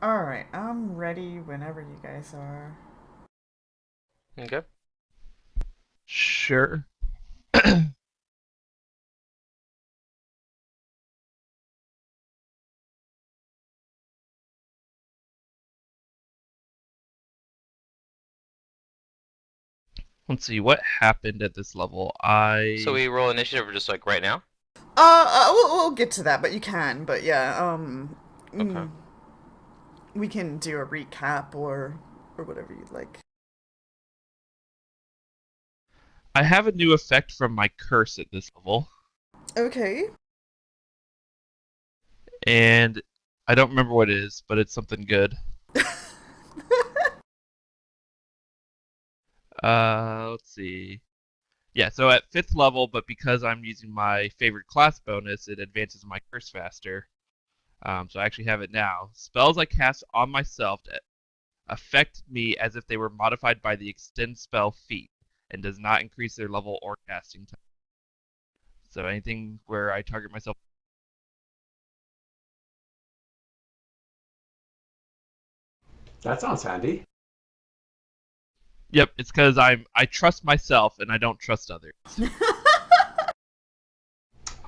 Alright, I'm ready whenever you guys are. Okay. Sure. Let's see what happened at this level. So we roll initiative just like right now? We'll get to that, but you can. But yeah, Okay. we can do a recap or whatever you'd like. I have a new effect from my curse at this level, Okay. and I don't remember what it is, but it's something good. Let's see. Yeah, so at 5th level, but because I'm using my favorite class bonus, it advances my curse faster. So I actually have it now. Spells I cast on myself affect me as if they were modified by the extend spell feat, and does not increase their level or casting time. So anything where I target myself. That sounds handy. Yep, it's because I trust myself and I don't trust others.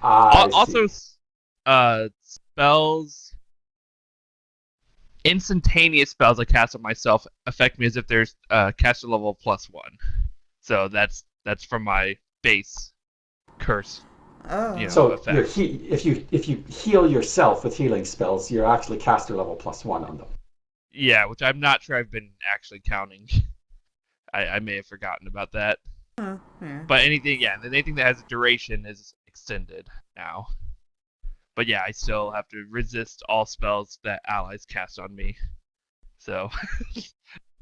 I Also, see. spells, instantaneous spells I cast on myself affect me as if there's caster level +1. So that's from my base curse, Oh. So effect. if you heal yourself with healing spells, you're actually caster level +1 on them. Yeah, which I'm not sure I've been actually counting. I may have forgotten about that. Yeah. But anything that has a duration is extended now. But yeah, I still have to resist all spells that allies cast on me. So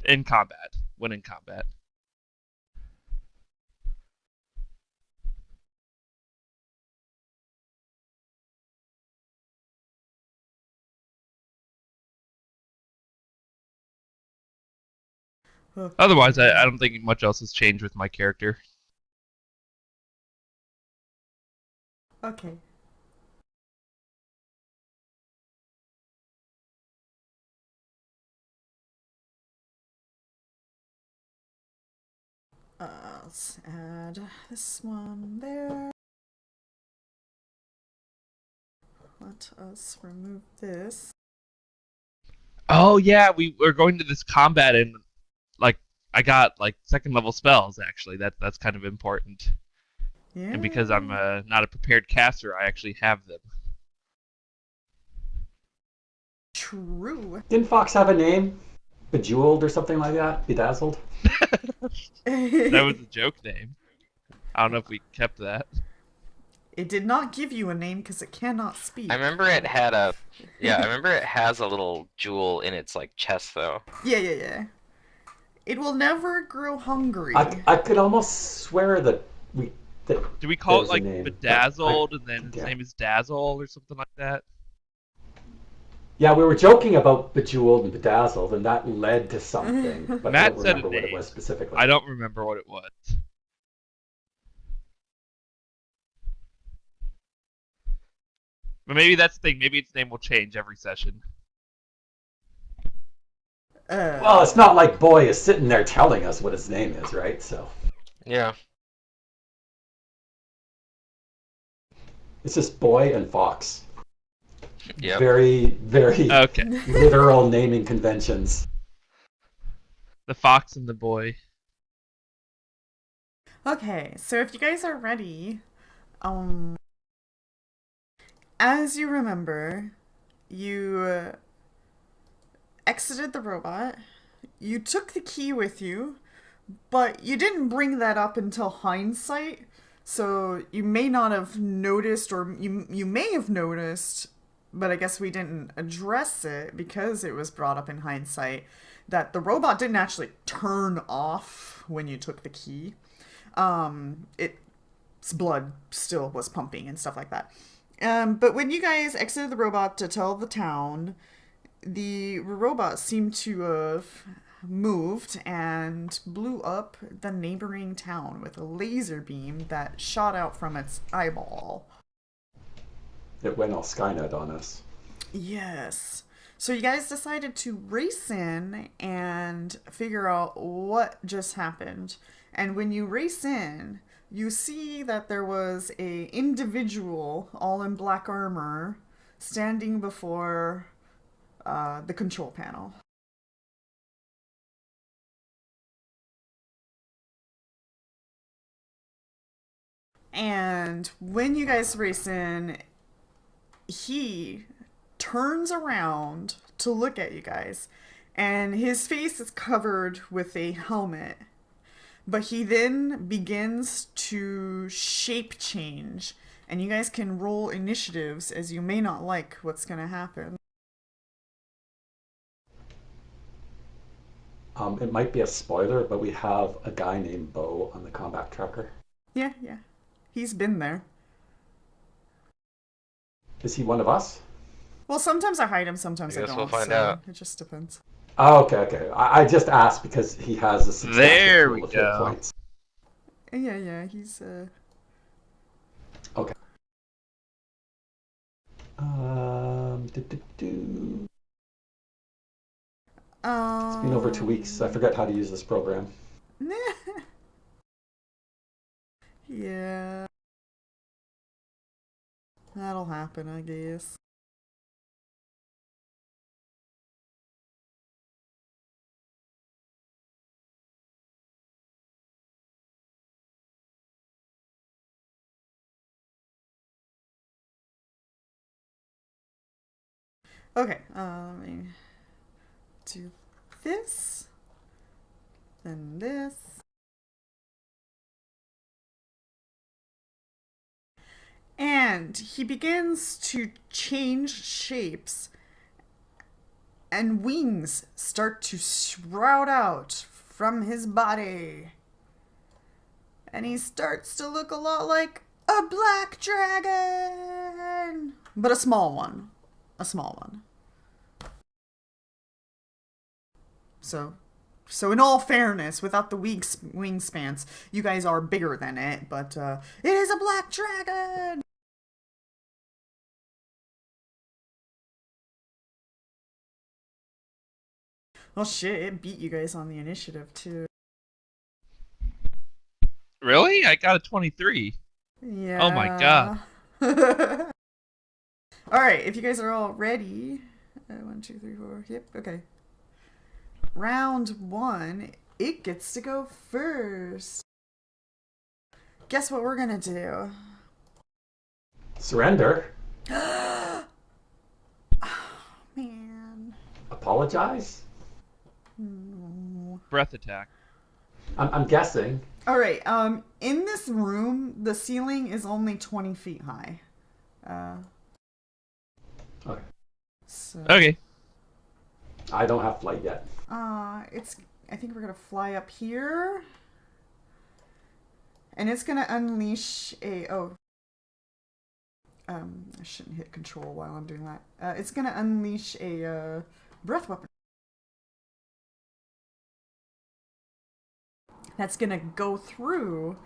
in combat, when in combat. Otherwise, I Okay. don't think much else has changed with my character. Okay. Let's add this one there. Let us remove this. Oh yeah, we were going to this combat and like I got like second level spells actually. That's kind of important. And because I'm Yeah. not a prepared caster, I actually have them. True. Didn't Fox have a name? Bejeweled or something like that? Bedazzled? That was a joke name. I don't know if we kept that. It did not give you a name because it cannot I speak, remember it but had a yeah, I remember it has a little jewel in its like chest though. yeah. It will never grow I, hungry. I could almost swear that we that Do we there call it was a like name, but I bedazzled and then its yeah. name is Dazzle or something like that? Yeah, we were joking about Bejeweled and Bedazzled, and that led to something, but I don't Matt said a remember what it name. was specifically. I don't remember what it was. But maybe that's the thing. Maybe its name will change every session. Well, it's uh, not like Boy is sitting there telling us what his name is, right? So Yeah. it's just Boy and Fox. Yep. Very Okay. literal naming conventions. The fox and the boy. okay, so if you guys are ready, um, as you remember, you exited the robot. You took the key with you, but you didn't bring that up until hindsight. So you may not have noticed, or you may have noticed, but I guess we didn't address it because it was brought up in hindsight that the robot didn't actually turn off when you took the key. Its blood still was pumping and stuff like that. But when you guys exited the robot to tell the town, the robot seemed to have moved and blew up the neighboring town with a laser beam that shot out from its eyeball. It went all Skynet on us. Yes. So you guys decided to race in and figure out what just happened. And when you race in, you see that there was a individual all in black armor standing before the control panel. And when you guys race in, he turns around to look at you guys, and his face is covered with a helmet. But he then begins to shape change, and you guys can roll initiatives as you may not like what's going to happen. It might be a spoiler, but we have a guy named Bo on the combat tracker. Yeah. He's been there. Is he one of us? Well, sometimes I hide him, sometimes I guess don't. we'll find so out. It just depends. Oh, okay. I just asked because he has a substantial There pool we of hit go. points. Yeah, he's Okay. It's been over 2 weeks. I forgot how to use this program. Yeah. That'll happen, I guess. Okay, let me do this, then this. And he begins to change shapes, and wings start to sprout out from his body. And he starts to look a lot like a black dragon, but a small one. A small one. So in all fairness, without the wingspans, you guys are bigger than it, but it is a black dragon! Oh shit, it beat you guys on the initiative too. Really? I got a 23. Yeah. Oh my god. Alright, if you guys are all ready. 1, 2, 3, 4. Yep, okay. Round 1, it gets to go first. Guess what we're gonna do? Surrender? Oh, man. Apologize? Breath attack. I'm guessing. Alright, in this room, the ceiling is only 20 feet high. Okay. So, Okay. I don't have flight yet. I think we're gonna fly up here. And it's gonna unleash a, I shouldn't hit control while I'm doing that. It's gonna unleash a, breath weapon. That's gonna go through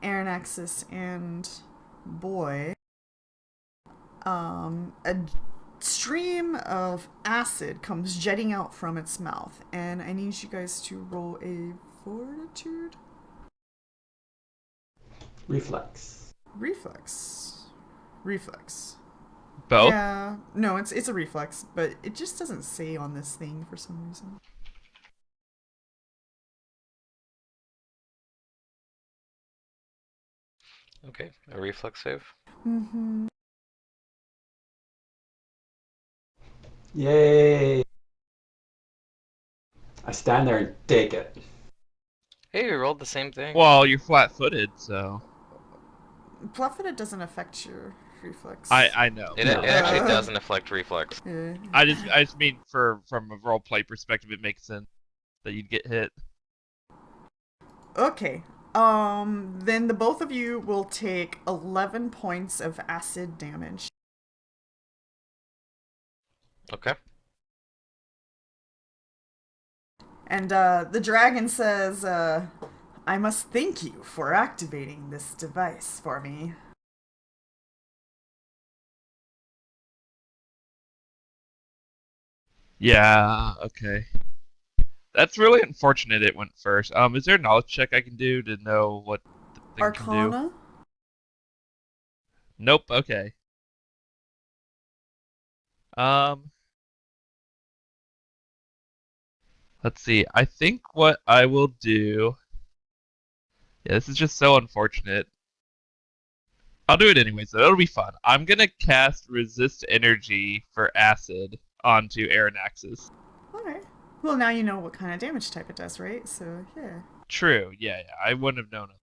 Aranaxis and Boy. A stream of acid comes jetting out from its mouth, and I need you guys to roll a fortitude? Reflex. Reflex. Both? Yeah, no, it's a reflex, but it just doesn't say on this thing for some reason. Okay, a reflex save. Mm-hmm. Yay! I stand there and take it. Hey, we rolled the same thing. Well, you're flat-footed, so... Flat-footed doesn't affect your reflex. I know. It No. actually doesn't affect reflex. Yeah. I just mean from a roleplay perspective, it makes sense that you'd get hit. Okay. Then the both of you will take 11 points of acid damage. Okay. And the dragon says, I must thank you for activating this device for me. Yeah, okay. That's really unfortunate it went first. Is there a knowledge check I can do to know what the thing can do? Arcana? Nope, okay. Um, let's see. I think what I will do. Yeah, this is just so unfortunate. I'll do it anyway, so it'll be fun. I'm gonna cast Resist Energy for Acid onto Aranaxis. Alright. Well, now you know what kind of damage type it does, right? So, yeah. True, yeah, I wouldn't have known it.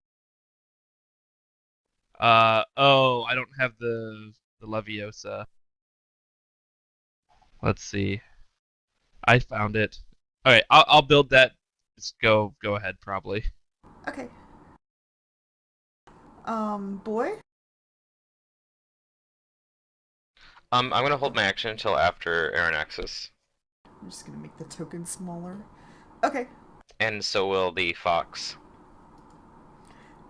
Oh, I don't have the Leviosa. Let's see. I found it. Alright, I'll build that. Just go ahead, probably. Okay. Boy? I'm gonna hold my action until after Aranaxis. I'm just gonna make the token smaller. Okay. And so will the fox.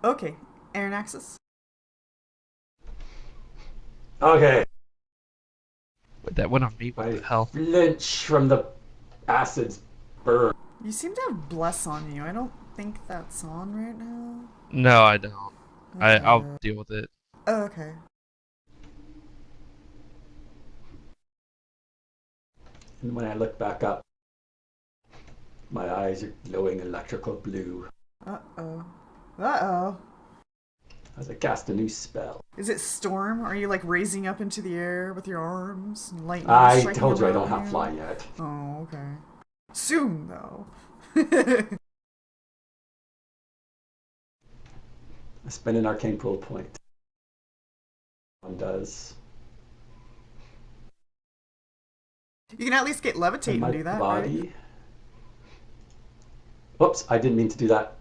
Okay. Aranaxis. Okay. Wait, that went on me. What I the hell? flinch from the acid's burn. You seem to have Bless on you. I don't think that's on right now. No, I don't. I'll Okay. deal with it. Oh, okay. And when I look back up, my eyes are glowing electrical blue Uh-oh. Uh-oh. as I cast a new spell. Is it Storm? Are you like raising up into the air with your arms and lightning I striking told you I don't around have you? fly yet. Oh, okay. Soon, though. I spend an arcane pull point. One does. You can at least get levitate And and my do that, body. right? Whoops, I didn't mean to do that.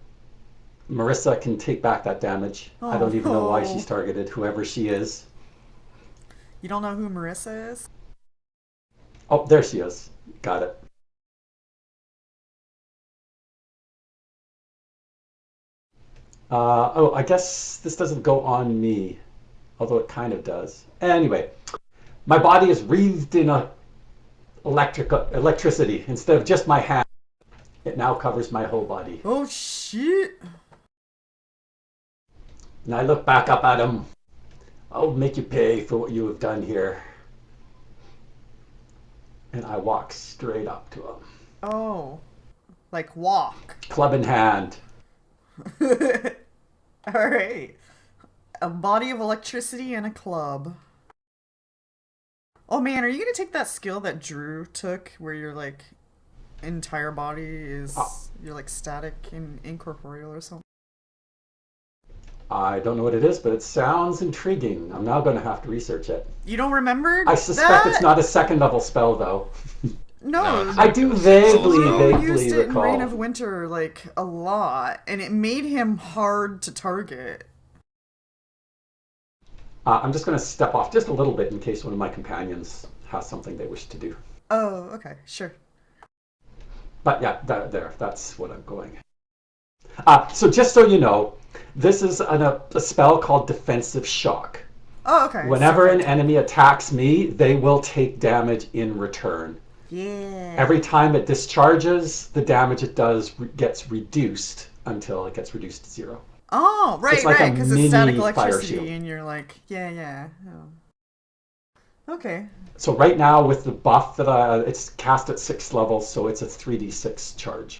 Marissa can take back that damage. I don't even know why she's targeted, whoever she is. You don't know who Marissa is? Oh, there she is. Got it. Oh, I guess this doesn't go on me, although it kind of does. Anyway, my body is wreathed in electricity instead of just my hand. It now covers my whole body. Oh, shit. And I look back up at him. I'll make you pay for what you have done here. And I walk straight up to him. Oh. Like walk. Club in hand. Alright. A body of electricity and a club. Oh man, are you gonna take that skill that Drew took where your like entire body is you're like static and incorporeal or something? I don't know what it is, but it sounds intriguing. I'm now going to have to research it. You don't remember? I suspect that? it's not a second level spell, though. No, I do vaguely Drew used it in recall. Reign of Winter like a lot, and it made him hard to target. I'm just going to step off just a little bit in case one of my companions has something they wish to do. Oh, okay, sure. But yeah, that's what I'm going. So just so you know, this is a spell called Defensive Shock. Oh, okay. Whenever an enemy attacks me, they will take damage in return. Yeah. Every time it discharges, the damage it does gets reduced until it gets reduced to 0. Oh, right, It's like right, a because it's static mini fire electricity, shield. and you're like, yeah. Oh. Okay. So right now with the buff that it's cast at 6th level, so it's a 3d6 charge.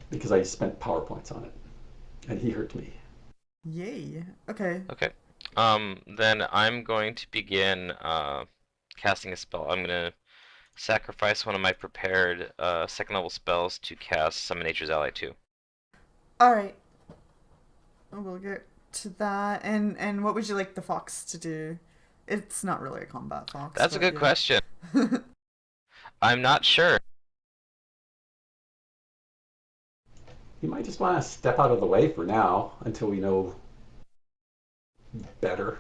Because I spent power points on it. And he hurt me. Yay. Okay. Okay. Then I'm going to begin casting a spell. I'm gonna sacrifice one of my prepared second level spells to cast Summon Nature's Ally 2. Alright. We'll get to that. And what would you like the fox to do? It's not really a combat fox. That's a but good yeah. question. I'm not sure. You might just want to step out of the way for now until we know better.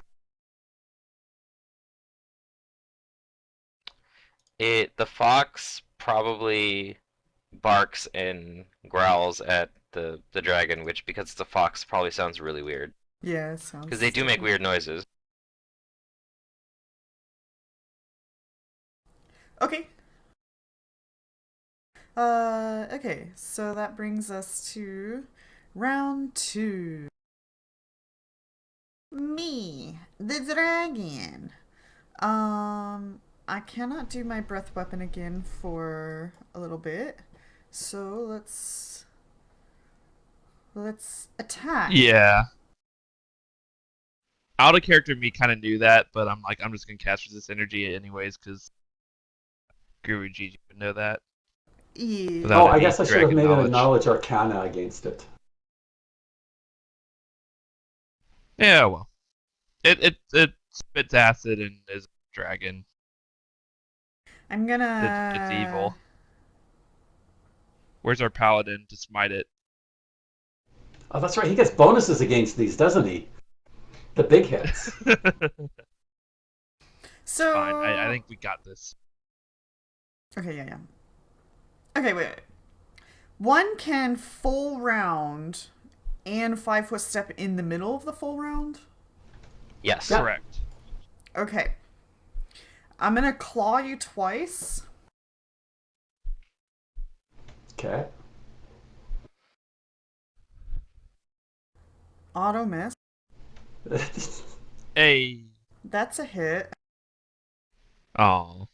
The fox probably barks and growls at the dragon, which because it's a fox probably sounds really weird. Yeah, it sounds Because they do make stupid. weird noises. Okay. Okay, so that brings us to round 2. Me, the dragon. I cannot do my breath weapon again for a little bit. So let's attack. Yeah. Out of character me kind of knew that, but I'm like, I'm just gonna cast resist energy anyways because Guru Gigi would know that. Yeah. Without I any guess I should have dragon made it a knowledge. knowledge arcana against it. Yeah, well, it spits acid and is a dragon. I'm gonna. It's evil. Where's our paladin to smite it? Oh, that's right. He gets bonuses against these, doesn't he? The big hits. So. Fine. I think we got this. Okay, yeah. Okay, wait. One can full round and 5-foot step in the middle of the full round? Yes. Yeah. Correct. Okay. I'm gonna claw you twice. Okay. Auto miss. Hey. That's a hit. Oh.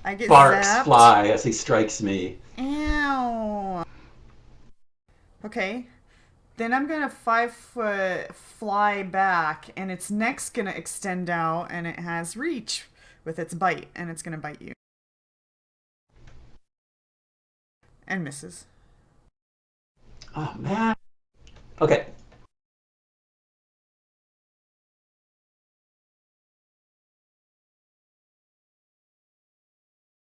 I get Sparks zapped. fly as he strikes me. Ow. Okay. Then I'm gonna 5-foot fly back, and its neck's gonna extend out, and it has reach with its bite, and it's gonna bite you. And misses. Oh, man. Okay.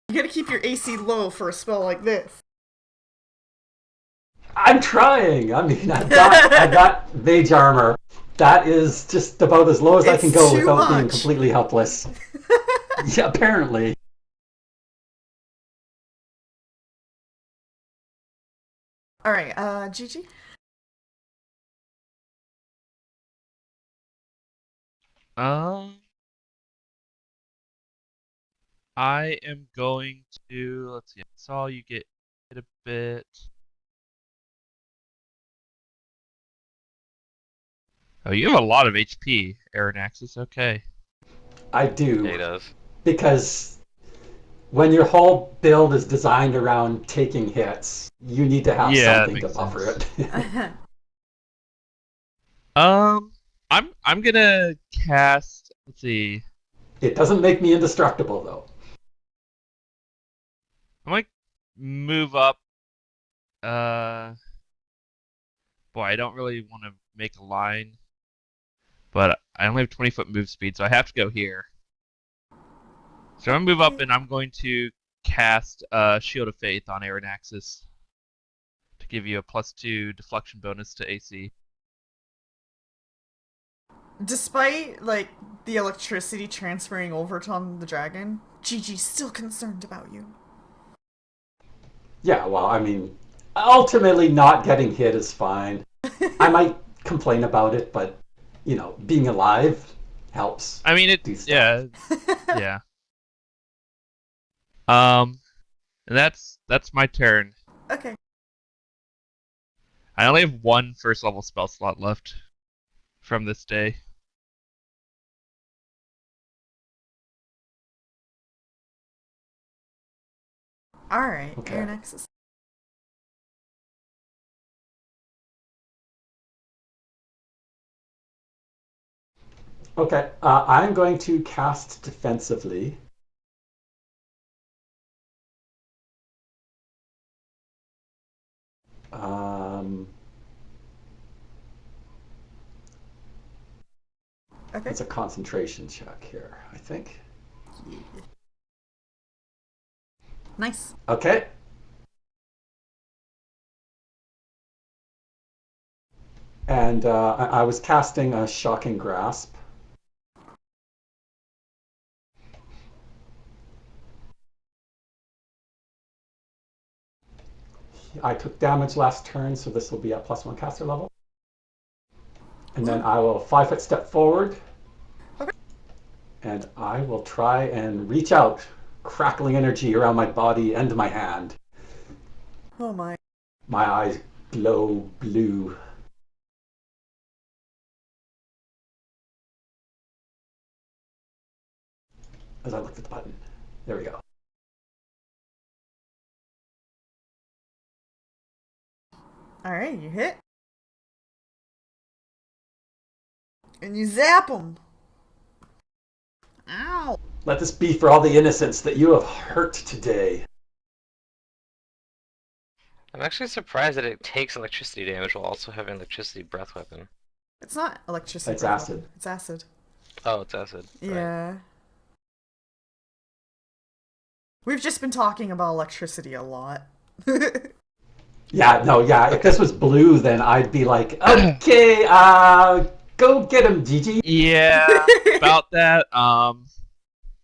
You gotta keep your AC low for a spell like this. I'm trying. I mean, I got mage armor. That is just about as low as I It's can go too without being much. completely helpless. Yeah, apparently. Alright, Gigi? I am going to, let's see, I saw you get hit a bit. Oh, you have a lot of HP, Aranaxis. Okay. I Yeah, he do. does. Because when your whole build is designed around taking hits, you need to have Yeah, that something to makes buffer sense. it. I'm gonna cast. Let's see. It doesn't make me indestructible, though. I might move up. Uh, boy, I don't really want to make a line, but I only have 20-foot move speed, so I have to go here. So I'm gonna move up, and I'm going to cast Shield of Faith on Aranaxis to give you a +2 deflection bonus to AC. Despite, like, the electricity transferring over to the dragon, Gigi's still concerned about you. Yeah, well, I mean, ultimately not getting hit is fine. I might complain about it, but, you know, being alive helps. I mean, do stuff. yeah, yeah. And that's my turn. Okay. I only have one first level spell slot left from this day. Alright, Okay. Aranaxis. Okay, I'm going to cast defensively. Okay. It's a concentration check here, I think. Nice. Okay. And I was casting a Shocking Grasp. I took damage last turn, so this will be at +1 caster level. And then I will 5-foot step forward. Okay. And I will try and reach out crackling energy around my body and my hand. Oh my. My eyes glow blue. As I look at the button. There we go. Alright, you hit. And you zap him. Ow. Let this be for all the innocents that you have hurt today. I'm actually surprised that it takes electricity damage while also having electricity breath weapon. It's not electricity. It's acid. Weapon. It's acid. Oh, it's acid. Yeah. Right. We've just been talking about electricity a lot. Yeah, no, yeah. If this was blue, then I'd be like, okay, go get him, Gigi. Yeah, about that.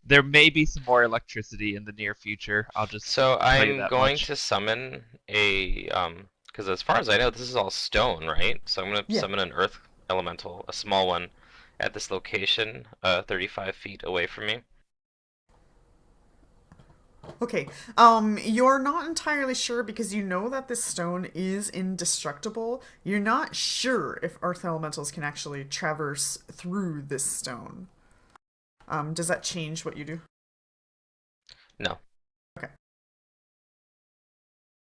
There may be some more electricity in the near future. I'll just So tell you I'm that going much. to summon a because as far as I know, this is all stone, right? So I'm gonna summon an earth elemental, a small one, at this location, 35 feet away from me. Okay, you're not entirely sure because you know that this stone is indestructible. You're not sure if earth elementals can actually traverse through this stone. Does that change what you do? No. Okay.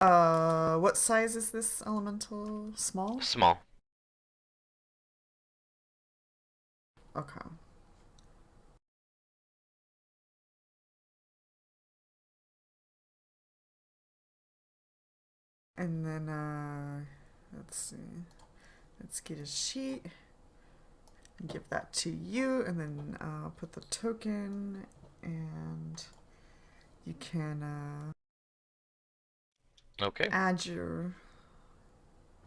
What size is this elemental? Small? Small. Okay. And then, let's see. Let's get a sheet. Give that to you, and then put the token, and you can Okay. add your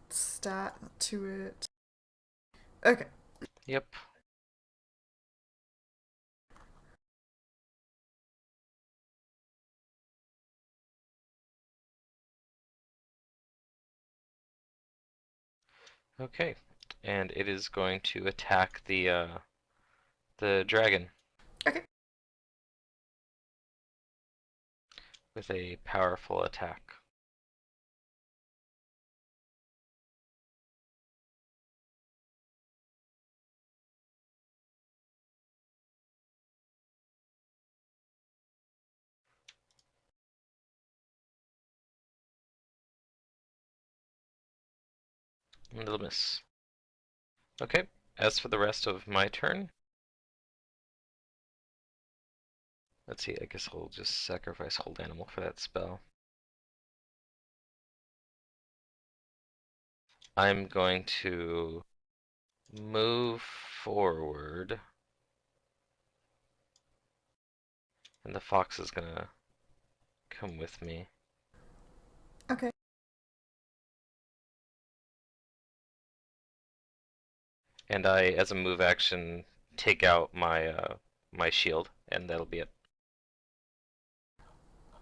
stat to it. Okay. Yep. Okay. And it is going to attack the dragon. Okay. With a powerful attack. And it'll miss. Okay. As for the rest of my turn, let's see, I guess I'll just sacrifice hold animal for that spell. I'm going to move forward. And the fox is gonna come with me. Okay. And I, as a move action, take out my my shield, and that'll be it.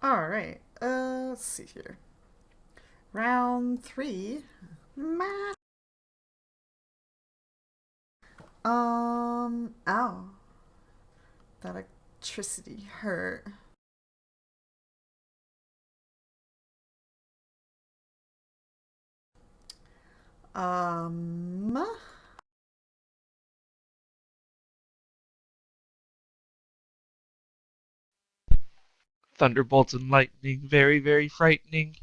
Alright. Let's see here. Round 3. Ow. That electricity hurt. Um... Thunderbolts and lightning, very, very frightening.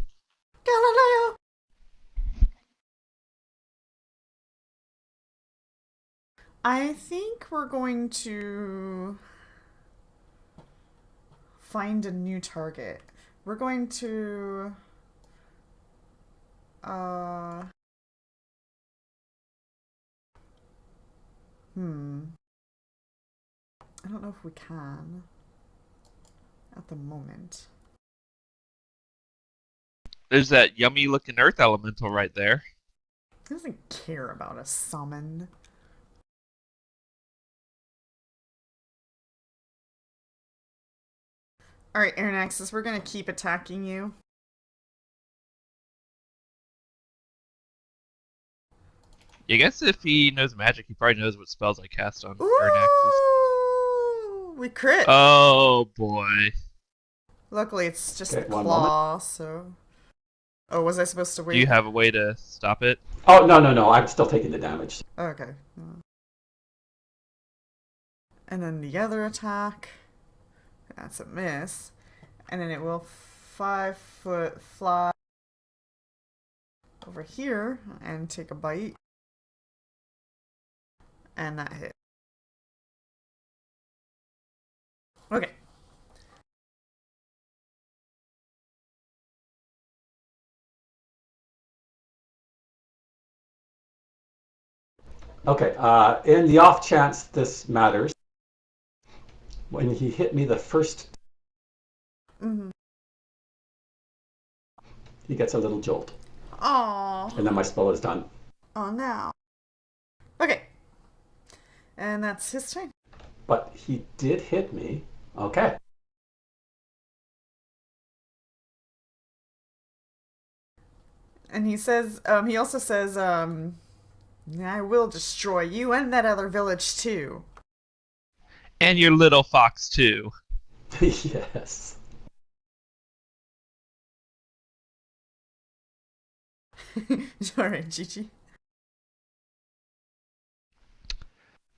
Galileo! I think we're going to find a new target. We're going to I don't know if we can at the moment. There's that yummy looking earth elemental right there. He doesn't care about a summon. Alright, Aeronaxis, we're gonna keep attacking you. I guess if he knows magic, he probably knows what spells I cast on Ooh! Aeronaxis. We crit! Oh boy. Luckily, it's just Okay, the one moment. claw, so... Oh, was I supposed to wait? Do you have a way to stop it? Oh, no. I'm still taking the damage. Okay. And then the other attack. That's a miss. And then it will 5-foot fly over here and take a bite. And that hit. Okay. Okay, in the off chance this matters, when he hit me the first, Mm-hmm. he gets a little jolt. Aww. And then my spell is done. Oh, now. Okay. And that's his turn. But he did hit me. Okay. And he says, he also says, I will destroy you and that other village too. And your little fox too. Yes. Alright, Gigi.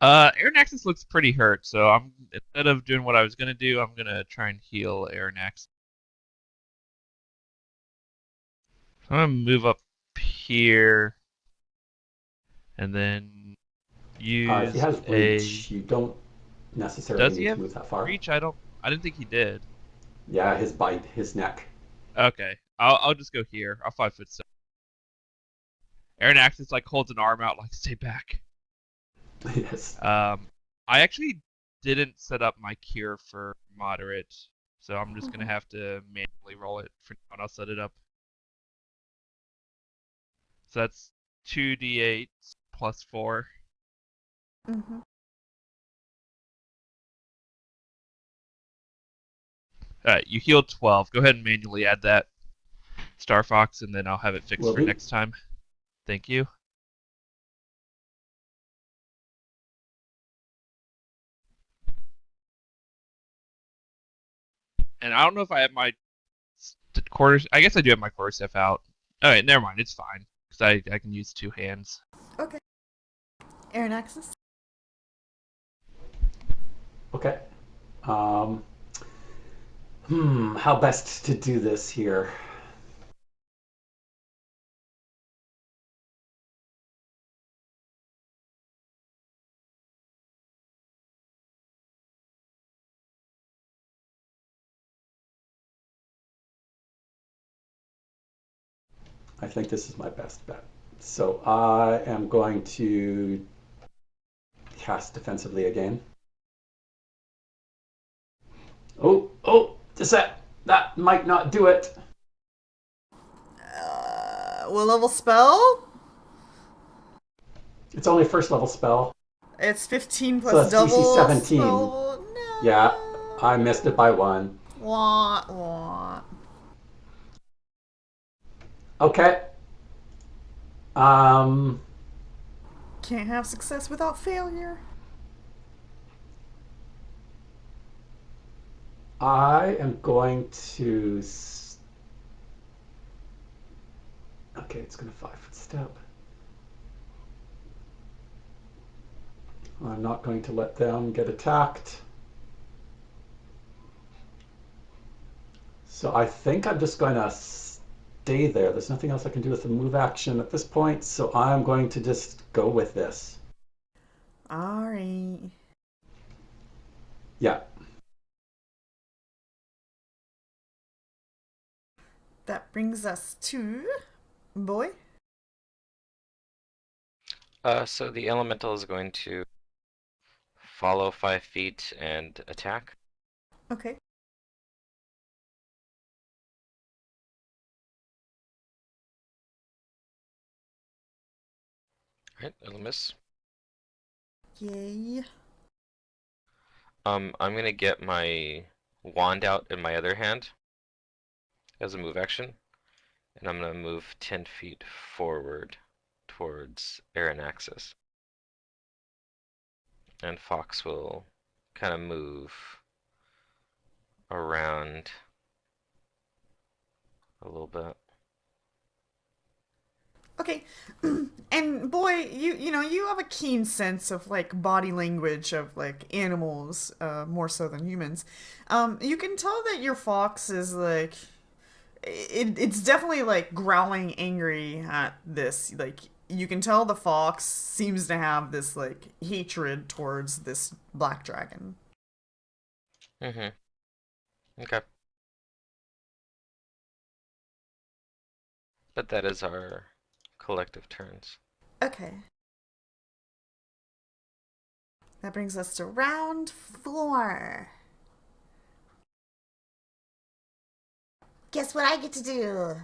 Aranaxis looks pretty hurt, so I'm instead of doing what I was gonna do, I'm gonna try and heal Aranaxis. I'm gonna move up here, and then use He has reach. You don't necessarily Does he need to have move that far. reach? I didn't think he did. Yeah, his bite, his neck. Okay, I'll just go here. I'll 5-foot step. Aranaxis like holds an arm out, like stay back. Yes. I actually didn't set up my cure for moderate, so I'm just gonna have to manually roll it for now, and I'll set it up. So that's 2d8 plus 4. Mm-hmm. Alright, you healed 12. Go ahead and manually add that, Star Fox, and then I'll have it fixed Will for do. next time. Thank you. And I don't know if I have my quarters. I guess I do have my quarterstaff out. Alright, never mind. It's fine. Because I can use 2 hands. Okay. Aranaxis. Okay. How best to do this here? I think this is my best bet. So I am going to cast defensively again. Oh, that might not do it. What level spell? It's only a first level spell. It's 15 So plus that's DC double 17. spell. No. Yeah, I missed it by 1. Wah, wah. Okay. Can't have success without failure. I am going to. Okay, it's going to 5-foot step. I'm not going to let them get attacked. So I think I'm just going to stay there. There's nothing else I can do with the move action at this point, so I'm going to just go with this. Alright. Yeah. That brings us to Boy. So the elemental is going to follow 5 feet and attack. Okay. Alright, it'll miss. Yay. I'm gonna get my wand out in my other hand as a move action, and I'm gonna move 10 feet forward towards Aranaxis. And Fox will kind of move around a little bit. Okay, and boy, you have a keen sense of like body language of like animals, more so than humans. You can tell that your fox is like, it's definitely like growling angry at this. Like you can tell the fox seems to have this like hatred towards this black dragon. Mm-hmm. Okay. But that is our collective turns. Okay. That brings us to round 4. Guess what I get to do?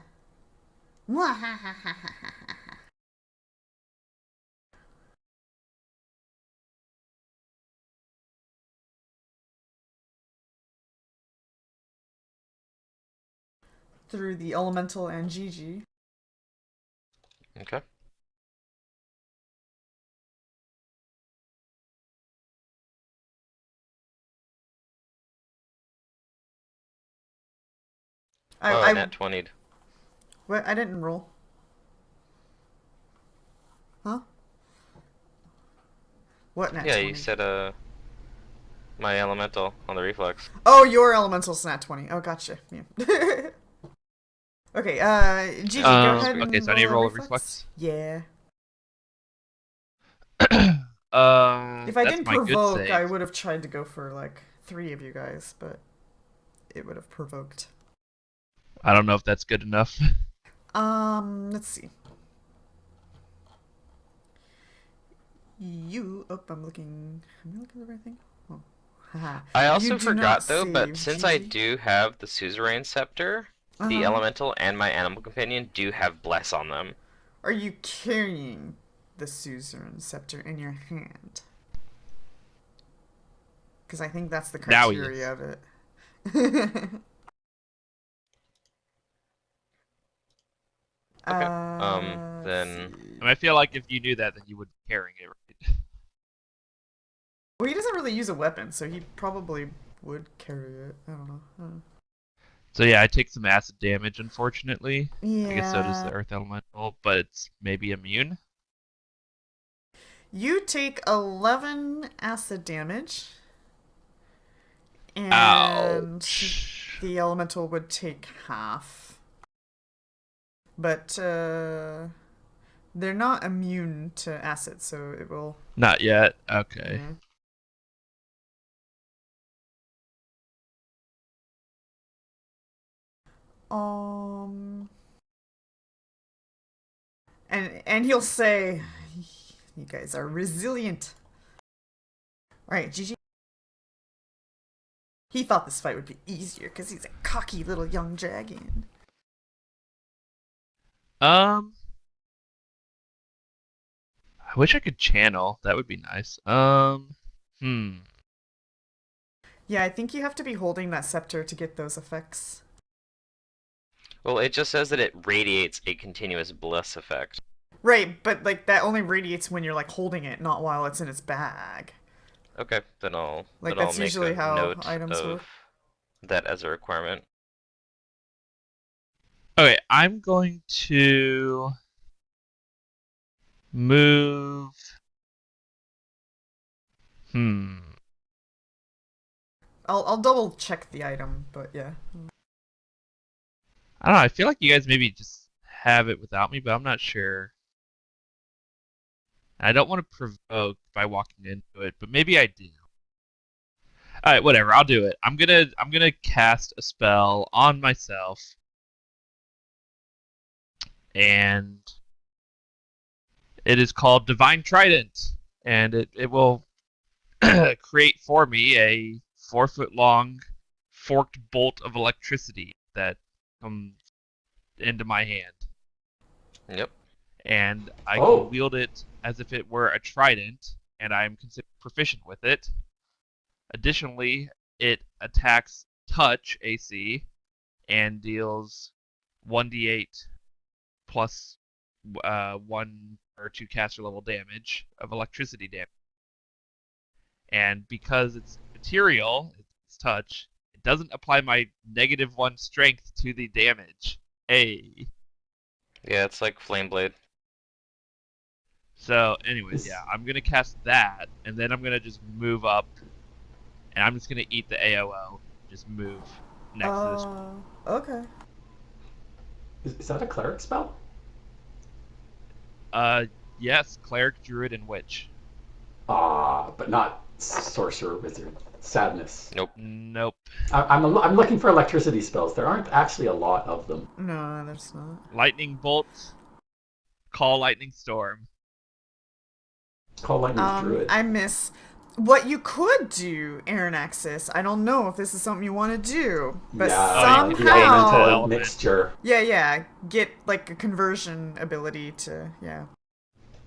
Through the elemental and Gigi. Okay. I Nat 20'd. What? I didn't roll. Huh? What nat Yeah, 20? you said my elemental on the reflex. Oh, your elemental's nat 20. Oh, gotcha. Yeah. Okay, Gigi, go ahead and okay, so I need to roll a reflex. Yeah. If I That's didn't my good provoke, save. I would have tried to go for like 3 of you guys, but it would have provoked. I don't know if that's good enough. Let's see. I'm looking at the right thing. Oh, haha. I You also do forgot not though, but save, since I Gigi. do have the suzerain scepter, the Uh-huh. elemental and my animal companion do have bless on them. Are you carrying the suzerain scepter in your hand? Because I think that's the Now he criteria is. of it. Okay. Let's Then see. I feel like if you knew that, then you would be carrying it, right? Well, he doesn't really use a weapon, so he probably would carry it. I don't know. So yeah, I take some acid damage, unfortunately. Yeah. I guess so does the earth elemental, but it's maybe immune. You take 11 acid damage. And Ouch. the elemental would take half. But they're not immune to acid, so it will. Not yet. Okay. Yeah. And he'll say, "You guys are resilient." Right, Gigi. He thought this fight would be easier because he's a cocky little young dragon. I wish I could channel. That would be nice. Yeah, I think you have to be holding that scepter to get those effects. well, it just says that it radiates a continuous bless effect. Right, but like that only radiates when you're like holding it, not while it's in its bag. Okay, then I'll Like then I'll that's make usually a how note items of work. that as a requirement. Okay, I'm going to move. I'll double check the item, but yeah. I don't know. I feel like you guys maybe just have it without me, but I'm not sure. I don't want to provoke by walking into it, but maybe I do. All right, whatever. I'll do it. I'm gonna cast a spell on myself, and it is called Divine Trident, and it will create for me a 4-foot long forked bolt of electricity that comes into my hand. Yep. And I Oh. can wield it as if it were a trident, and I'm considered proficient with it. Additionally, it attacks touch AC and deals 1d8 plus 1 or 2 caster level damage of electricity damage. And because it's material, it's touch, it doesn't apply my -1 strength to the damage. A. Yeah, it's like Flame Blade. So, anyways, yeah, Is- I'm gonna cast that, and then I'm gonna just move up, and I'm just gonna eat the AOO. Just move next to this. Okay. Is that a cleric spell? Yes, cleric, druid, and witch. But not sorcerer, wizard. Sadness. Nope. Nope. I'm looking for electricity spells. There aren't actually a lot of them. No, there's not. Lightning bolt. Call lightning storm. Call lightning's druid. I miss. What you could do, Aaron Axis, I don't know if this is something you want to do, but Yeah, the somehow, elemental Element. mixture. yeah, get like a conversion ability to, yeah.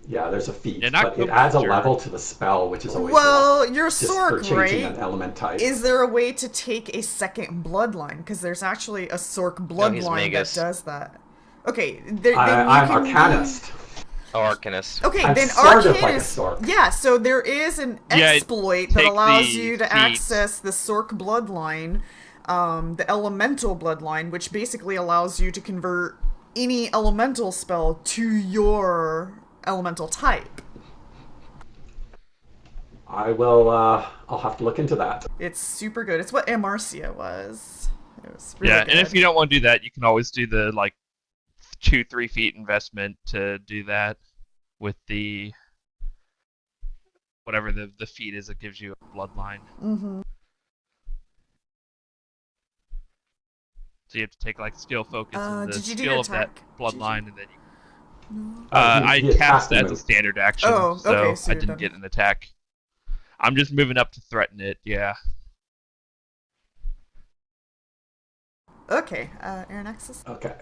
Yeah, there's a feat, Yeah, not but it adds a mixture. level to the spell, which is always Well, you're just for Sork, changing right? an element type. Is there a way to take a second bloodline? Because there's actually a Sork he's bloodline that Magus. does that. Okay, then you I'm can Arcanist. Oh, Arcanist. Okay, I'm then sort of like a Arcanist. Sork. Yeah, so there is an Yeah, exploit that take allows the you to feat. access the Sork bloodline, the elemental bloodline, which basically allows you to convert any elemental spell to your elemental type. I will. I'll have to look into that. It's super good. It's what Amarcia was. It was really Yeah, good. and if you don't want to do that, you can always do the 2-3 feet investment to do that with the whatever the feat is that gives you a bloodline. Mm-hmm. So you have to take skill focus and the did you do skill your of that attack? bloodline, and then you. No. I he cast attacked the as a move. standard action, Oh, so okay, so I you're didn't done. get an attack. I'm just moving up to threaten it. Yeah. Okay, Aaron Axis. Okay.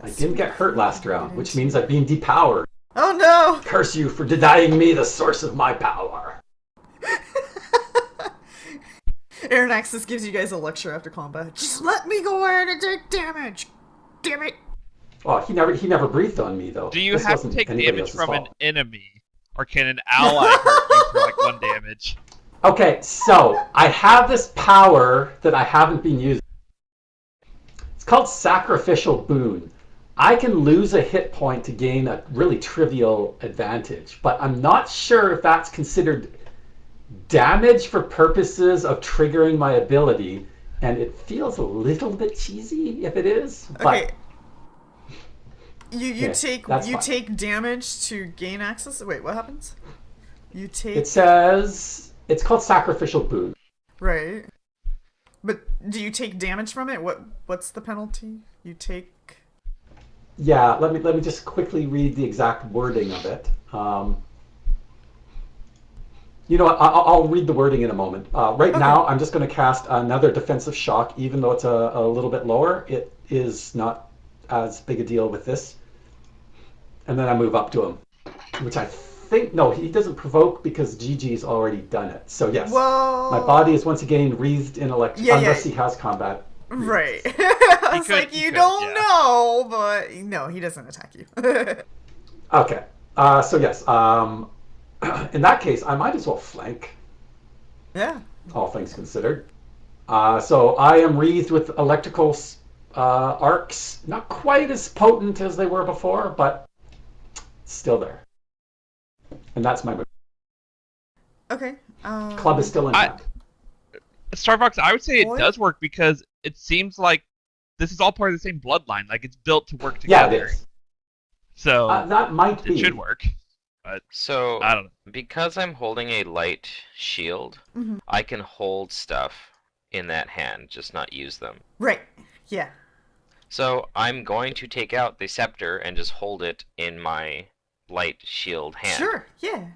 I didn't get hurt last round, which means I've been depowered. Oh no! Curse you for denying me the source of my power. Aaron Axis gives you guys a lecture after combat. Just let me go in and take damage! Damn it! Oh, he never breathed on me though. Do you This have to wasn't take anybody damage else's from an fault. enemy, or can an ally hurt you for 1 damage? Okay, so I have this power that I haven't been using. It's called Sacrificial Boon. I can lose a hit point to gain a really trivial advantage, but I'm not sure if that's considered damage for purposes of triggering my ability, and it feels a little bit cheesy if it is. But Okay. You Yeah, take that's you fine. take damage to gain access. Wait, what happens? You take it says it's called Sacrificial Boon. right. But do you take damage from it? What's the penalty? You take Yeah, let me just quickly read the exact wording of it. You know what? I'll read the wording in a moment. Right now, I'm just going to cast another defensive shock, even though it's a little bit lower. It is not as big a deal with this. And then I move up to him, which I think no, he doesn't provoke because Gigi's already done it. So yes, well. my body is once again wreathed in electric, Yeah, unless yeah. he has combat. Right. I was could- like, he you could, don't yeah. know, but no, he doesn't attack you. Okay. So yes, in that case, I might as well flank. Yeah. All things considered. So I am wreathed with electrical arcs, not quite as potent as they were before, but still there. And that's my move. Okay. Club is still intact. Starbucks, I would say it Boy. does work because it seems like this is all part of the same bloodline. It's built to work Yeah, together. it is. So That might be. it should work. So, I don't know. because I'm holding a light shield, Mhm. I can hold stuff in that hand, just not use them. Right. Yeah. So, I'm going to take out the scepter and just hold it in my light shield hand. Sure. Yeah.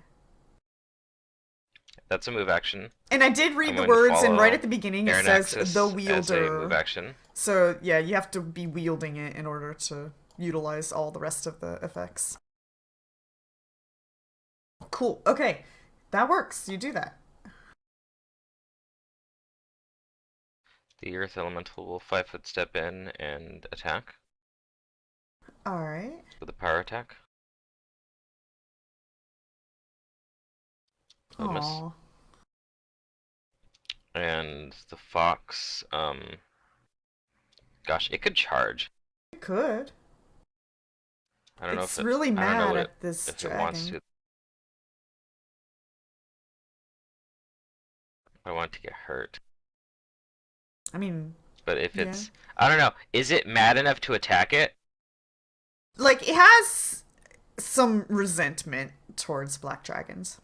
That's a move action. And I did read I'm the going to words, and follow right at the beginning it Aaron says Axis the as a wielder. move action. So yeah, you have to be wielding it in order to utilize all the rest of the effects. Cool. Okay, that works. You do that. The Earth Elemental will 5-foot step in and attack All right. with a power attack. I'll miss. Aw. And the fox, gosh, it could charge. It could. I don't know It's if really I don't know mad what at this if it wants dragon. to. I want to get hurt. I mean, But if yeah. it's, I don't know, is it mad enough to attack it? Like, it has some resentment towards black dragons.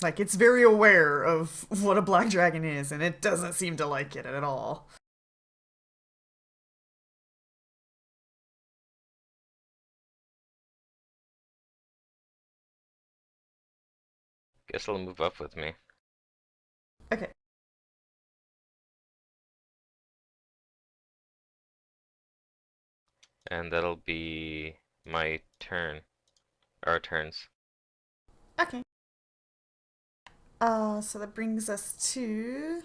Like, it's very aware of what a black dragon is, and it doesn't seem to like it at all. Guess it'll move up with me. Okay. And that'll be my turn. Our turns. Okay. So that brings us to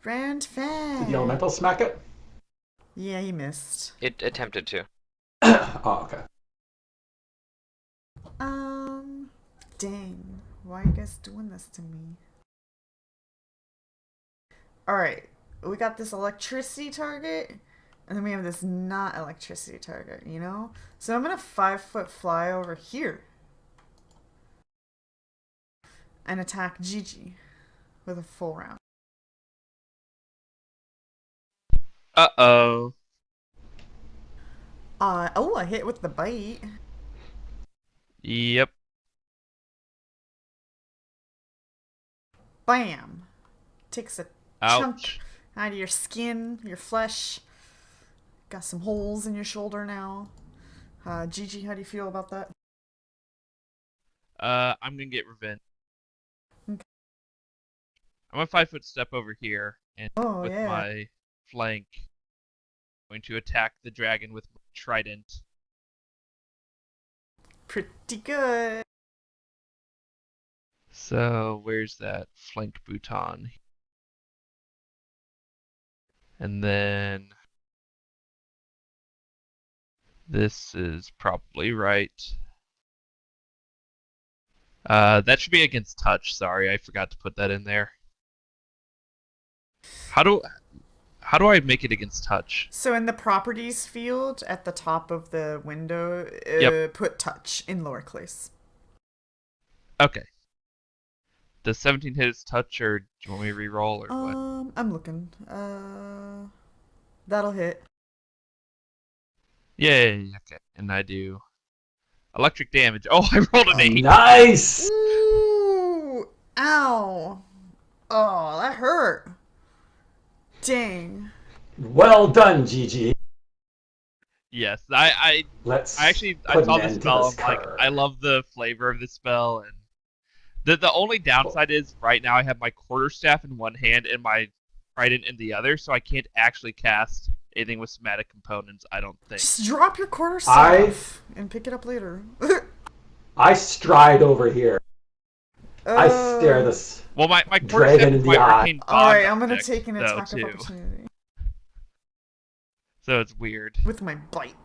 Brand Fan. Did the elemental smack it? Yeah, he missed. It attempted to. Oh, okay. Dang. Why are you guys doing this to me? Alright. We got this electricity target, and then we have this not electricity target, you know? So I'm gonna 5-foot fly over here and attack Gigi with a full round. Uh-oh. Oh, I hit with the bite. Yep. Bam! Takes a Ouch. chunk out of your skin, your flesh. Got some holes in your shoulder now. Gigi, how do you feel about that? I'm gonna get revenge. Okay. I'm a 5-foot step over here, and Oh, with yeah. my flank, I'm going to attack the dragon with my Trident. Pretty good. So, where's that flank bouton? And then this is probably right. That should be against touch. Sorry, I forgot to put that in there. How do I make it against touch? So in the properties field at the top of the window, Yep. put touch in lowercase. Okay. Does 17 hit its touch, or do you want me to reroll, or what? I'm looking. That'll hit. Yay, okay. And I do electric damage. Oh, I rolled an 8. Nice! Ooh! Ow! Oh, that hurt. Dang. Well done, Gigi. Yes, I Let's actually I put saw an the end to spell. this I'm like, cur. I love the flavor of the spell, and the only downside is right now I have my quarterstaff in one hand and my trident in the other, so I can't actually cast anything with somatic components. I don't think. Just drop your quarterstaff and pick it up later. I stride over here. I stare this Well, my dragon quarterstaff in is the my eye. arcane bond Alright, I'm gonna object, take an though, attack of too. opportunity. So it's weird. With my bite.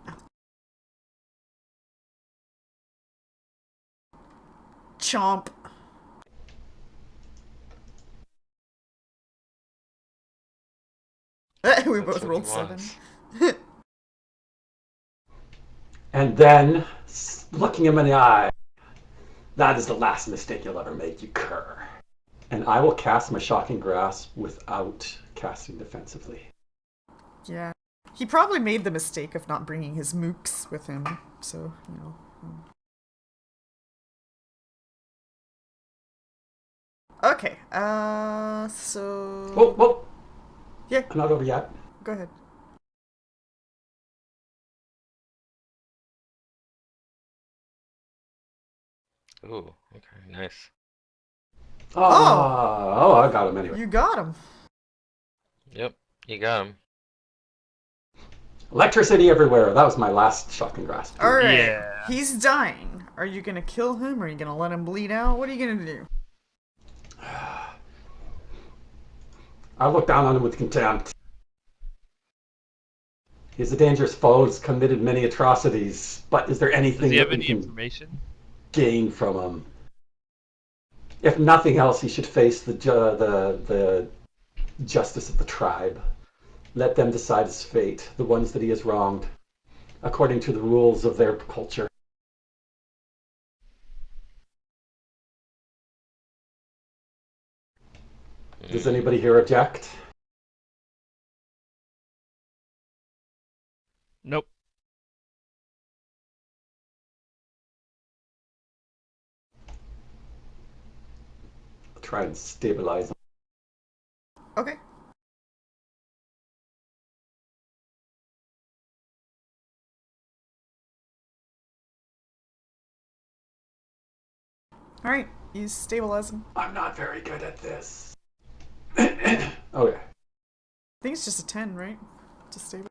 Chomp. We That's both what he rolled 7. wants. And then, looking him in the eye, that is the last mistake you'll ever make, you cur. And I will cast my Shocking Grasp without casting defensively. Yeah. He probably made the mistake of not bringing his mooks with him, so, you know. Okay, so... Whoa, whoa! Yeah, I'm not over yet. go ahead. Ooh, okay, nice. Oh, I got him anyway. You got him. Yep, you got him. Electricity everywhere. That was my last Shocking Grasp. Alright, Yeah. he's dying. Are you gonna kill him, or are you gonna let him bleed out? What are you gonna do? I look down on him with contempt. He's a dangerous foe, has committed many atrocities, but is there Does anything he that have we any can information? gain from him? If nothing else, he should face the justice of the tribe. Let them decide his fate, the ones that he has wronged, according to the rules of their culture. Does anybody here object? Nope. I'll try and stabilize him. Okay. All right, you stabilize him. I'm not very good at this. Okay. I think it's just a 10, right? To stabilize.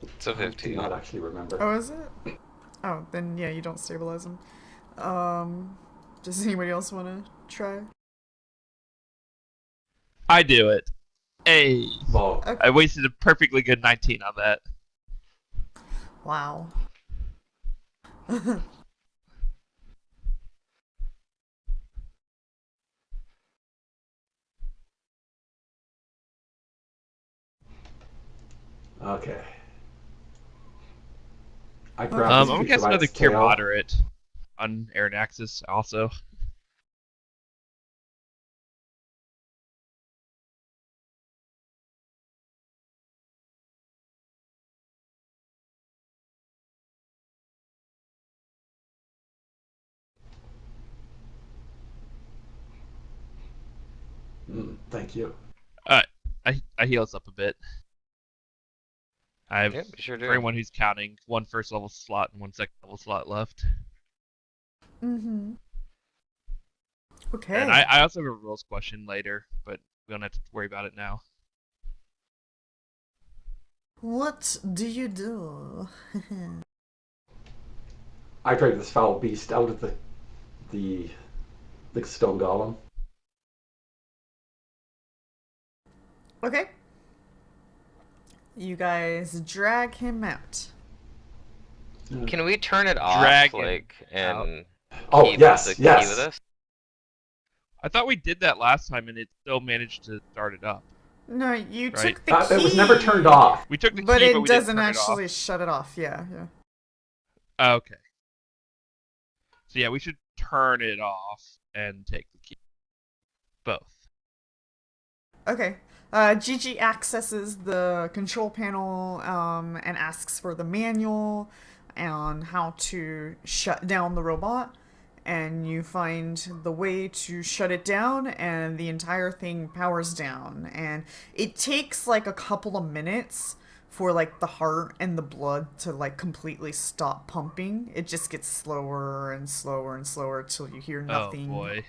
It's a I do 15. not actually remember. Oh, is it? Oh, then yeah, you don't stabilize him. Does anybody else want to try? I do it. Hey. Well, Okay. I wasted a perfectly good 19 on that. Wow. okay. I Okay. grab I'm this gonna creature guess by another its cure tail. moderate on Aranaxis also. Thank you. I heal us up a bit. I have, Yep, you sure do. for anyone who's counting, one first level slot and one second level slot left. Mm-hmm. Okay. And I also have a rules question later, but we don't have to worry about it now. What do you do? I drag this foul beast out of the stone golem. Okay. You guys drag him out. Can we turn it off, Dragon like, and Oh, keep yes, the key yes. with us? I thought we did that last time and it still managed to start it up. No, you Right. took the key. It was never turned off. We took the But key, it but we didn't doesn't turn actually it shut it off. Yeah, yeah. off. Okay. So yeah, we should turn it off and take the key. Both. Okay. Gigi accesses the control panel and asks for the manual on how to shut down the robot. And you find the way to shut it down, and the entire thing powers down. And it takes like a couple of minutes for like the heart and the blood to like completely stop pumping. It just gets slower and slower and slower till you hear nothing. Oh boy.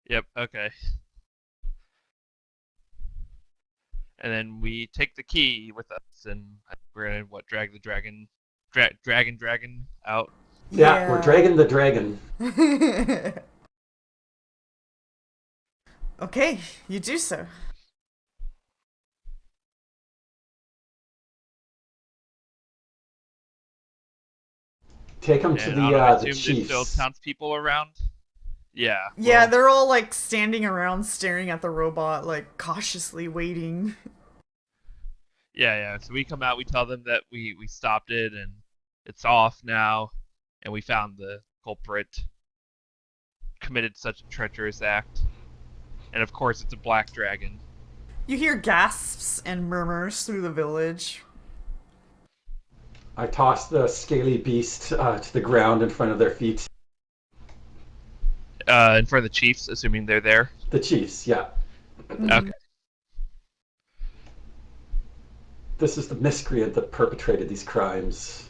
Yep, okay. And then we take the key with us and we're gonna drag the dragon out. Yeah, we're dragging the dragon. Okay, you do so. Take him to And I the assume there's still chiefs. townspeople around. Yeah. Yeah, well, they're all like standing around staring at the robot, like cautiously waiting. Yeah. So we come out, we tell them that we stopped it and it's off now, and we found the culprit committed such a treacherous act. And of course, it's a black dragon. You hear gasps and murmurs through the village. I toss the scaly beast to the ground in front of their feet. In front of the chiefs, assuming they're there. The chiefs, yeah. Okay. This is the miscreant that perpetrated these crimes.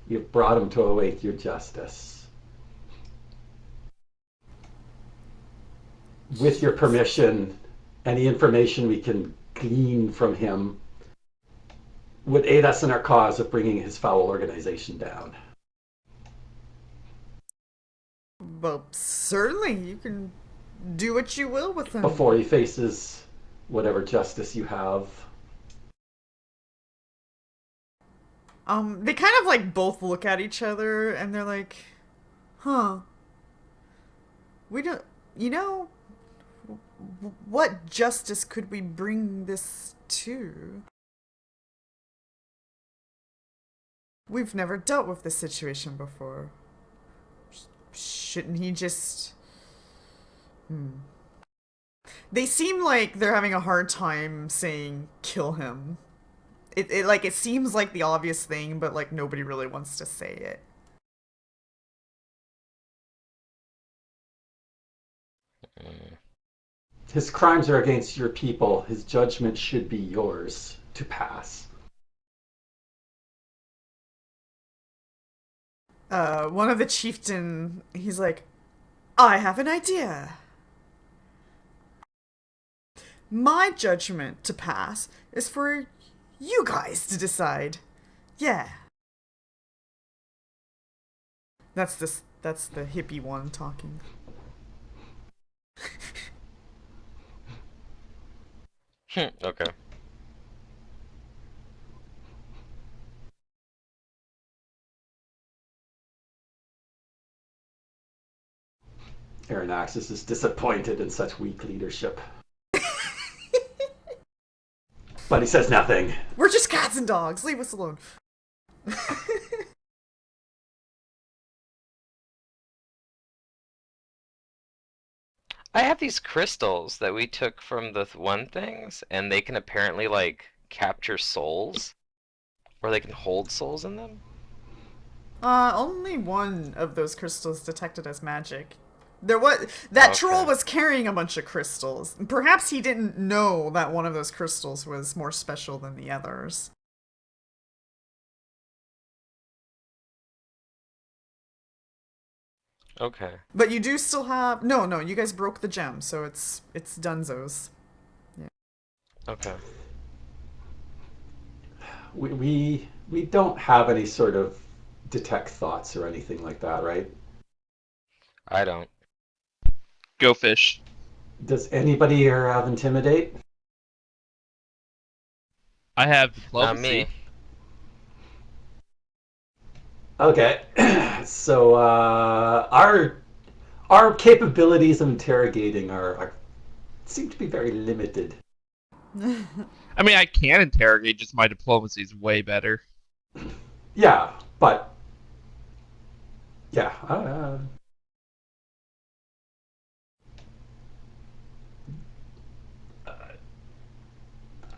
You've brought him to await your justice. With your permission, any information we can glean from him would aid us in our cause of bringing his foul organization down. Well, certainly, you can do what you will with him. Before he faces whatever justice you have. They kind of like both look at each other and they're like, huh. We don't, you know, what justice could we bring this to? We've never dealt with this situation before. Shouldn't he just... They seem like they're having a hard time saying kill him. It seems like the obvious thing, but like nobody really wants to say it. His crimes are against your people. His judgment should be yours to pass. One of the chieftain, he's like, I have an idea. My judgment to pass is for you guys to decide. Yeah. That's the hippie one talking. Okay. Aranaxis is disappointed in such weak leadership. But he says nothing. We're just cats and dogs. Leave us alone. I have these crystals that we took from the one things, and they can apparently like capture souls, or they can hold souls in them. Only one of those crystals detected as magic. There was that troll was carrying a bunch of crystals. Perhaps he didn't know that one of those crystals was more special than the others. Okay. But you do still have no. You guys broke the gem, so it's Dunzo's. Yeah. Okay. We don't have any sort of detect thoughts or anything like that, right? I don't. Go fish. Does anybody here have intimidate? I have Not diplomacy. me. Okay, so our capabilities of interrogating are seem to be very limited. I mean, I can interrogate, just my diplomacy is way better. Yeah, but yeah,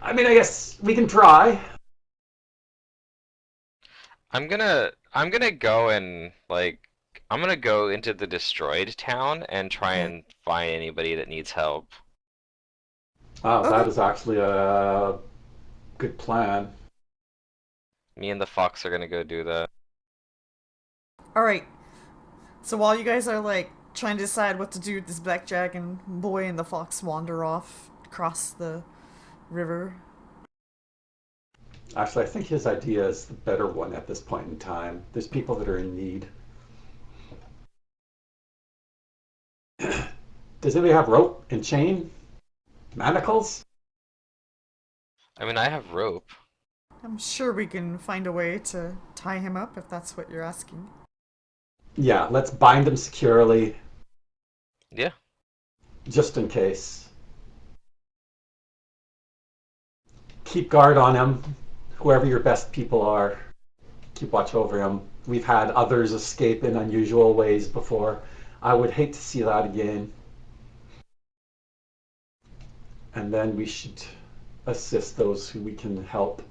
I mean, I guess we can try. I'm gonna go and like I'm gonna go into the destroyed town and try and find anybody that needs help. Wow, that Okay. is actually a good plan. Me and the fox are gonna go do that. Alright. So while you guys are like trying to decide what to do with this black dragon boy and the fox wander off across the river. Actually, I think his idea is the better one at this point in time. There's people that are in need. Does anybody have rope and chain? Manacles? I mean, I have rope. I'm sure we can find a way to tie him up if that's what you're asking. Yeah, let's bind him securely, Yeah. just in case. Keep guard on him, whoever your best people are. Keep watch over him. We've had others escape in unusual ways before. I would hate to see that again. And then we should assist those who we can help.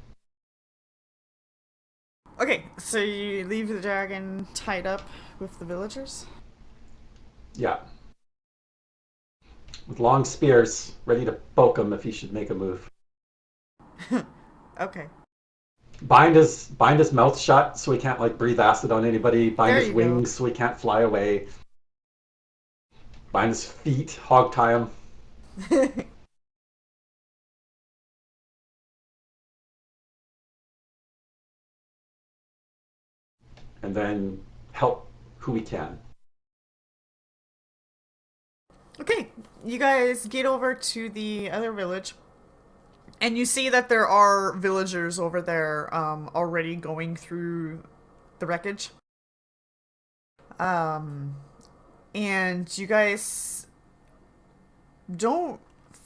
Okay, so you leave the dragon tied up with the villagers? Yeah. With long spears, ready to poke him if he should make a move. Okay. Bind his mouth shut so he can't like breathe acid on anybody. Bind There his you wings so he can't fly away. Bind his feet, hog tie him. And then help who we can. Okay, you guys get over to the other village. And you see that there are villagers over there already going through the wreckage. And you guys don't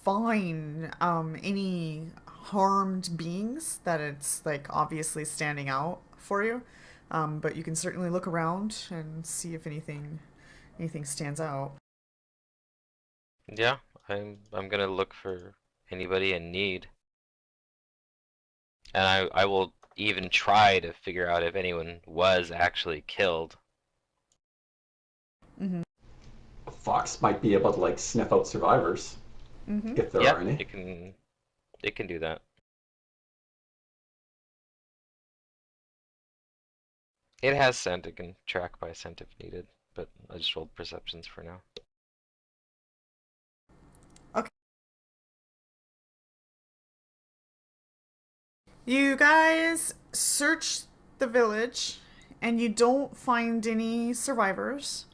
find any harmed beings that it's like obviously standing out for you. But you can certainly look around and see if anything stands out. Yeah, I'm gonna look for anybody in need. And I will even try to figure out if anyone was actually killed. Mm-hmm. A fox might be able to like sniff out survivors Mm-hmm. if there Yeah, are any. it can do that. It has scent, it can track by scent if needed, but I just rolled perceptions for now. Okay. You guys search the village and you don't find any survivors.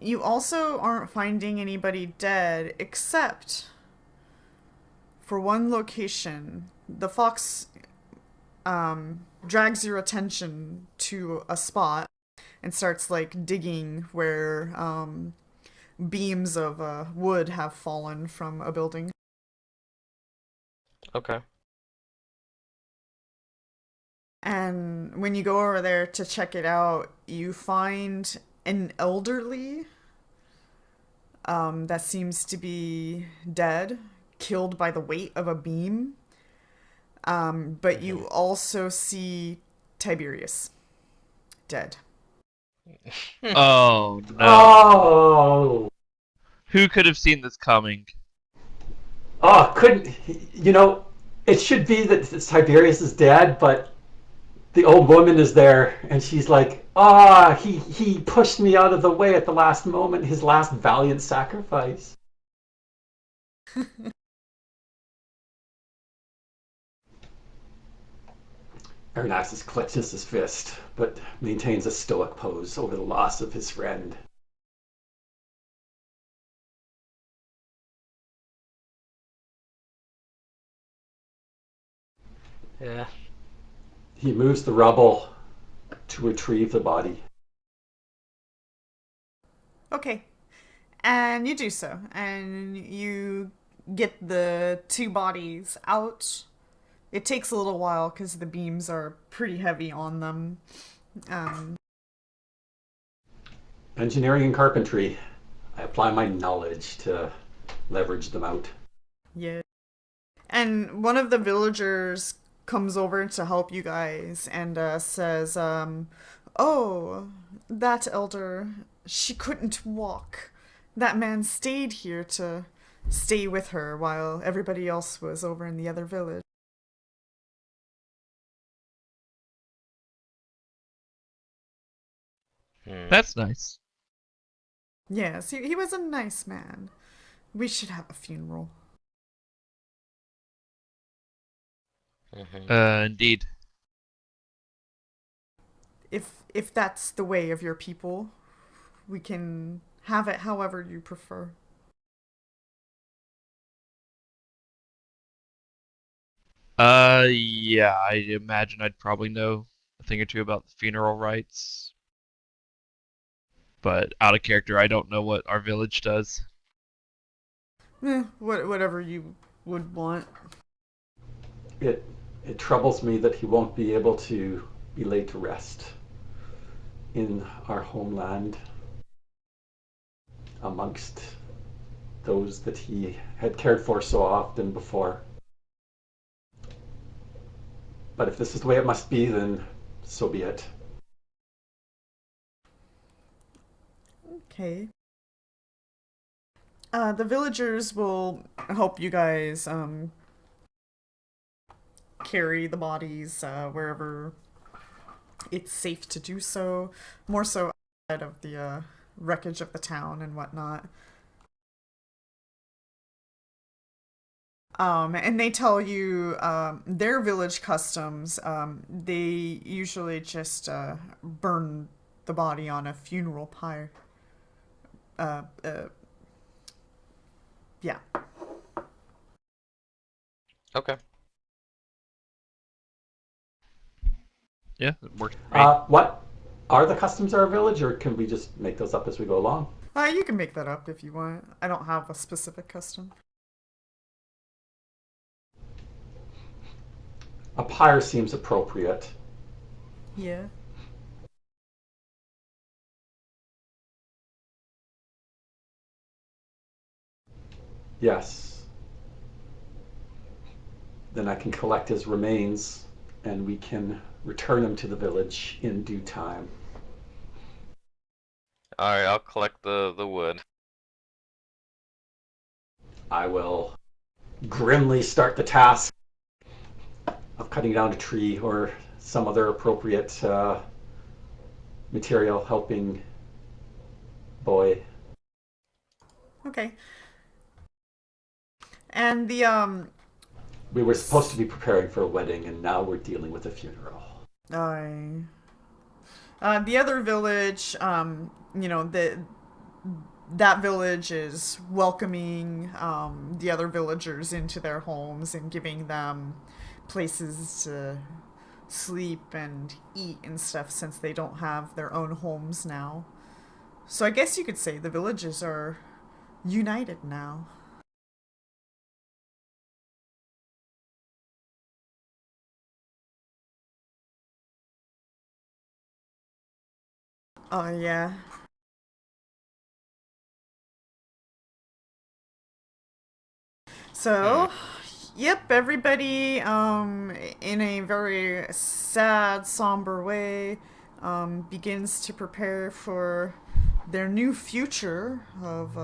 You also aren't finding anybody dead except for one location. The fox drags your attention to a spot and starts like digging where beams of wood have fallen from a building. Okay. And when you go over there to check it out, you find an elderly that seems to be dead, killed by the weight of a beam. But you also see Tiberius dead. Oh no. Oh, Who could have seen this coming? oh, couldn't you know? It should be that Tiberius is dead, but the old woman is there, and she's like, "Ah, he pushed me out of the way at the last moment. His last valiant sacrifice." Arnaxis clenches his fist, but maintains a stoic pose over the loss of his friend. Yeah. He moves the rubble to retrieve the body. Okay. And you do so. And you get the two bodies out. It takes a little while because the beams are pretty heavy on them. Engineering and carpentry. I apply my knowledge to leverage them out. Yeah. And one of the villagers comes over to help you guys and says, "Oh, that elder, she couldn't walk. That man stayed here to stay with her while everybody else was over in the other village." That's nice. Yes, he was a nice man. We should have a funeral. Indeed. If that's the way of your people, we can have it however you prefer. Yeah, I imagine I'd probably know a thing or two about the funeral rites, but out of character, I don't know what our village does. Whatever you would want. It it troubles me that he won't be able to be laid to rest in our homeland amongst those that he had cared for so often before. But if this is the way it must be, then so be it. Okay. The villagers will help you guys carry the bodies wherever it's safe to do so. More so outside of the wreckage of the town and whatnot. And they tell you their village customs. They usually just burn the body on a funeral pyre. Yeah. Okay. Yeah, it works for me. What are the customs of our village, or can we just make those up as we go along? You can make that up if you want. I don't have a specific custom. A pyre seems appropriate. Yeah. Yes. Then I can collect his remains, and we can return him to the village in due time. Alright, I'll collect the wood. I will grimly start the task of cutting down a tree or some other appropriate material, helping boy. Okay. And We were supposed to be preparing for a wedding, and now we're dealing with a funeral. the other village, that village is welcoming the other villagers into their homes and giving them places to sleep and eat and stuff since they don't have their own homes now. So I guess you could say the villages are united now. Oh, yeah. So, yep, everybody, in a very sad, somber way, begins to prepare for their new future of,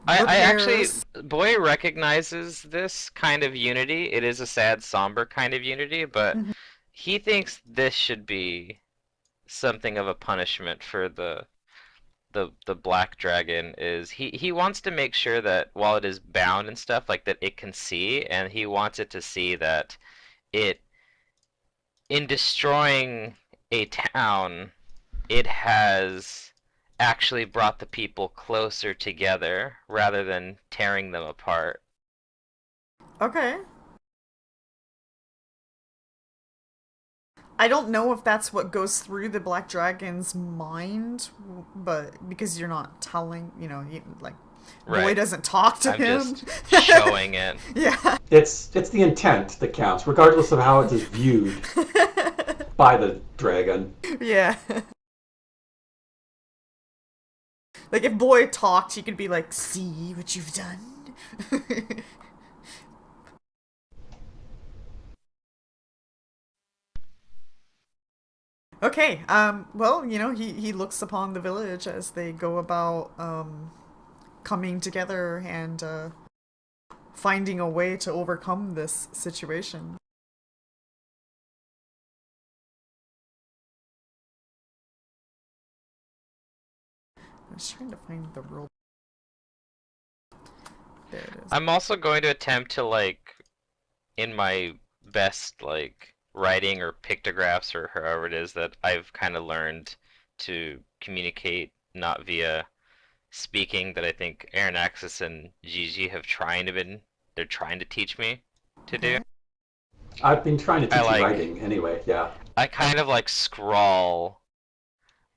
I actually, repairs. Boy recognizes this kind of unity. It is a sad, somber kind of unity, but Mhm. he thinks this should be something of a punishment for the black dragon. Is he wants to make sure that while it is bound and stuff like that, it can see, and he wants it to see that it, in destroying a town, it has actually brought the people closer together rather than tearing them apart. Okay. I don't know if that's what goes through the Black Dragon's mind, but because you're not telling, like, Boy Right. doesn't talk to I'm him. just showing it. Yeah. It's the intent that counts, regardless of how it is viewed by the dragon. Yeah. Like, if Boy talked, he could be like, see what you've done? Okay, well, he looks upon the village as they go about, coming together and, finding a way to overcome this situation. I was trying to find the rule. There it is. I'm also going to attempt to, like, in my best, like, writing or pictographs or however it is that I've kind of learned to communicate not via speaking, that I think Aranaxis and Gigi have they're trying to teach me to do. Okay. I've been trying to I teach you like writing anyway, yeah. I kind of like scrawl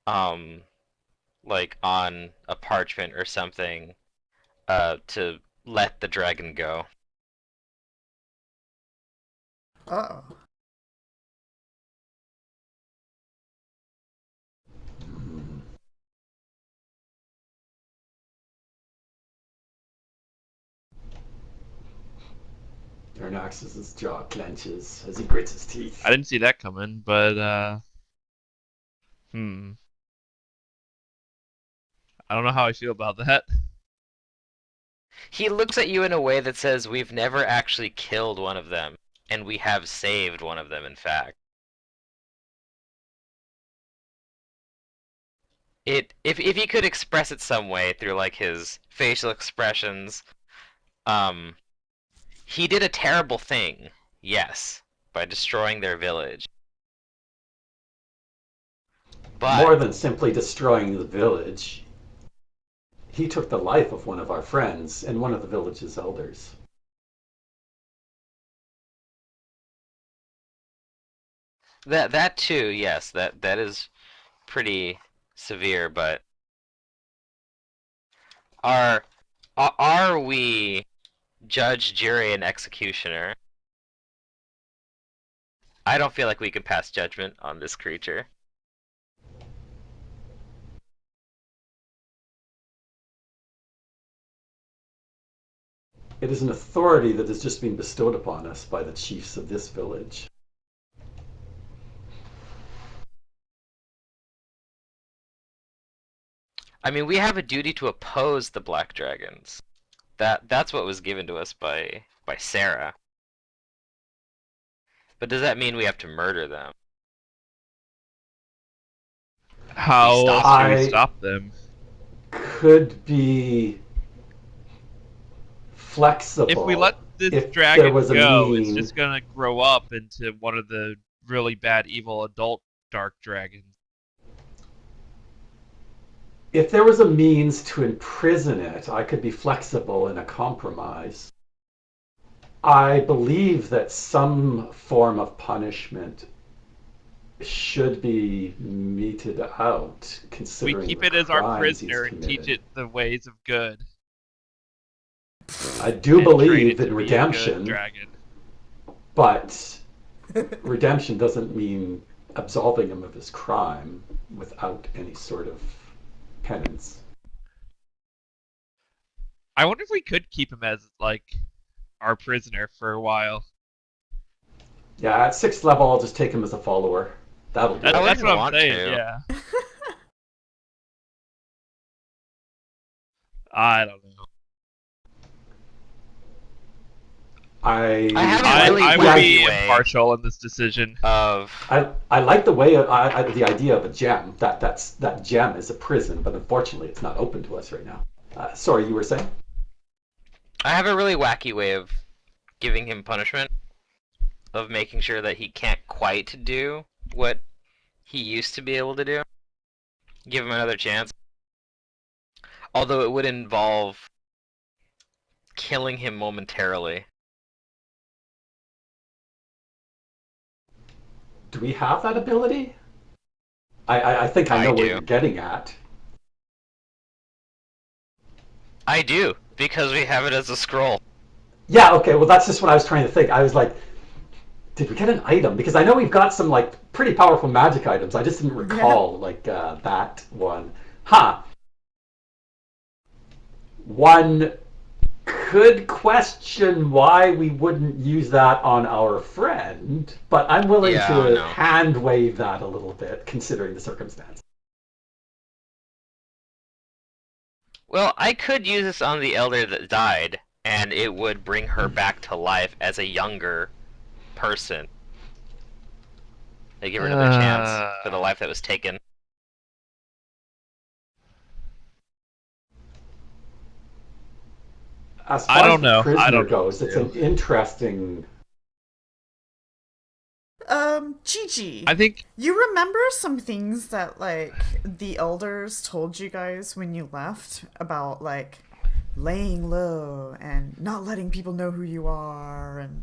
um like on a parchment or something to let the dragon go. Uh-oh. Arnax's jaw clenches as he grits his teeth. I didn't see that coming, but I don't know how I feel about that. He looks at you in a way that says we've never actually killed one of them, and we have saved one of them, in fact. If he could express it some way through like his facial expressions, um he did a terrible thing, yes, by destroying their village. More But than simply destroying the village, he took the life of one of our friends and one of the village's elders. That too, yes, that is pretty severe, but are are we judge, jury, and executioner? I don't feel like we can pass judgment on this creature. It is an authority that has just been bestowed upon us by the chiefs of this village. I mean, we have a duty to oppose the black dragons. That's what was given to us by Sarah. But does that mean we have to murder them? How stop else do we I stop them? could be flexible. If we let this if there dragon was a go, it's mean, just gonna grow up into one of the really bad, evil adult dark dragons. if there was a means to imprison it, I could be flexible in a compromise. I believe that some form of punishment should be meted out, We considering keep the it as our crimes he's prisoner and teach committed. it the ways of good. I do And train believe it in to be a good redemption, dragon. but redemption doesn't mean absolving him of his crime without any sort of penance. I wonder if we could keep him as like our prisoner for a while. Yeah, at 6th level, I'll just take him as a follower. That'll do I it. That's wouldn't what I'm want saying. to. Yeah. I don't know. I have a I, really I would wacky be way impartial in this decision. of I like the way the idea of a gem. That gem is a prison, but unfortunately, it's not open to us right now. Sorry, you were saying? I have a really wacky way of giving him punishment, of making sure that he can't quite do what he used to be able to do. Give him another chance. Although it would involve killing him momentarily. Do we have that ability? I think I know where do. you're getting at. I do, because we have it as a scroll. Yeah, okay, well, that's just what I was trying to think. I was like, did we get an item? Because I know we've got some like pretty powerful magic items. I just didn't recall that one. Huh. One could question why we wouldn't use that on our friend, but I'm willing to hand wave that a little bit, considering the circumstance. Well, I could use this on the elder that died, and it would bring her back to life as a younger person. They give her another chance for the life that was taken. As far as the prisoner goes, it's an interesting. Gigi. I think you remember some things that like the elders told you guys when you left about like laying low and not letting people know who you are and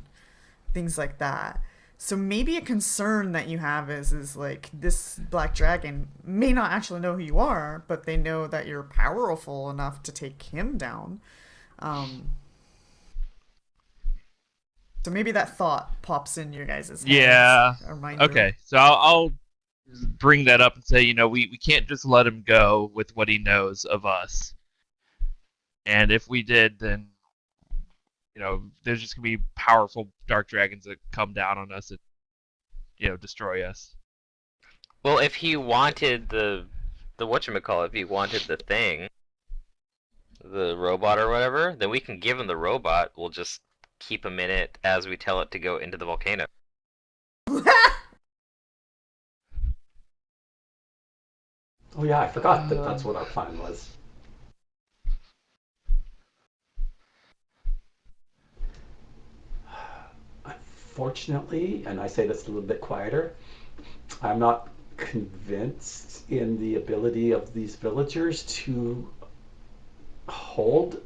things like that. So maybe a concern that you have is like this black dragon may not actually know who you are, but they know that you're powerful enough to take him down. So maybe that thought pops in your guys' heads. Yeah. Reminder. Okay, so I'll bring that up and say, we can't just let him go with what he knows of us. And if we did, then, there's just going to be powerful dark dragons that come down on us and, destroy us. Well, if he wanted the whatchamacallit, if he wanted the thing, the robot or whatever, then we can give him the robot. We'll just keep him in it as we tell it to go into the volcano. Oh yeah, I forgot that that's what our plan was. Unfortunately, and I say this a little bit quieter, I'm not convinced in the ability of these villagers to hold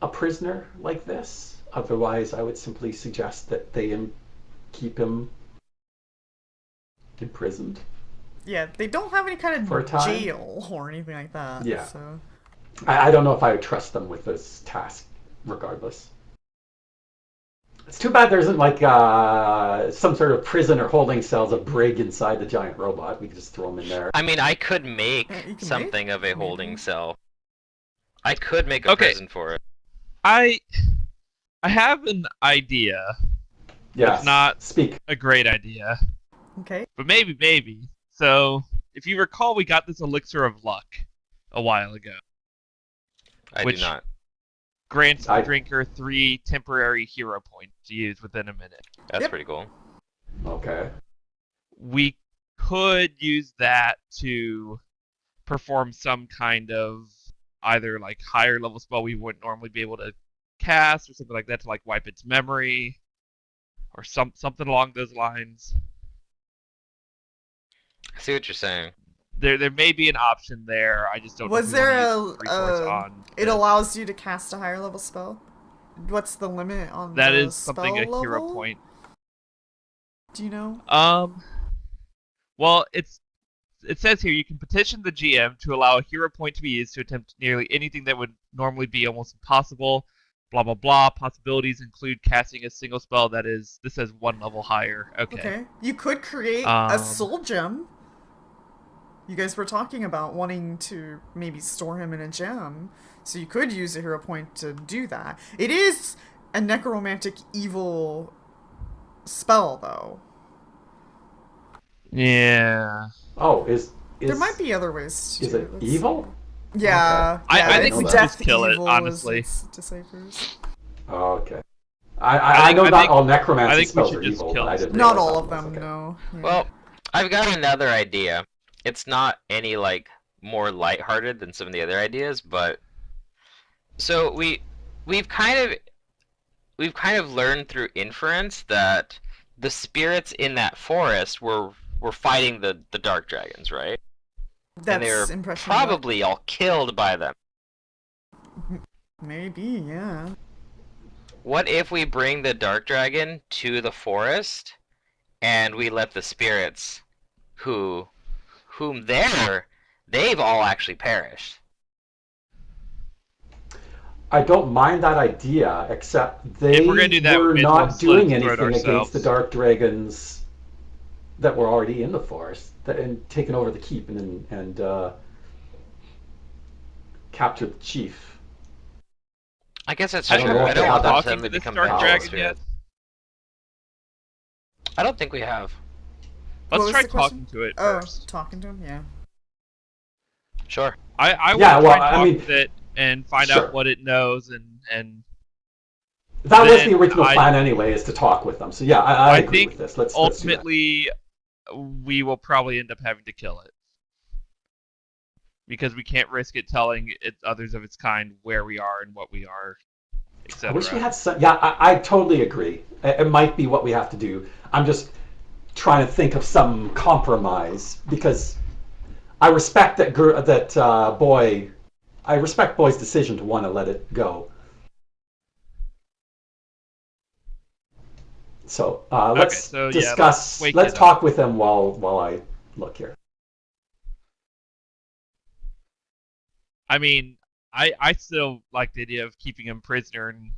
a prisoner like this. Otherwise, I would simply suggest that they keep him imprisoned. Yeah, they don't have any kind For a of time? jail or anything like that. Yeah. So I don't know if I would trust them with this task, regardless. It's too bad there isn't like some sort of prison or holding cells of Brig inside the giant robot. We could just throw them in there. I mean, I could make Yeah, you can something make of a maybe. holding cell. I could make a Okay. prison for it. I have an idea. Yes. It's not Speak. a great idea, okay. but maybe. So, if you recall, we got this Elixir of Luck a while ago. I Which- do not. Grants the drinker 3 temporary hero points to use within a minute. That's Yep. pretty cool. Okay. We could use that to perform some kind of either like higher level spell we wouldn't normally be able to cast or something like that to like wipe its memory or something along those lines. I see what you're saying. There may be an option there. I just don't know. Was if we wanna there use the resource on it this. allows you to cast a higher level spell? What's the limit on That the is spell something a level? hero point. Do you know? Well, it says here you can petition the GM to allow a hero point to be used to attempt nearly anything that would normally be almost impossible. Blah blah blah. Possibilities include casting a single spell that is. This says 1 level higher. Okay. You could create a soul gem. You guys were talking about wanting to maybe store him in a gem, so you could use a hero point to do that. It is a necromantic evil spell, though. Yeah. Oh, is There might be other ways to is do it Let's evil? see. Yeah, Okay. yeah, I think it's we should death just kill it, evil honestly. as it deciphers. Oh, okay. I know not all necromancy I think we spells should are just evil, kill but I it. didn't Not realize all that of was them, okay. no. Yeah. Well, I've got another idea. It's not any like more lighthearted than some of the other ideas, but so we've kind of learned through inference that the spirits in that forest were fighting the dark dragons, right? And they That's were impression. probably all killed by them. Maybe, yeah. What if we bring the dark dragon to the forest and we let the spirits whom they've all actually perished? I don't mind that idea, except they If we're gonna do that, we were may as well not slit doing its throat anything against ourselves. the dark dragons that were already in the forest and taken over the keep and captured the chief. I guess that's I true. don't know I if don't they want have them to talking suddenly to this become dark powerful dragon spirits. yet? I don't think we have. What Let's was try the question? talking to it Oh, first. talking to him, yeah. Sure. I Yeah, want to well, try and I talk mean, with it and find sure. out what it knows and That was Then the original I- plan anyway, is to talk with them. So yeah, I agree think with this. Let's do that. ultimately we will probably end up having to kill it. Because we can't risk it telling others of its kind where we are and what we are, I etc. wish we had some. Yeah, I totally agree. It might be what we have to do. I'm just trying to think of some compromise because I respect boy. I respect Boy's decision to want to let it go. So let's discuss. wake Let's it talk with him while I look here. I mean, I still like the idea of keeping him prisoner and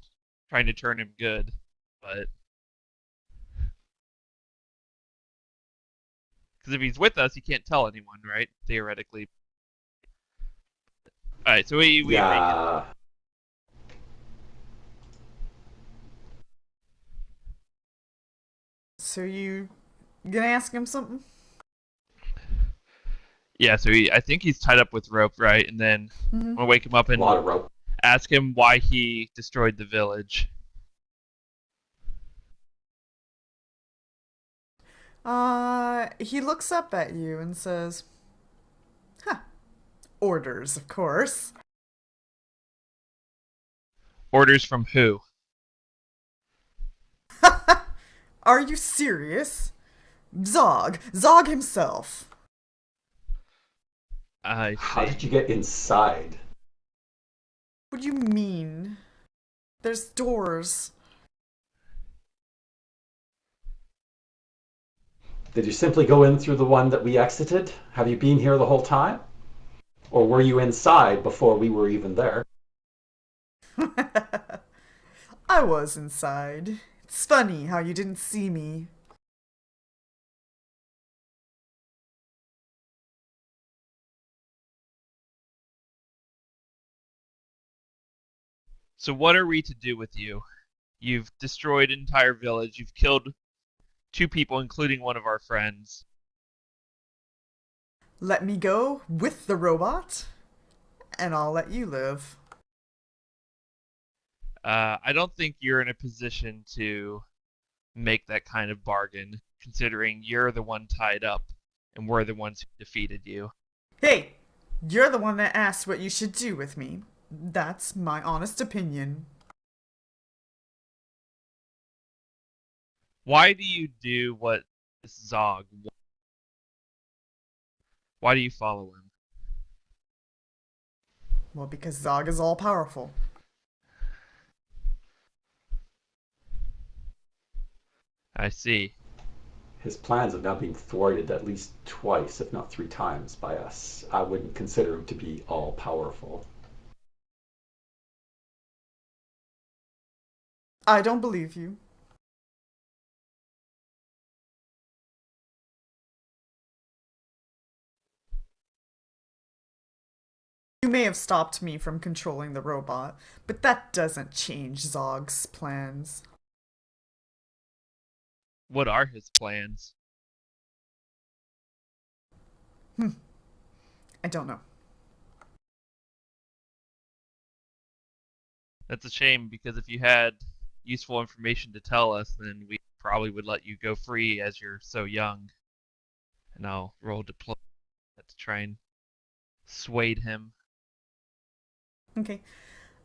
trying to turn him good, but because if he's with us, he can't tell anyone, right? Theoretically. All right, so we Yeah. So you gonna ask him something? Yeah, so I think he's tied up with rope, right? And then I'm gonna wake him up A and lot of rope. ask him why he destroyed the village. He looks up at you and says, "Huh. Orders, of course." Orders from who? Are you serious? Zog himself. I How see. did you get inside? What do you mean? There's doors. Did you simply go in through the one that we exited? Have you been here the whole time? Or were you inside before we were even there? I was inside. It's funny how you didn't see me. So what are we to do with you? You've destroyed an entire village. You've killed 2 people, including one of our friends. Let me go with the robot, and I'll let you live. I don't think you're in a position to make that kind of bargain, considering you're the one tied up, and we're the ones who defeated you. Hey, you're the one that asked what you should do with me. That's my honest opinion. Why do you do what this Zog wants? Why do you follow him? Well, because Zog is all powerful. I see. His plans have now been thwarted at least twice, if not 3 times, by us. I wouldn't consider him to be all powerful. I don't believe you. You may have stopped me from controlling the robot, but that doesn't change Zog's plans. What are his plans? I don't know. That's a shame, because if you had useful information to tell us, then we probably would let you go free as you're so young. And I'll roll diplomacy to try and sway him. Okay.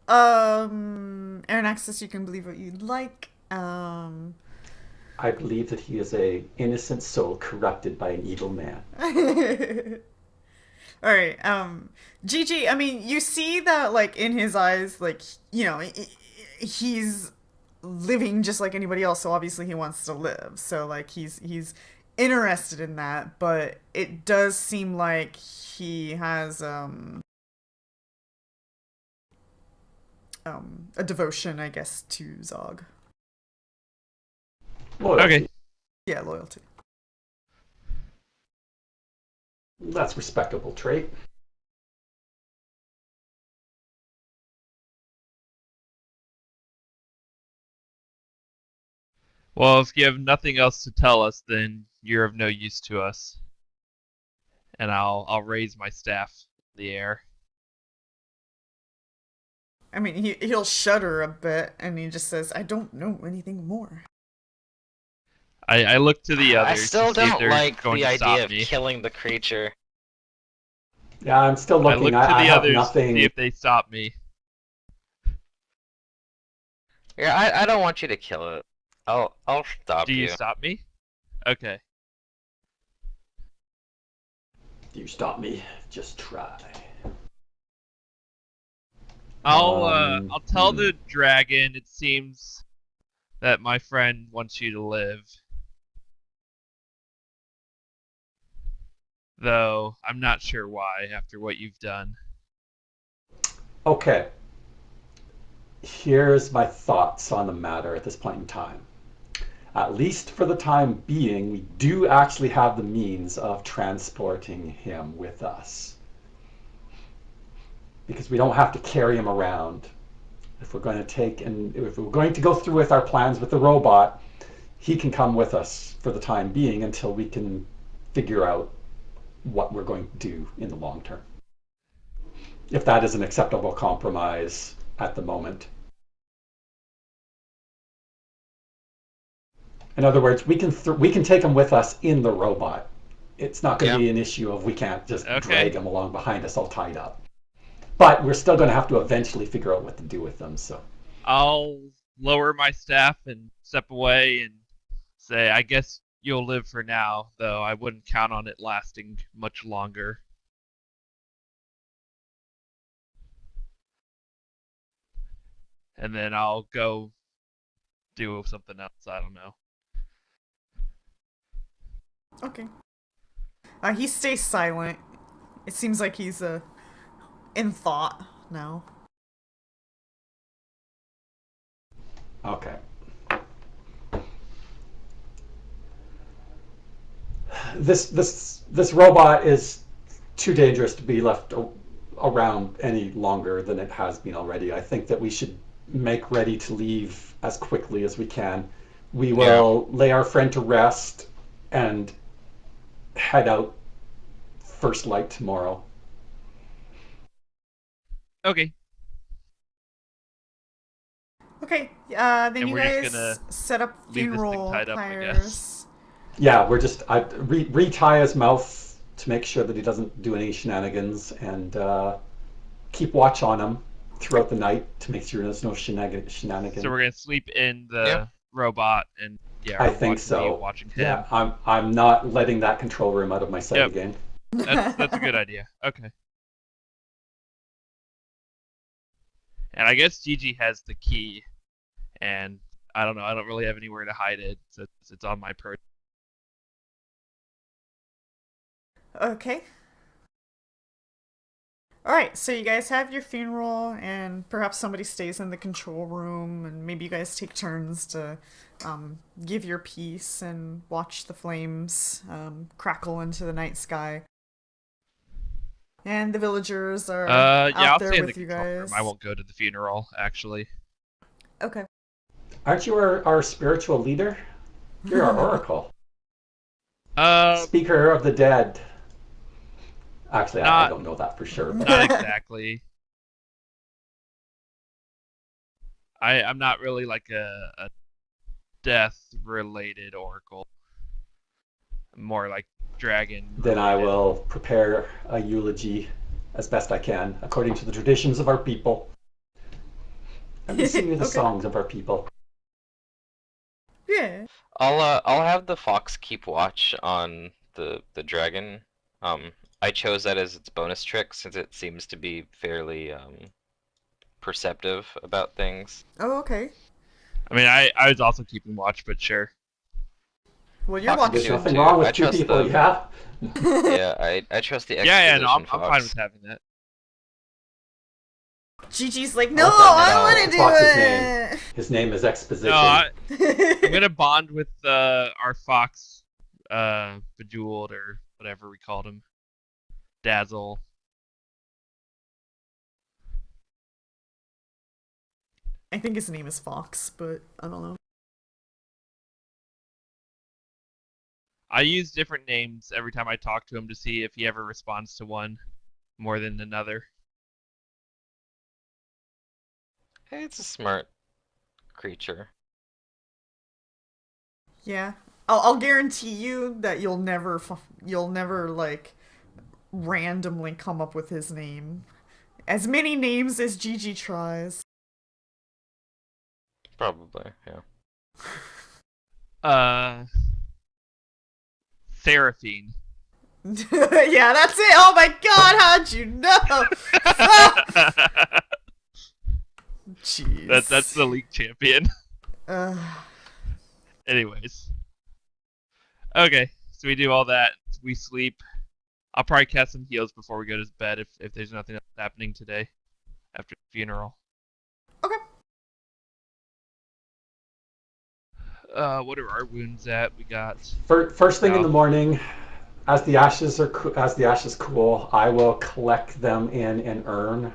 Aaron Axis, you can believe what you'd like. I believe that he is a innocent soul corrupted by an evil man. All right. Gigi, I mean, you see that, like, in his eyes, like, he's living just like anybody else, so obviously he wants to live. So, like, he's interested in that, but it does seem like he has, a devotion, I guess, to Zog. Loyalty. Okay. Yeah, loyalty. That's a respectable trait. Well, if you have nothing else to tell us, then you're of no use to us. And I'll raise my staff in the air. I mean, he'll shudder a bit, and he just says, "I don't know anything more." I look to the I others still to see if don't they're like going the to idea stop of me. killing the creature. Yeah, I'm still I look looking. to I the have others to nothing. see if they stop me. Yeah, I don't want you to kill it. I'll stop Do you you. stop me? Okay. You stop me. Just try. I'll tell the dragon it seems that my friend wants you to live. Though I'm not sure why after what you've done. Okay. Here's my thoughts on the matter at this point in time. At least for the time being, we do actually have the means of transporting him with us. Because we don't have to carry him around. If we're going to go through with our plans with the robot, he can come with us for the time being until we can figure out what we're going to do in the long term. If that is an acceptable compromise at the moment. In other words, we can take him with us in the robot. It's not going to be an issue of we can't just drag him along behind us all tied up. But we're still going to have to eventually figure out what to do with them. So I'll lower my staff and step away and say, I guess you'll live for now, though I wouldn't count on it lasting much longer. And then I'll go do something else. I don't know. Okay. He stays silent. It seems like he's in thought now. Okay. This robot is too dangerous to be left around any longer than it has been already. I think that we should make ready to leave as quickly as we can. We will lay our friend to rest and head out first light tomorrow. Okay. Okay, then And you we're just guys gonna set up leave this thing funeral tied up, I pyres. guess. Yeah, we're just retie his mouth to make sure that he doesn't do any shenanigans, and keep watch on him throughout the night to make sure there's no shenanigans. So we're gonna sleep in the Yeah. robot, and I our think watch will be so. watching him. Yeah, I'm not letting that control room out of my sight Yep. again. That's a good idea. Okay. And I guess Gigi has the key, and I don't know. I don't really have anywhere to hide it. So it's on my person. Okay. Alright, so you guys have your funeral, and perhaps somebody stays in the control room, and maybe you guys take turns to give your piece and watch the flames crackle into the night sky. And the villagers are Yeah, I'll out there stay in the with you control guys. room. I won't go to the funeral, actually. Okay. Aren't you our spiritual leader? You're our oracle. Uh, Speaker of the dead. Actually, I Not- don't know that for sure. But not exactly. I'm not really like a death-related oracle. More like dragon. then I will prepare a eulogy as best I can, according to the traditions of our people. And we sing you the Okay. songs of our people. Yeah. I'll have the fox keep watch on the dragon. I chose that as its bonus trick since it seems to be fairly perceptive about things. Oh, okay. I mean, I was also keeping watch, but sure. Well, you're Fox There's do it watching. nothing too. wrong with I two trust people, the- yeah? Yeah, I trust the Yeah, exposition no, I'm fox. fine with having that. Gigi's like, no, What's that I now? want to do Fox's it. name? His name is Exposition. No, I'm gonna bond with our fox, Bejeweled or whatever we called him, Dazzle. I think his name is Fox, but I don't know. I use different names every time I talk to him to see if he ever responds to one more than another. Hey, it's a smart creature. Yeah, I'll guarantee you that you'll never like randomly come up with his name. As many names as Gigi tries. Probably, yeah. Seraphine. Yeah, that's it. Oh my god, how'd you know? Jeez. That's the league champion. Uh, Anyways. Okay, so we do all that. We sleep. I'll probably cast some heals before we go to bed if there's nothing else happening today after the funeral. okay. What are our wounds at? We got. First thing in the morning, as the ashes cool, I will collect them in an urn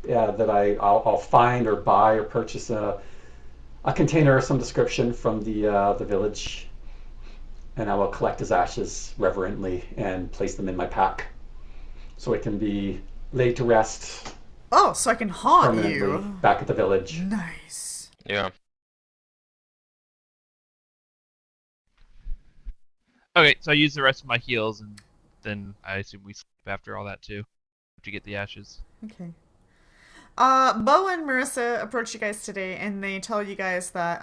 that I'll find or buy or purchase a container of some description from the village, and I will collect his ashes reverently and place them in my pack, so it can be laid to rest Oh, so I can haunt permanently you. back at the village. Nice. Yeah. Okay, so I use the rest of my heals, and then I assume we sleep after all that too, to get the ashes. Okay. Bo and Marissa approach you guys today, and they tell you guys that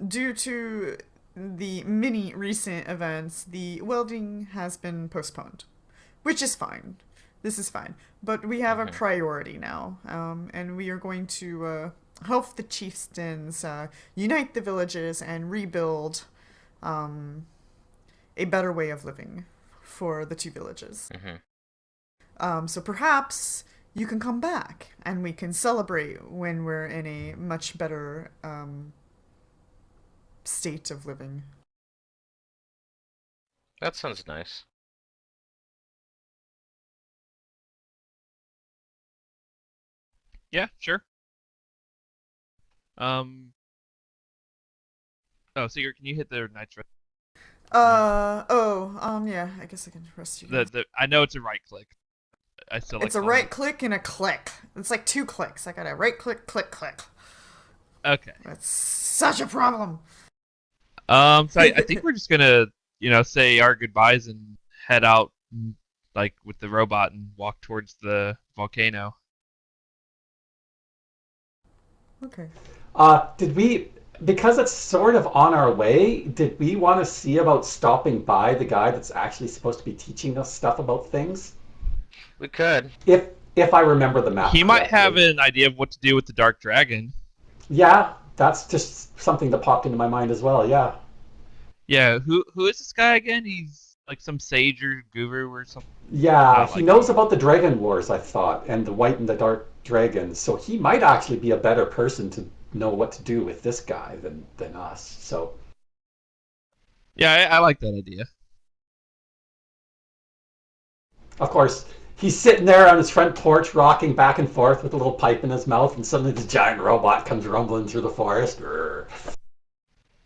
due to the many recent events, the welding has been postponed, which is fine. This is fine, but we have a priority now, and we are going to help the chieftains unite the villages and rebuild a better way of living for the two villages. Mm-hmm. So perhaps you can come back and we can celebrate when we're in a much better state of living. That sounds nice. Yeah, sure. Oh, Seeger, can you hit the nitro? Yeah, I guess I can rest you guys. I know it's a right click. I still like It's a calling right it. click and a click. It's like 2 clicks. I gotta right click, click, click. Okay. That's such a problem. So I think we're just gonna, say our goodbyes and head out, like with the robot, and walk towards the volcano. Okay. Did we, because it's sort of on our way, did we want to see about stopping by the guy that's actually supposed to be teaching us stuff about things? We could. If I remember the map He might have correctly. an idea of what to do with the dark dragon. Yeah, that's just something that popped into my mind as well, yeah. Yeah, who is this guy again? He's like some sage or guru or something. Yeah, Not he like knows about the Dragon Wars, I thought, and the White and the Dark Dragons, so he might actually be a better person to know what to do with this guy than us. So, Yeah, I like that idea. of course, he's sitting there on his front porch rocking back and forth with a little pipe in his mouth, and suddenly this giant robot comes rumbling through the forest. Grr.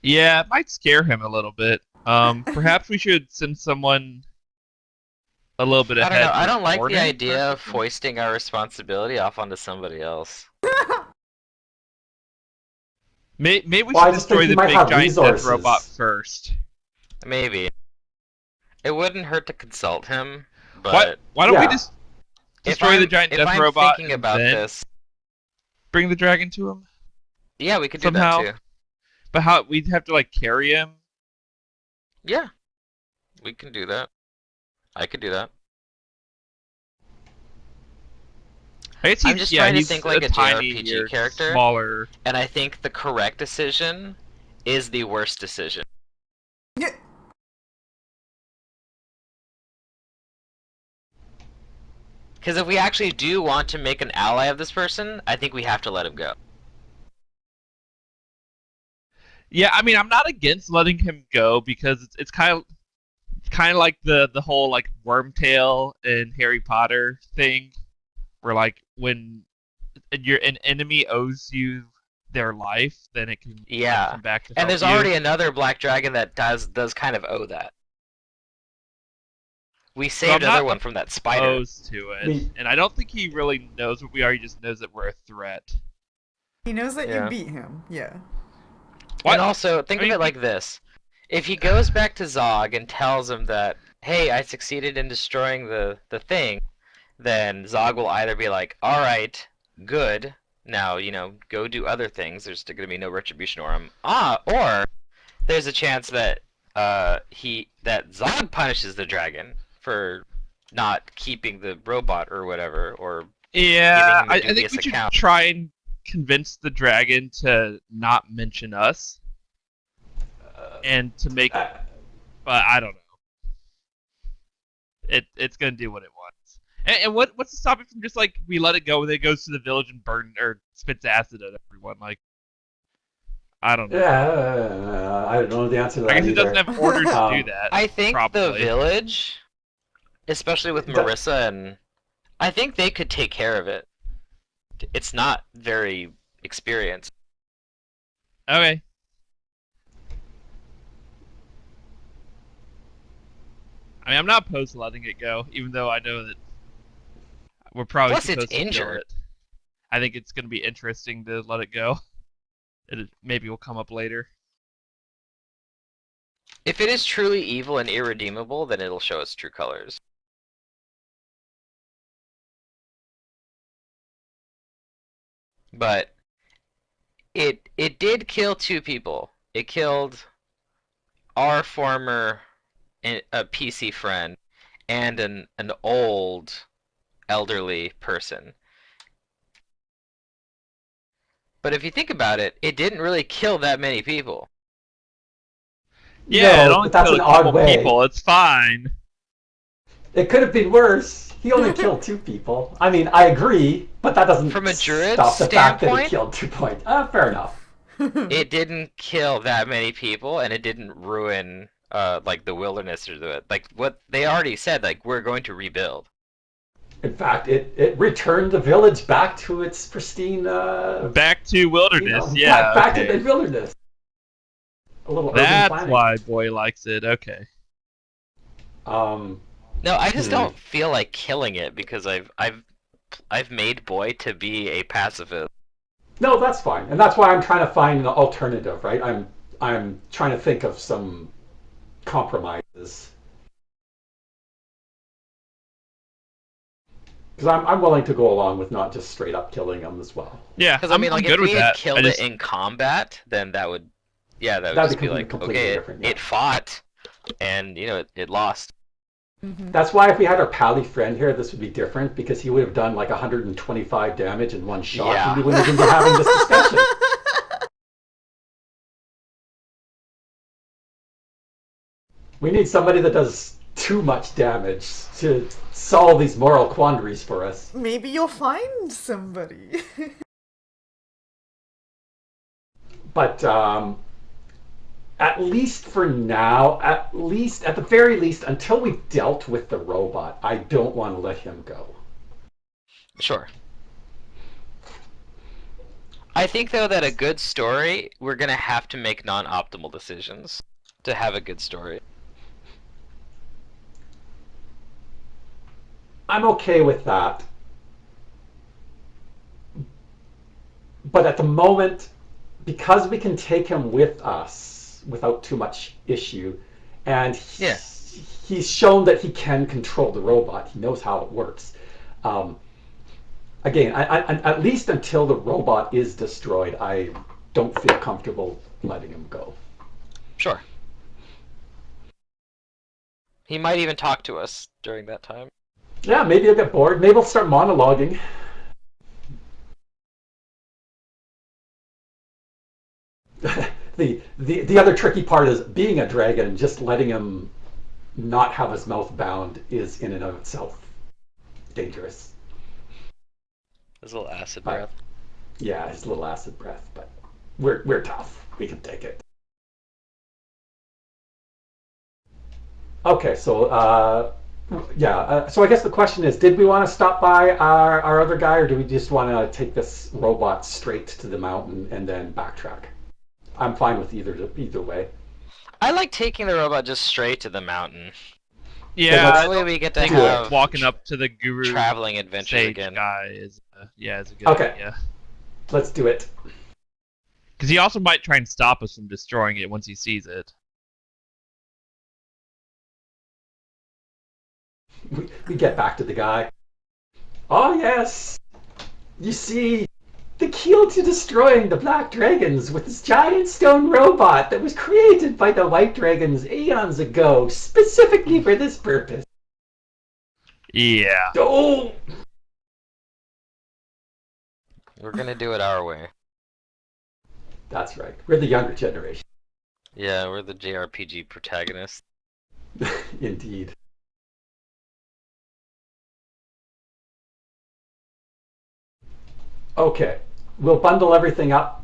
Yeah, it might scare him a little bit. Perhaps we should send someone a little bit I don't ahead. know. I don't like the warning idea our of people. foisting our responsibility off onto somebody else. Maybe we Well, I should just think destroy he the might big have giant death resources. robot first. Maybe. It wouldn't hurt to consult him, but Why don't we Yeah. just if destroy the giant if death I'm robot thinking and about then this, bring the dragon to him? yeah, we could do Somehow. that too. But how we'd have to like carry him? Yeah, we can do that. I could do that. I guess I'm just trying to he's think like a tiny JRPG or character. smaller. And I think the correct decision is the worst decision. Because if we actually do want to make an ally of this person, I think we have to let him go. Yeah, I mean, I'm not against letting him go because it's kind of like the whole like Wormtail and Harry Potter thing, where like when an enemy owes you their life, then it can Yeah. come back to And help there's you. already another black dragon that does kind of owe that. We saved I'm another not one from that spider. opposed to it, and I don't think he really knows what we are. He just knows that we're a threat. He knows that Yeah. you beat him, yeah. What? And also, think of it like this. If he goes back to Zog and tells him that, hey, I succeeded in destroying the thing, then Zog will either be like, alright, good, now, go do other things, there's going to be no retribution or him. Or there's a chance that that Zog punishes the dragon for not keeping the robot or whatever, or Yeah, giving him a I think dubious we should account. try and convince the dragon to not mention us, and to make. But I don't know. It's gonna do what it wants. And what's to stop it from just like we let it go and then it goes to the village and burn or spits acid at everyone? Like, I don't know. Yeah, I don't know the answer to that I guess it doesn't either. have orders to do that. I think the probably. village, especially with Marissa, and I think they could take care of it. It's not very experienced. Okay. I mean, I'm not opposed to letting it go, even though I know that we're probably Plus, it's supposed to kill injured. it. I think it's going to be interesting to let it go. It maybe will come up later. If it is truly evil and irredeemable, then it'll show its true colors. But it did kill 2 people. It killed our former a PC friend and an old elderly person. But if you think about it, it didn't really kill that many people. Yeah, it No, only but that's killed an a couple odd way. people. It's fine. It could have been worse. He only killed 2 people. I mean, I agree, but that doesn't From a druid's stop the fact that he standpoint, killed 2 points. Fair enough. it didn't kill that many people, and it didn't ruin like the wilderness or the like what they already said. Like we're going to rebuild. In fact, it returned the village back to its pristine. Back to wilderness. Yeah. back Okay. to the wilderness. A little urban That's planning. why boy likes it. Okay. Um, No, I just don't feel like killing it because I've made Boy to be a pacifist. no, that's fine, and that's why I'm trying to find an alternative. Right, I'm trying to think of some compromises because I'm willing to go along with not just straight up killing them as well. Yeah. Because I mean, like I'm good if we with had that. killed it in combat, then that would That'd just be be like completely okay, different, it fought, and it lost. That's why if we had our pally friend here, this would be different because he would have done like 125 damage in one shot, Yeah. and we wouldn't even be having this discussion. We need somebody that does too much damage to solve these moral quandaries for us. Maybe you'll find somebody. But at least for now, at the very least, until we've dealt with the robot, I don't want to let him go. Sure. I think though that a good story, we're gonna have to make non-optimal decisions to have a good story. I'm okay with that. But at the moment, because we can take him with us without too much issue, and he's shown that he can control the robot, he knows how it works. Again, at least until the robot is destroyed, I don't feel comfortable letting him go. Sure. He might even talk to us during that time. Yeah, maybe he'll get bored. Maybe he'll start monologuing. The other tricky part is being a dragon, just letting him not have his mouth bound is in and of itself dangerous. His little acid breath. Yeah, his little acid breath, but we're tough. We can take it. Okay, so so I guess the question is, did we want to stop by our other guy, or do we just want to take this robot straight to the mountain and then backtrack? I'm fine with either way. I like taking the robot just straight to the mountain. Yeah. That way we get to have walking up to the guru traveling adventures sage again. guy is a good idea. Let's do it. Because he also might try and stop us from destroying it once he sees it. We get back to the guy. Oh yes, you see, the key to destroying the black dragons with this giant stone robot that was created by the white dragons eons ago, specifically for this purpose. Yeah. Oh! We're gonna do it our way. That's right. We're the younger generation. Yeah, we're the JRPG protagonists. Indeed. Okay, we'll bundle everything up,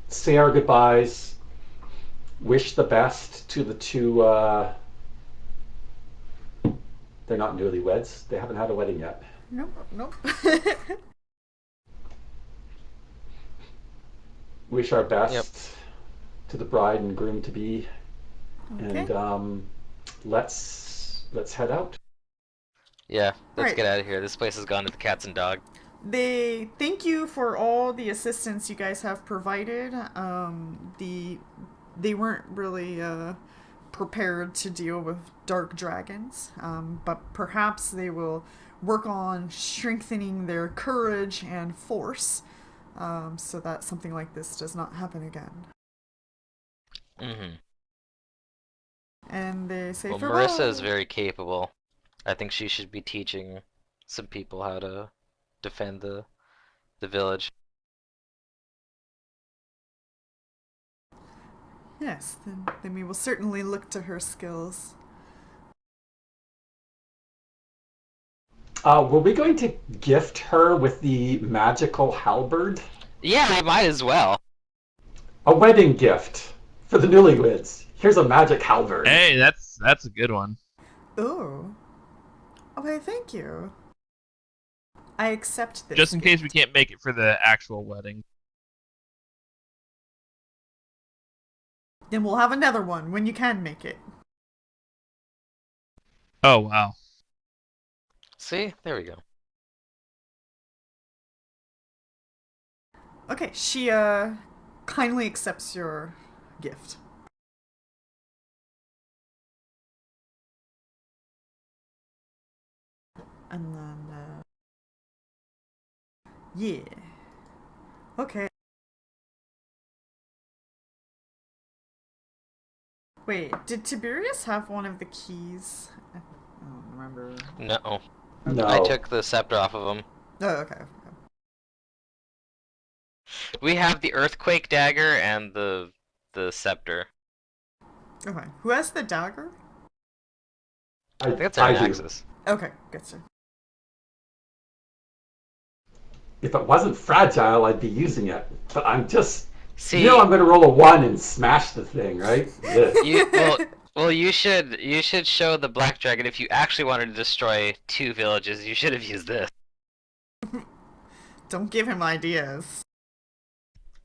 say our goodbyes, wish the best to the two. They're not newlyweds. They haven't had a wedding yet. Nope. Wish our best to the bride and groom to be, Okay. and let's head out. Yeah, let's Right. get out of here. This place has gone to the cats and dog. They thank you for all the assistance you guys have provided. They weren't really prepared to deal with dark dragons, but perhaps they will work on strengthening their courage and force, so that something like this does not happen again. Mm-hmm. And they say Well, farewell. Marissa is very capable. I think she should be teaching some people how to defend the village. Yes, then we will certainly look to her skills. Were we going to gift her with the magical halberd? Yeah, we might as well. A wedding gift for the newlyweds. Here's a magic halberd. Hey, that's a good one. Oh. Okay, thank you. I accept this. Just in case we can't make it for the actual wedding. Then we'll have another one when you can make it. Oh, wow. See? There we go. Okay, she kindly accepts your gift. And then yeah. Okay. Wait, did Tiberius have one of the keys? I don't remember. No. No. I took the scepter off of him. Oh, okay. We have the earthquake dagger and the scepter. Okay. Who has the dagger? I think it's an do. axis. Okay, good sir. If it wasn't fragile, I'd be using it. But I'm just... See, You know I'm going to roll a 1 and smash the thing, right? Yeah. well, you should show the black dragon if you actually wanted to destroy 2 villages. You should have used this. Don't give him ideas.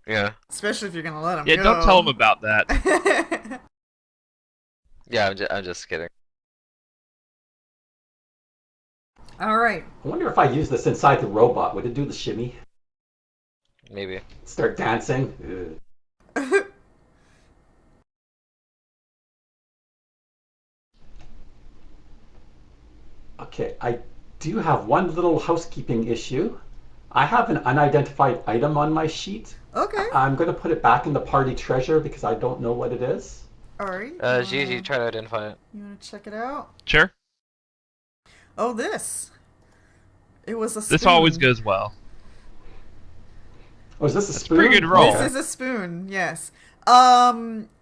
Yeah. Especially if you're gonna let him Yeah, go. don't tell him about that. Yeah, I'm just kidding. Alright. I wonder if I use this inside the robot, would it do the shimmy? Maybe. Start dancing? Ugh. Okay, I do have one little housekeeping issue. I have an unidentified item on my sheet. Okay. I'm going to put it back in the party treasure because I don't know what it is. Alright. Gigi, try to identify it. You wanna check it out? Sure. Oh, this. It was a spoon. This always goes well. Oh, is this a That's a spoon? pretty good roll. This is a spoon, yes.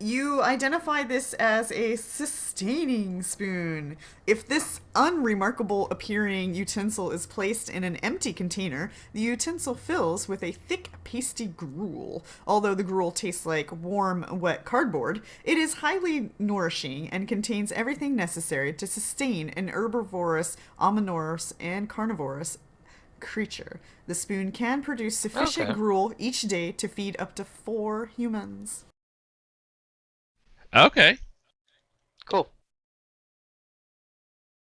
You identify this as a sustaining spoon. If this unremarkable appearing utensil is placed in an empty container, the utensil fills with a thick, pasty gruel. Although the gruel tastes like warm, wet cardboard, it is highly nourishing and contains everything necessary to sustain an herbivorous, omnivorous, and carnivorous creature. The spoon can produce sufficient gruel each day to feed up to 4 humans. Okay. Cool.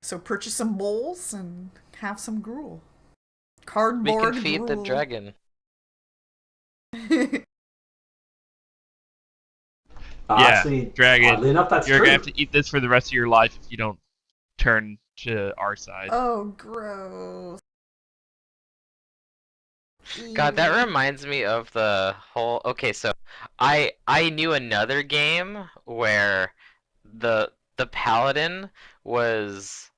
So purchase some bowls and have some gruel. We Cardboard can feed the gruel. dragon. Actually, dragon, oddly enough, that's You're true. gonna have to eat this for the rest of your life if you don't turn to our side. Oh, gross. God, that Ew. reminds me of the whole. Okay, so I knew another game where the paladin was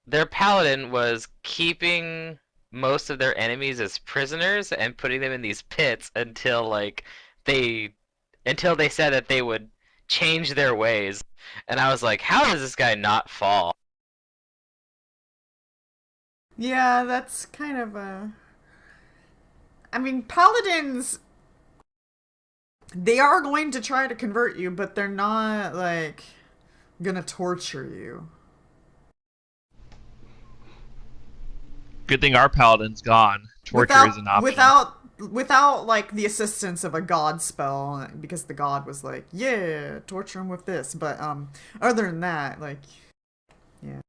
their paladin was keeping most of their enemies as prisoners and putting them in these pits until they said that they would change their ways. And I was like, how does this guy not fall? Yeah, that's kind of a... I mean, paladins... They are going to try to convert you, but they're not, like, gonna torture you. Good thing our paladin's gone. Torture is an option. Without like the assistance of a god spell, because the god was like, yeah, torture him with this. But other than that, like, yeah,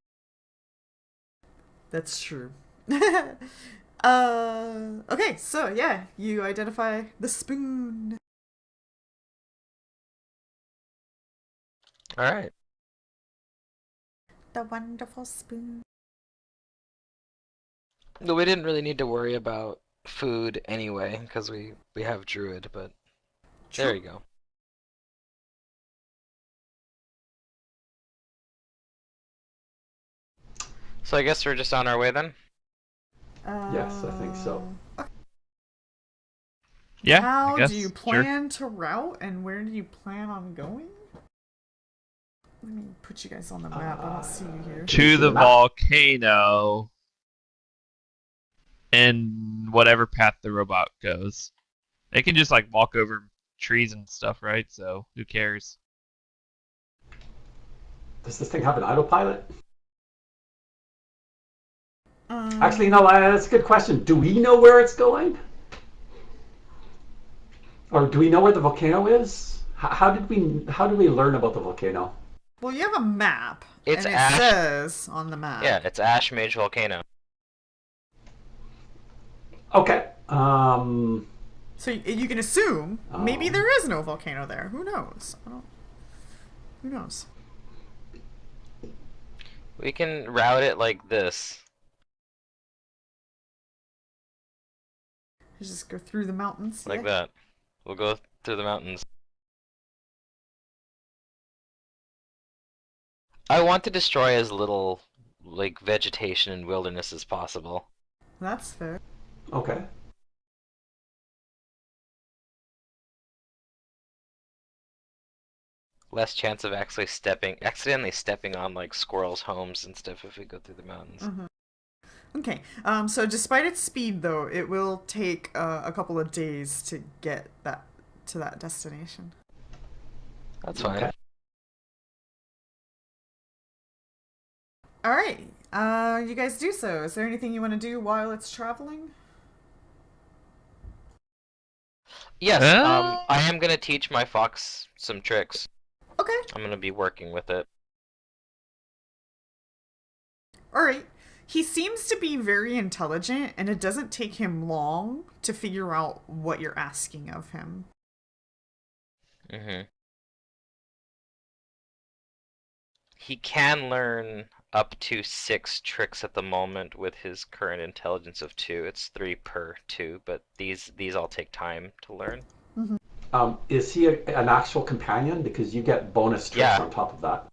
that's true. Okay, so yeah, you identify the spoon. All right. The wonderful spoon. No, we didn't really need to worry about food anyway, because we have Druid, but there you go. So I guess we're just on our way then? Yes, I think so. Yeah. How I guess. do you Sure. plan to route, and where do you plan on going? Let me put you guys on the map. I don't see you here. Can you To see the the map? volcano. And whatever path the robot goes. They can just like walk over trees and stuff, right? So who cares? Does this thing have an autopilot? Um, Actually, no, that's a good question. Do we know where it's going? Or do we know where the volcano is? How did we learn about the volcano? Well, you have a map, It's and it ash. says on the map. Yeah, it's Ash Mage Volcano. Okay. So you can assume maybe Oh. there is no volcano there. Who knows? Who knows? We can route it like this. You just go through the mountains. Like yeah? that. We'll go through the mountains. I want to destroy as little like vegetation and wilderness as possible. That's fair. Okay. Less chance of actually accidentally stepping on like squirrels' homes and stuff if we go through the mountains. Okay. So despite its speed, though, it will take a couple of days to get to that destination. That's fine. Okay. All right. You guys do so. Is there anything you want to do while it's traveling? Yes, Uh? I am gonna teach my fox some tricks. Okay. I'm gonna be working with it. All right. He seems to be very intelligent, and it doesn't take him long to figure out what you're asking of him. He can learn up to 6 tricks at the moment with his current intelligence of 2. It's 3 per 2, but these all take time to learn. Is he an actual companion? Because you get bonus tricks on top of that.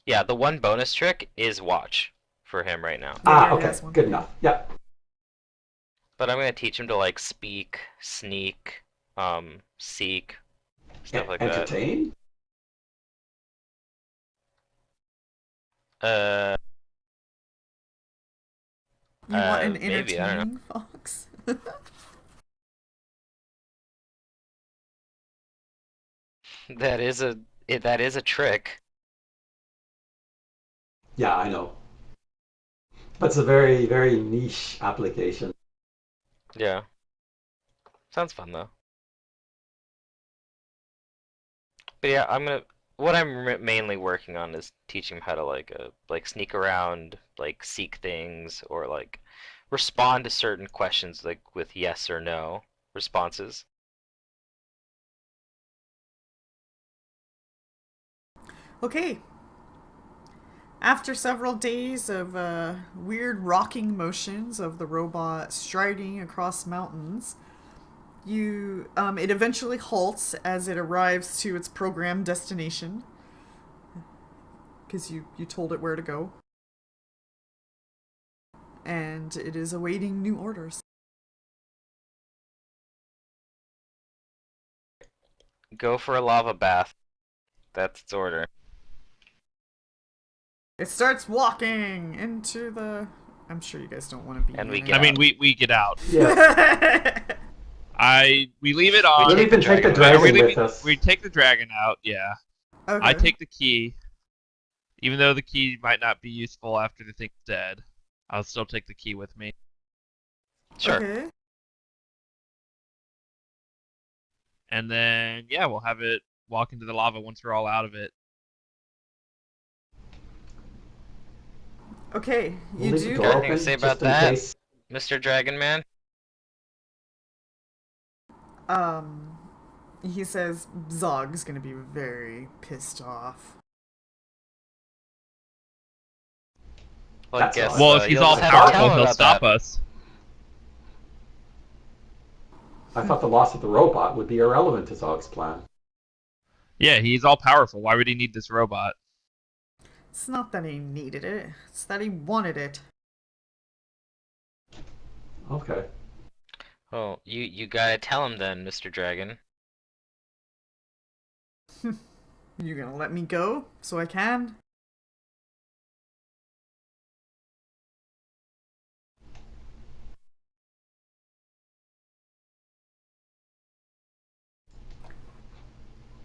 Yeah, the one bonus trick is watch for him right now. Yeah, Okay. Good enough. Yeah. But I'm gonna teach him to like speak, sneak, seek, stuff like Entertain? that. You want an Maybe, I don't know. entertaining fox? That is a trick. Yeah, I know. But it's a very, very niche application. Yeah. Sounds fun though. But yeah, what I'm mainly working on is teaching him how to like sneak around, like seek things, or like respond to certain questions like with yes or no responses. Okay. After several days of weird rocking motions of the robot striding across mountains, it eventually halts as it arrives to its programmed destination. Because you told it where to go. And it is awaiting new orders. Go for a lava bath. That's its order. It starts walking into the... I'm sure you guys don't want to be And in we it. get I mean, we get out. Yeah. We leave it on. We don't even take the dragon with us. We take the dragon out. Yeah. Okay. I take the key, even though the key might not be useful after the thing's dead. I'll still take the key with me. Sure. Okay. And then we'll have it walk into the lava once we're all out of it. Okay, We'll you leave the do. door Got anything to open say about just in that? case. Mr. Dragon Man? He says Zog's gonna be very pissed off. Well, I That's guess, odd. Well, if he's you'll all just have to tell powerful, him he'll about stop that. us. I thought the loss of the robot would be irrelevant to Zog's plan. Yeah, he's all powerful. Why would he need this robot? It's not that he needed it, it's that he wanted it. Okay. Oh, you gotta tell him then, Mr. Dragon. You gonna let me go so I can?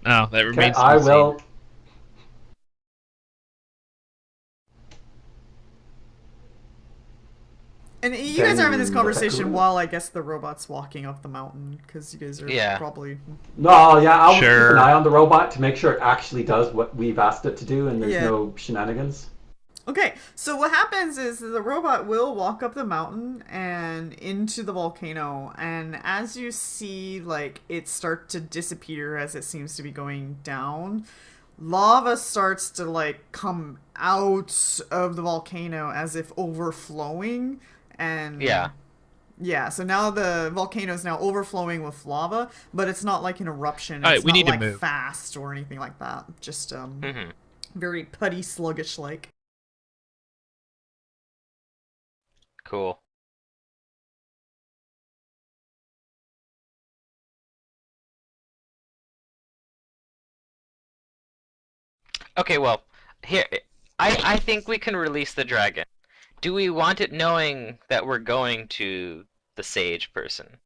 No, that Okay, remains to I be seen. will. And you guys Then are having this you look at conversation Karuna. while I guess the robot's walking up the mountain, because you guys are Yeah. probably... No, yeah, I'll keep Sure. an eye on the robot to make sure it actually does what we've asked it to do, and there's Yeah. no shenanigans. Okay, so what happens is the robot will walk up the mountain and into the volcano, and as you see, like, it start to disappear as it seems to be going down, lava starts to, like, come out of the volcano as if overflowing, and... Yeah. Yeah, so now the volcano is now overflowing with lava, but it's not like an eruption. All right, It's we not need to like move. fast or anything like that. Just Mm-hmm. very putty, sluggish like. Cool. Okay, well, here, I think we can release the dragon. Do we want it knowing that we're going to the sage person?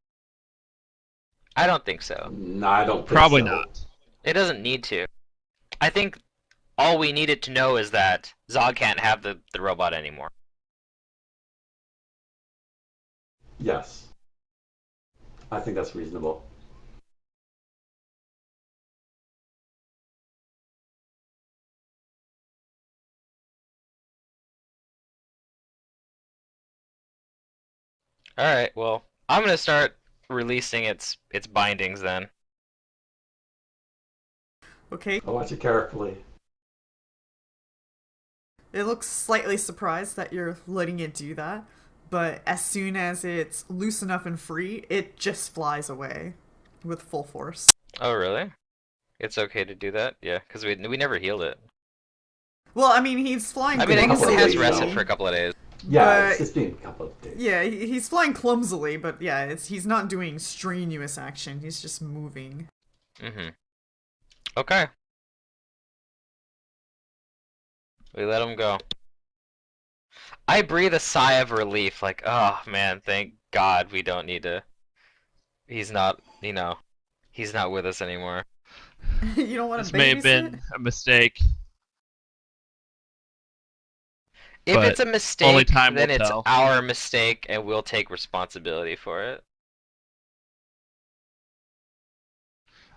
I don't think so. No, I don't think Probably so. not. It doesn't need to. I think all we need it to know is that Zog can't have the robot anymore. Yes. I think that's reasonable. Alright, well, I'm gonna start releasing its bindings then. Okay, I'll watch it carefully. it looks slightly surprised that you're letting it do that, but as soon as it's loose enough and free, it just flies away with full force. Oh, really? It's okay to do that? Yeah, because we never healed it. Well, I mean, he's flying I mean, I guess it clumsily. has rested for a couple of days. Yeah, but- it's just been a couple of days. Yeah, he's flying clumsily, but yeah, he's not doing strenuous action. He's just moving. Mm-hmm. Okay. We let him go. I breathe a sigh of relief, like, oh man, thank God we don't need to. He's not, he's not with us anymore. You don't want This to may have babysit? been a mistake. If But it's a only mistake, time then will it's tell. our mistake and we'll take responsibility for it.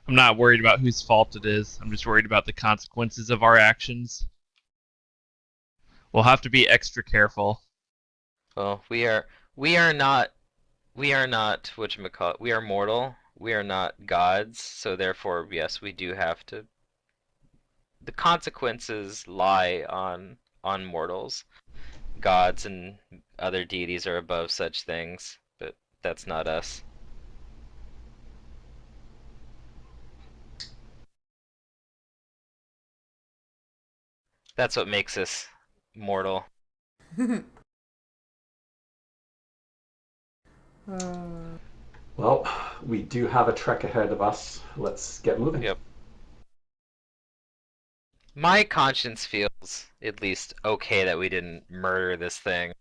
I'm not worried about whose fault it is. I'm just worried about the consequences of our actions. We'll have to be extra careful. Well, we are not whatchamacallit, we are mortal. We are not gods, so therefore, yes, we do have to. The consequences lie on mortals. Gods and other deities are above such things, but that's not us. That's what makes us mortal. Well, we do have a trek ahead of us. Let's get moving. Yep. My conscience feels at least okay that we didn't murder this thing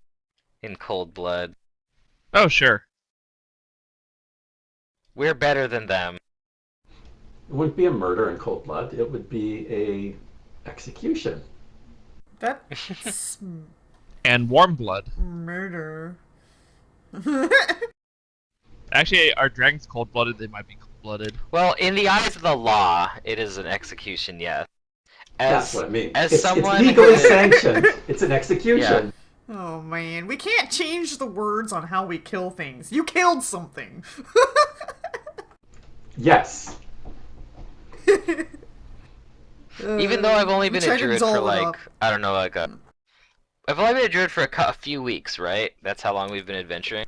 in cold blood. Oh, sure. We're better than them. It wouldn't be a murder in cold blood. It would be a execution. That's And warm blood. murder. Actually, our dragon's cold-blooded. They might be cold-blooded. Well, in the eyes of the law, it is an execution, yes. That's what I mean. as It's someone legally who- sanctioned. It's an execution. Oh man, we can't change the words on how we kill things. You killed something. Yes. Even though I've only We been tried a to druid for doll it like, up. I don't know, I've only been a druid for a few weeks, right? That's how long we've been adventuring.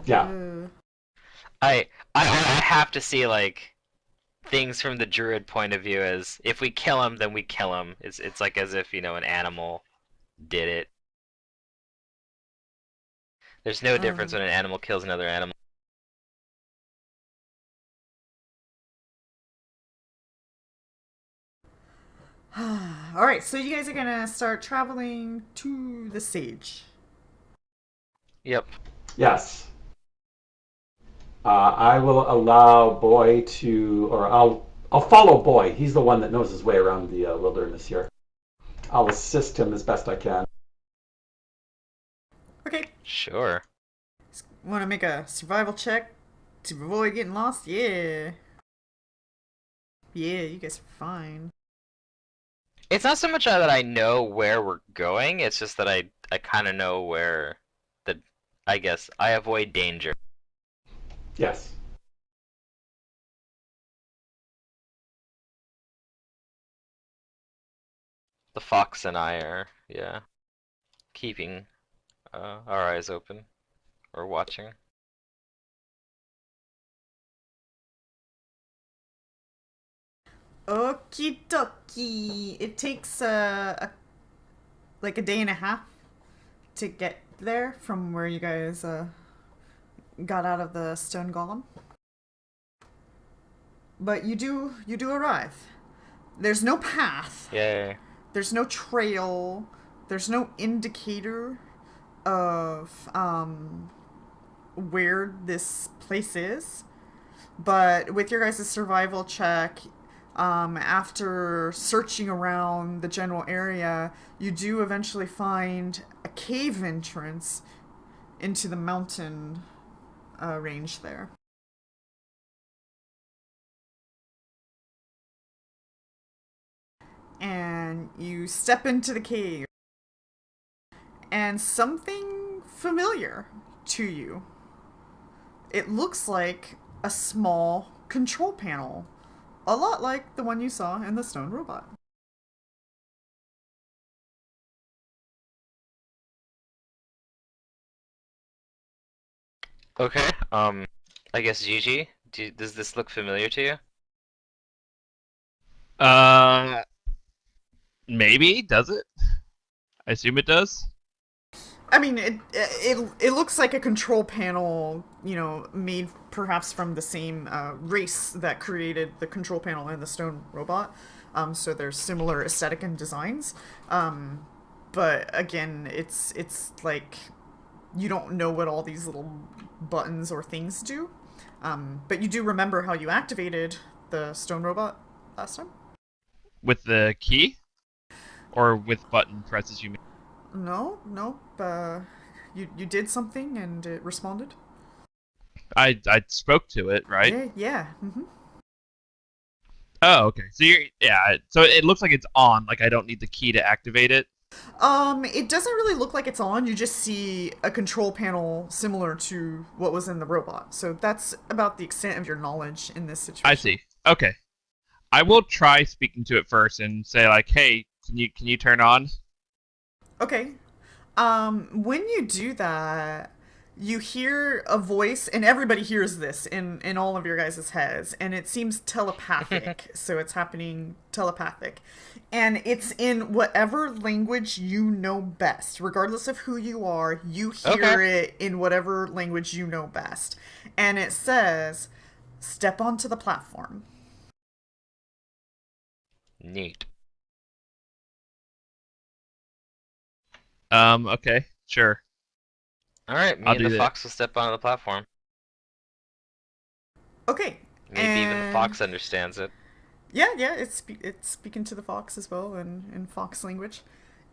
Yeah. I have to see like things from the druid point of view as if we kill him, then we kill him. It's like as if, an animal did it. There's no difference when an animal kills another animal. Alright, so you guys are gonna start traveling to the sage. Yep. Yes. I will allow Boy to, or I'll follow Boy. He's the one that knows his way around the wilderness here. I'll assist him as best I can. Okay. Sure. Want to make a survival check to avoid getting lost? Yeah. Yeah, you guys are fine. It's not so much that I know where we're going, it's just that I kind of know where the, I guess, I avoid danger. Yes. The fox and I are, yeah, keeping our eyes open or watching. Okie dokie. It takes like a day and a half to get there from where you guys got out of the stone golem. But you do arrive. There's no path. Yay. There's no trail. There's no indicator of where this place is. But with your guys' survival check, after searching around the general area, you do eventually find a cave entrance into the mountain range there. And you step into the cave, and something familiar to you. It looks like a small control panel, a lot like the one you saw in the stone robot. Okay, I guess Gigi, does this look familiar to you? Maybe, does it? I assume it does. I mean, it looks like a control panel, made perhaps from the same race that created the control panel and the stone robot. So there's similar aesthetic and designs. But again, it's like you don't know what all these little buttons or things do. But you do remember how you activated the stone robot last time? With the key? Or with button presses, you mean? No. You did something and it responded? I spoke to it, right? Yeah. Mm-hmm. Oh, okay. So so it looks like it's on, like I don't need the key to activate it. It doesn't really look like it's on. You just see a control panel similar to what was in the robot. So that's about the extent of your knowledge in this situation. I see. Okay. I will try speaking to it first and say like, "Hey, can you turn on?" Okay. When you do that, you hear a voice, and everybody hears this in all of your guys' heads, and it seems telepathic. So it's happening telepathic. And it's in whatever language you know best. Regardless of who you are, you hear it in whatever language you know best. And it says, "Step onto the platform." Neat. Okay, sure. Alright, me I'll and do the that. fox will step onto the platform. Okay. Maybe even the fox understands it. Yeah, it's speaking to the fox as well in fox language.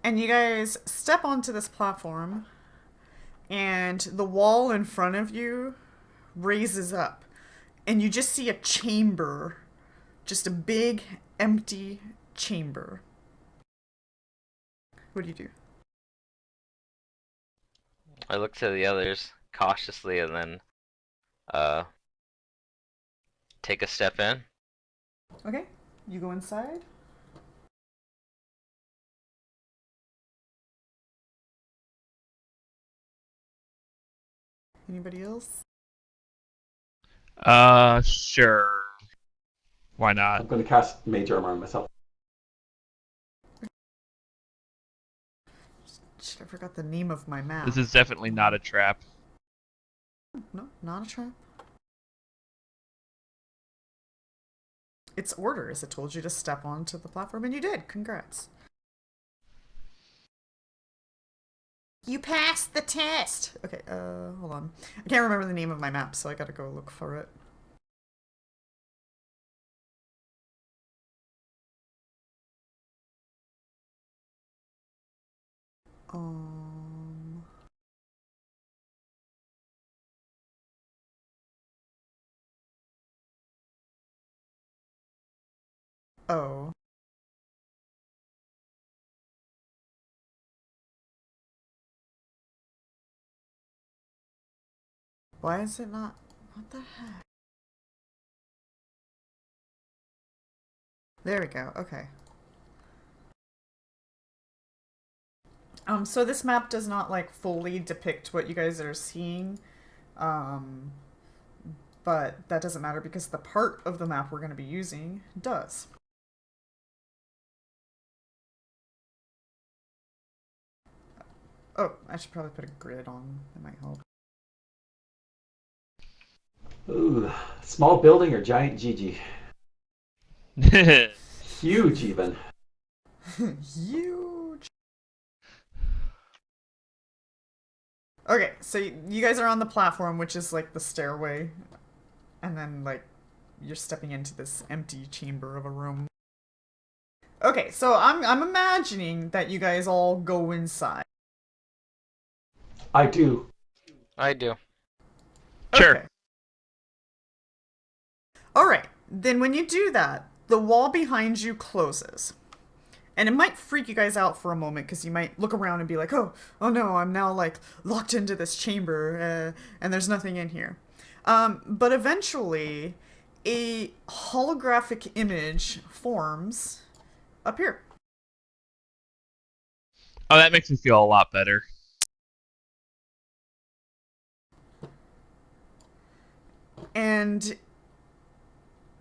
And you guys step onto this platform, and the wall in front of you raises up, and you just see a chamber, just a big empty chamber. What do you do? I look to the others cautiously and then uh take a step in. Okay, you go inside. Anybody else? Sure. Why not? I'm going to cast Mage Armor on myself. Shit, I forgot the name of my map. This is definitely not a trap. No, not a trap. It's orders. It told you to step onto the platform, and you did. Congrats. You passed the test! Okay, hold on. I can't remember the name of my map, so I gotta go look for it. Um... Oh. Why is it not... What the heck? There we go, okay. So this map does not, like, fully depict what you guys are seeing. But that doesn't matter because the part of the map we're going to be using does. Oh, I should probably put a grid on. That might help. Ooh, small building or giant GG? Huge even. Huge. Okay, so you guys are on the platform, which is like the stairway, and then like you're stepping into this empty chamber of a room. Okay, so I'm imagining that you guys all go inside. I do. I do. Sure. Okay. All right, then when you do that, the wall behind you closes. And it might freak you guys out for a moment because you might look around and be like, oh no, I'm now like locked into this chamber and there's nothing in here. But eventually, a holographic image forms up here. Oh, that makes me feel a lot better. And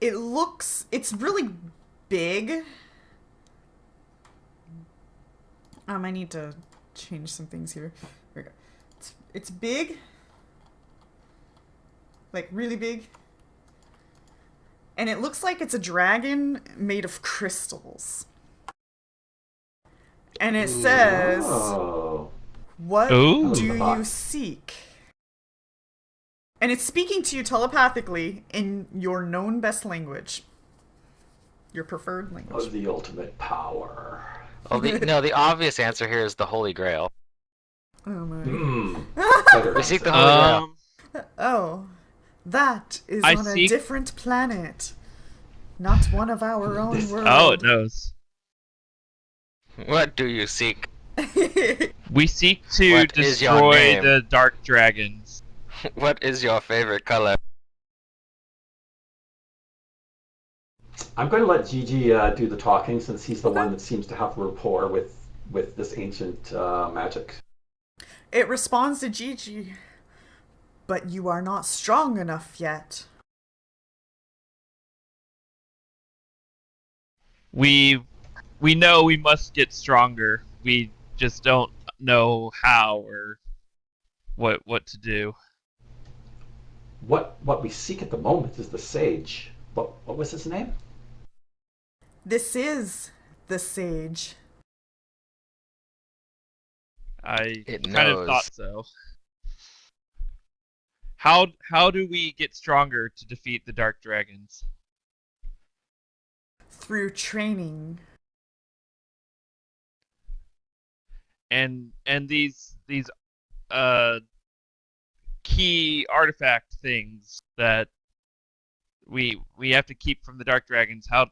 it's really big. I need to change some things here. Here we go. It's big. Like, really big. And it looks like it's a dragon made of crystals. And it says, what Ooh. do you seek? And it's speaking to you telepathically in your known best language. Your preferred language. The ultimate power. Well, the obvious answer here is the Holy Grail. Oh my. We seek the Holy Grail. Oh, that is I on seek- a different planet. Not one of our own world. Oh, it knows. What do you seek? We seek to What is your destroy name? the dark dragons. What is your favorite color? I'm going to let Gigi do the talking since he's the one that seems to have rapport with this ancient magic. It responds to Gigi. But you are not strong enough yet. We know we must get stronger. We just don't know how or what to do. What we seek at the moment is the sage. What was his name? This is the sage. I It kind of knows. thought so. How do we get stronger to defeat the dark dragons? Through training. And these key artifact things that we have to keep from the dark dragons. How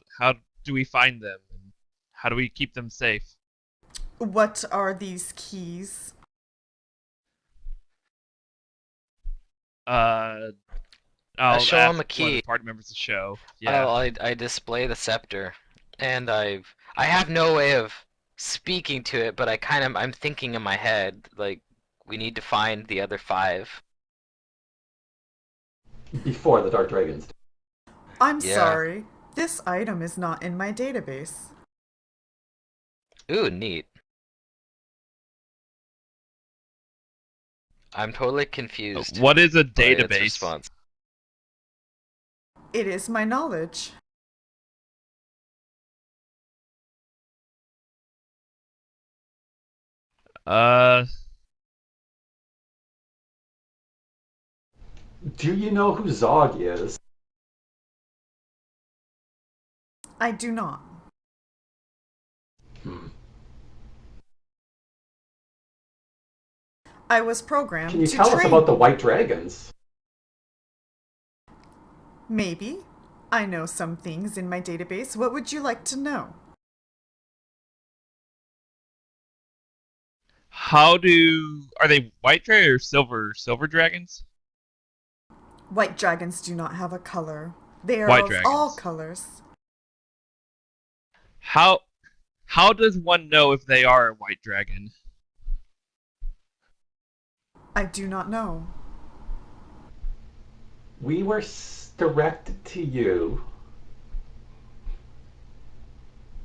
do we find them? And how do we keep them safe? What are these keys? I'll show ask 'em a one of key. the party members to show. Yeah. I display the scepter, and I have no way of speaking to it, but I'm thinking in my head like we need to find the other 5. Before the dark dragons. I'm Yeah. sorry. This item is not in my database. Ooh, neat. I'm totally confused. What is a by its database? response. It is my knowledge. Uh, Do you know who Zog is? I do not. Hmm. I was programmed Can you to tell us train. about the White Dragons? Maybe. I know some things in my database. What would you like to know? are they white dragon or silver dragons? White dragons do not have a color. They are White of all dragons. colors. How how does one know if they are a white dragon? I do not know. We were directed to you.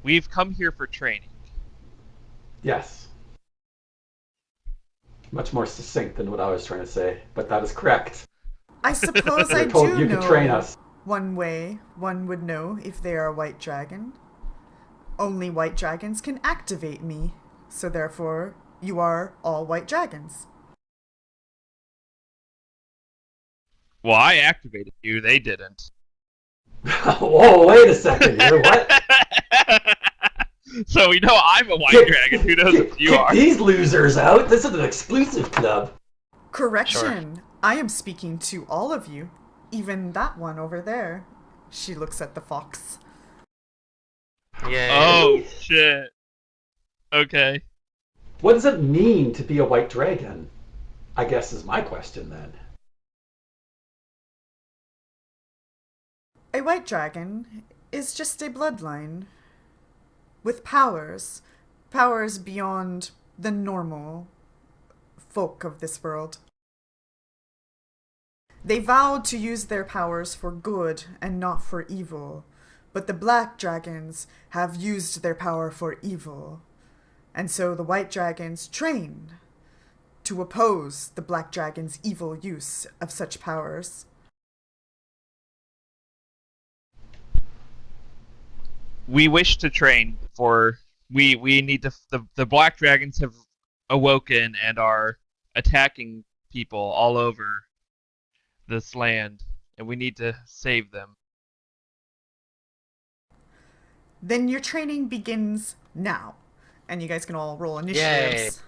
We've come here for training. Yes. Much more succinct than what I was trying to say, but that is correct. I suppose We I were told do you know could train us. one way one would know if they are a white dragon. Only white dragons can activate me, so therefore you are all white dragons. Well, I activated you. They didn't. Whoa, wait a second here. What? So we know I'm a white dragon. Who knows if you kick are? these losers out. This is an exclusive club. Correction. I am speaking to all of you. Even that one over there. She looks at the fox. Yay. Oh shit. Okay. What does it mean to be a white dragon? I guess is my question then. A white dragon is just a bloodline with powers. Powers beyond the normal folk of this world. They vowed to use their powers for good and not for evil, but the black dragons have used their power for evil, and so the white dragons train to oppose the black dragon's evil use of such powers. We wish to train for. We need to. The black dragons have awoken and are attacking people all over this land, and we need to save them. Then your training begins now. And you guys can all roll initiatives.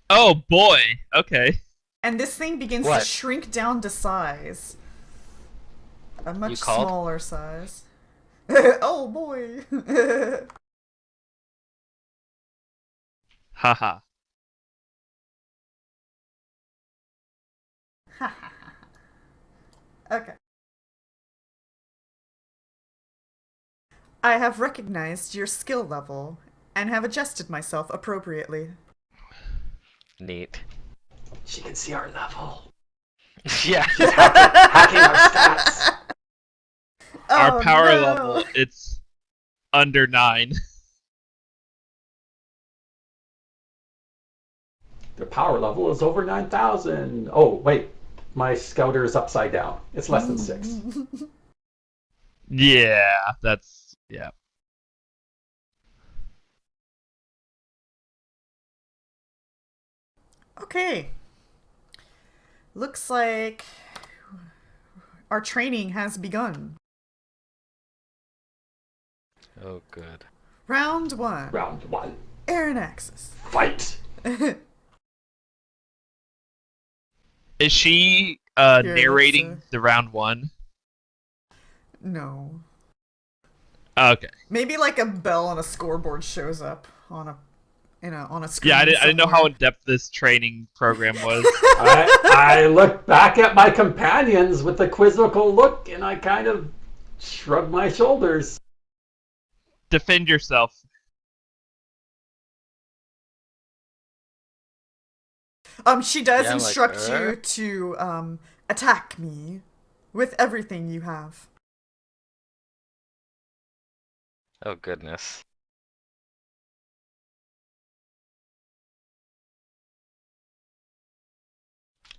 Oh boy. Okay. And this thing begins to shrink down to size. A much smaller size. Oh boy. Haha. Okay. I have recognized your skill level and have adjusted myself appropriately. Neat. She can see our level. Yeah. She's hacking our stats. Our power level, it's under 9. Their power level is over 9,000. Oh, wait. My scouter is upside down. It's less than 6. Yeah, that's... yeah. Okay. Looks like our training has begun. Oh, good. Round 1. Round 1. Aaron Axis. Fight! Is she Here, narrating the round 1? No. Okay. Maybe like a bell on a scoreboard shows up on a screen. Yeah, I didn't know how in depth this training program was. I look back at my companions with a quizzical look, and I kind of shrug my shoulders. Defend yourself. She does instruct you to attack me with everything you have. Oh, goodness.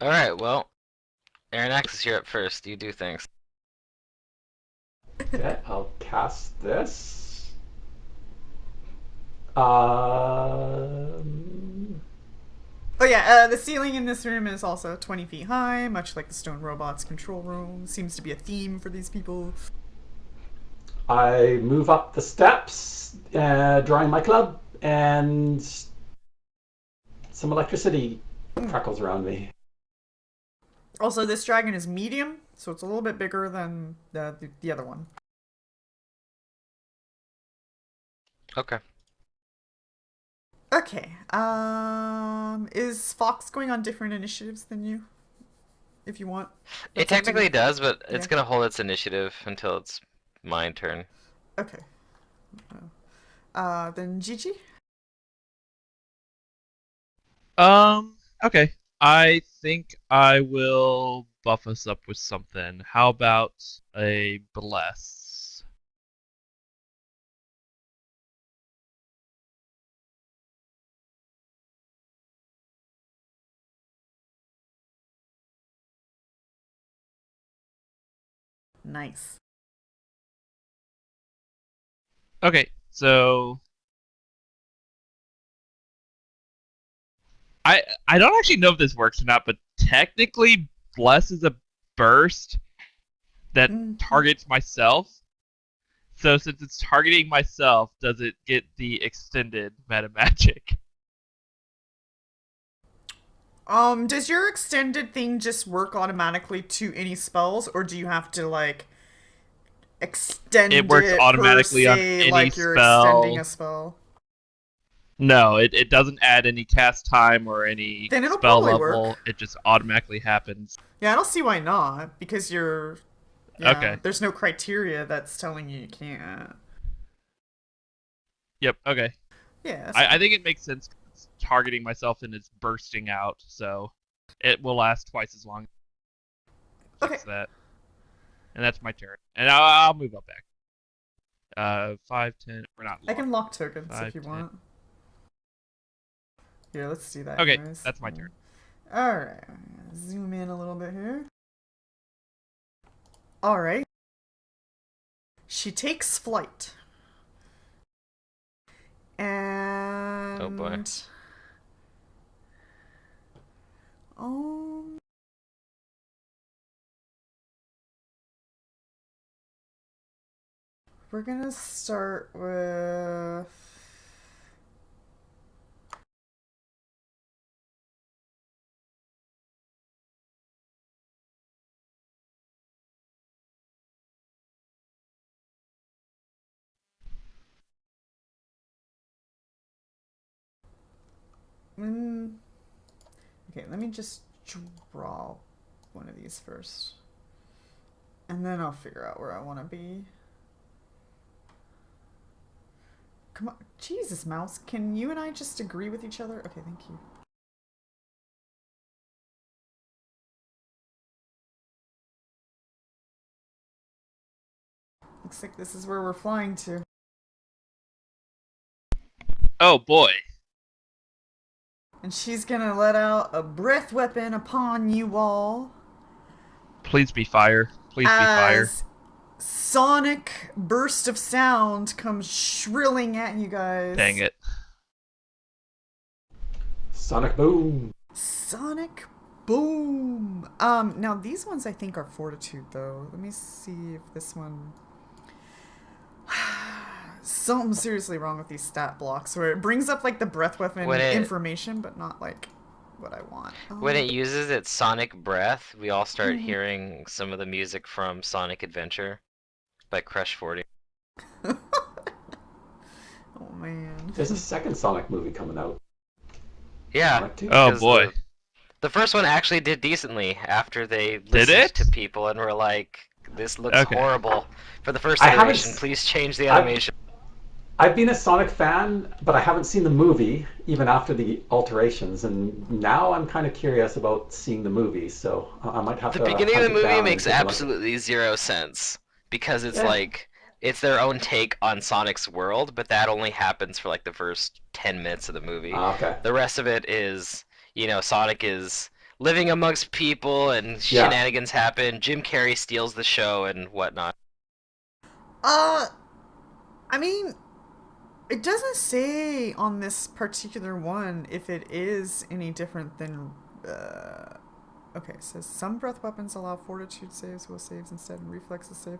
Alright, well, Aaron Axis, you're up first. You do things. Okay, I'll cast this. But yeah, the ceiling in this room is also 20 feet high, much like the stone robot's control room. Seems to be a theme for these people. I move up the steps, drawing my club, and some electricity crackles around me. Also, this dragon is medium, so it's a little bit bigger than the other one. Okay. Okay. Is Fox going on different initiatives than you? If you want. It That's up to technically you. does, but it's Yeah. gonna hold its initiative until it's my turn. Okay. Then Gigi? Okay. I think I will buff us up with something. How about a bless? Nice. Okay, so I don't actually know if this works or not, but technically bless is a burst that targets myself. So since it's targeting myself, does it get the extended meta magic? Does your extended thing just work automatically to any spells, or do you have to, like, extend It works automatically per on se, any like you're spell. extending a spell? No, it doesn't add any cast time or any Then it'll spell probably level. work. It just automatically happens. Yeah, I don't see why not, because you're... Yeah, Okay. there's no criteria that's telling you can't. Yep, okay. Yeah, I think it makes sense 'cause it's targeting myself and it's bursting out, so it will last twice as long. Okay. Fix that. And that's my turn. And I'll move up back. 5, 10. We're not I locked. can lock tokens 5, if you 10. want. Here, let's do that. Okay, anyways. that's my turn. Alright. Zoom in a little bit here. Alright. She takes flight. And... Oh boy. We're gonna start with... Okay, let me just draw one of these first. And then I'll figure out where I want to be. Come on. Jesus, Mouse. Can you and I just agree with each other? Okay, thank you. Looks like this is where we're flying to. Oh boy. And she's gonna let out a breath weapon upon you all. Please be fire. Please be fire. As sonic burst of sound comes shrilling at you guys. Dang it. Sonic boom. Sonic boom. Now these ones I think are fortitude though. Let me see if this one... Something seriously wrong with these stat blocks where it brings up like the breath weapon information, but not like what I want. When it uses its sonic breath, we all start hearing some of the music from Sonic Adventure by Crush 40. Oh man. There's a second Sonic movie coming out. Yeah. Sonic 2. Oh boy. The first one actually did decently after they Did listened it? to people and were like, this looks Okay. horrible. For the first I haven't iteration, s- please change the animation. I've been a Sonic fan, but I haven't seen the movie even after the alterations, and now I'm kind of curious about seeing the movie. So I might have The to. beginning of the hunt it down movie and makes take a look. absolutely zero sense because it's Yeah. like it's their own take on Sonic's world, but that only happens for like the first 10 minutes of the movie. Okay. The rest of it is, Sonic is living amongst people and Yeah. shenanigans happen. Jim Carrey steals the show and whatnot. I mean, It doesn't say on this particular one if it is any different than. Okay, it says some breath weapons allow fortitude saves, will saves instead, and reflexes save.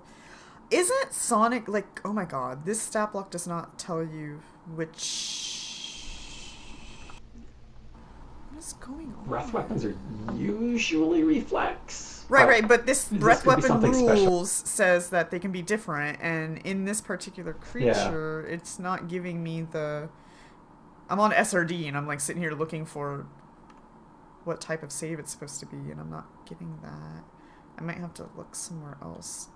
Isn't Sonic like? Oh my god, this stat block does not tell you which. What is going on? Breath weapons are usually reflex. Right, but this breath could be weapon something special. rules says that they can be different, and in this particular creature, it's not giving me the. I'm on SRD, and I'm like sitting here looking for what type of save it's supposed to be, and I'm not getting that. I might have to look somewhere else.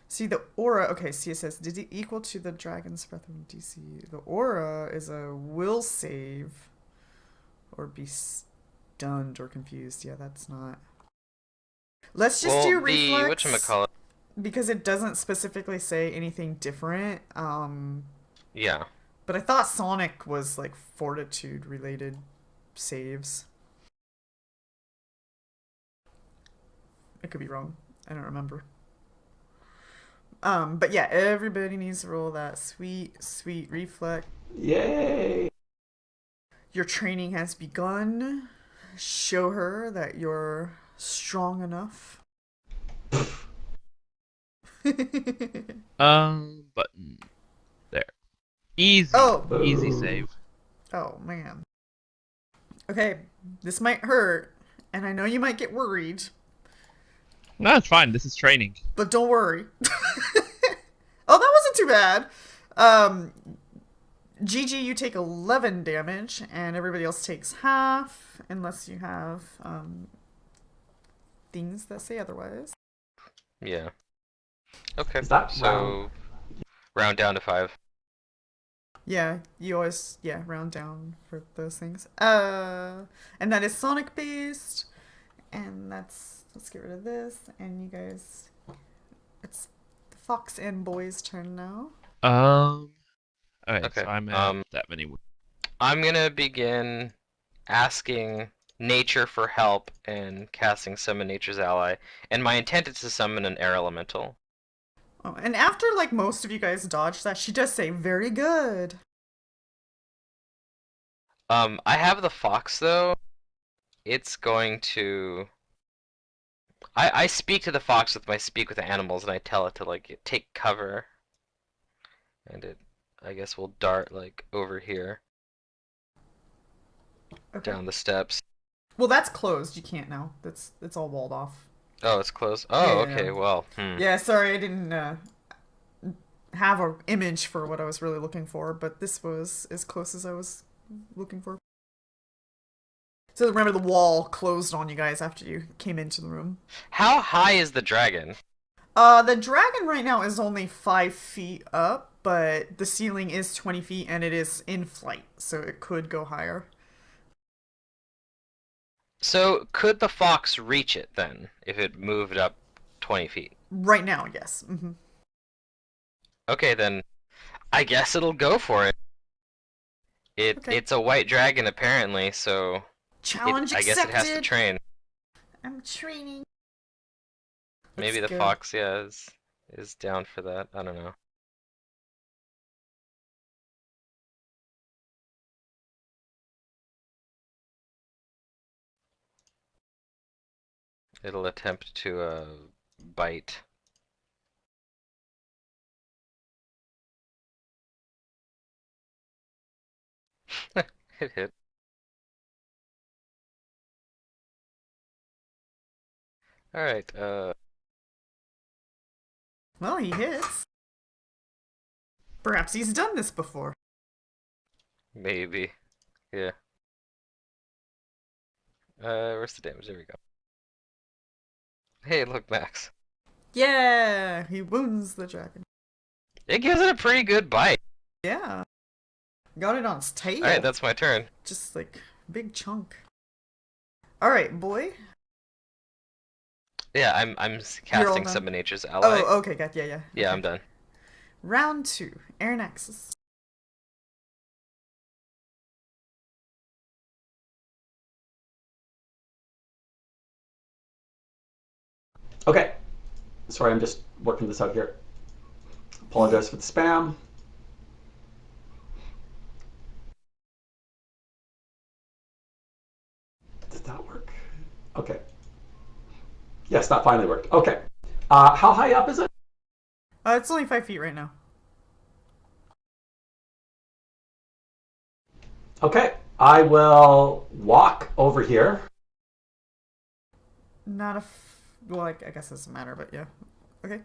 See, the aura, okay, see, it says, did it equal to the dragon's breath of DC? The aura is a will save or be stunned or confused. Yeah, that's not. Let's just do reflex. Whatchamacallit? Because it doesn't specifically say anything different. Yeah. But I thought Sonic was like fortitude related saves. I could be wrong. I don't remember. But yeah, everybody needs to roll that sweet reflex. Yay! Your training has begun. Show her that you're strong enough. Button. There. Easy. Oh. Easy save. Oh, man. Okay, this might hurt, and I know you might get worried. No, it's fine. This is training. But don't worry. Oh, that wasn't too bad. GG, you take 11 damage, and everybody else takes half, unless you have things that say otherwise. Yeah. Okay. Is that so round down to 5. Yeah, you always round down for those things. And that is Sonic based, and let's get rid of this, and you guys, it's the Fox and Boy's turn now. Alright, Okay, so I'm at that many. I'm gonna begin asking nature for help and casting Summon Nature's Ally, and my intent is to summon an air elemental. Oh, and after like most of you guys dodge that, she does say very good. I have the fox though. It's going to. I speak to the fox with my speak with animals, and I tell it to like take cover, and it, I guess, will dart like over here. Okay. Down the steps. Well, that's closed. You can't now. It's all walled off. Oh, it's closed. Oh, Yeah. okay. Well. Yeah, sorry, I didn't have an image for what I was really looking for, but this was as close as I was looking for. So remember, the wall closed on you guys after you came into the room. How high is the dragon? The dragon right now is only 5 feet up, but the ceiling is 20 feet and it is in flight, so it could go higher. So could the fox reach it then if it moved up 20 feet? Right now, yes. Mm-hmm. Okay, then I guess it'll go for it. It's a white dragon apparently, so challenge I guess it has to train. I'm training. Maybe the fox, is down for that. I don't know. It'll attempt to bite. It hit. Alright, Well, he hits. Perhaps he's done this before. maybe. Yeah. Where's the damage? There we go. Hey, look, Max. Yeah, he wounds the dragon. It gives it a pretty good bite. Yeah. Got it on its tail. Alright, that's my turn. Just like big chunk. Alright, boy. Yeah, I'm casting Summon Nature's Ally. Oh, okay, got yeah. Yeah, okay. I'm done. Round 2, Air Nexus. Okay. Sorry, I'm just working this out here. Apologize for the spam. Did that work? Okay. Yes, that finally worked. Okay. How high up is it? It's only 5 feet right now. Okay. I will walk over here. Not a. Well, I guess it doesn't matter, but yeah. Okay.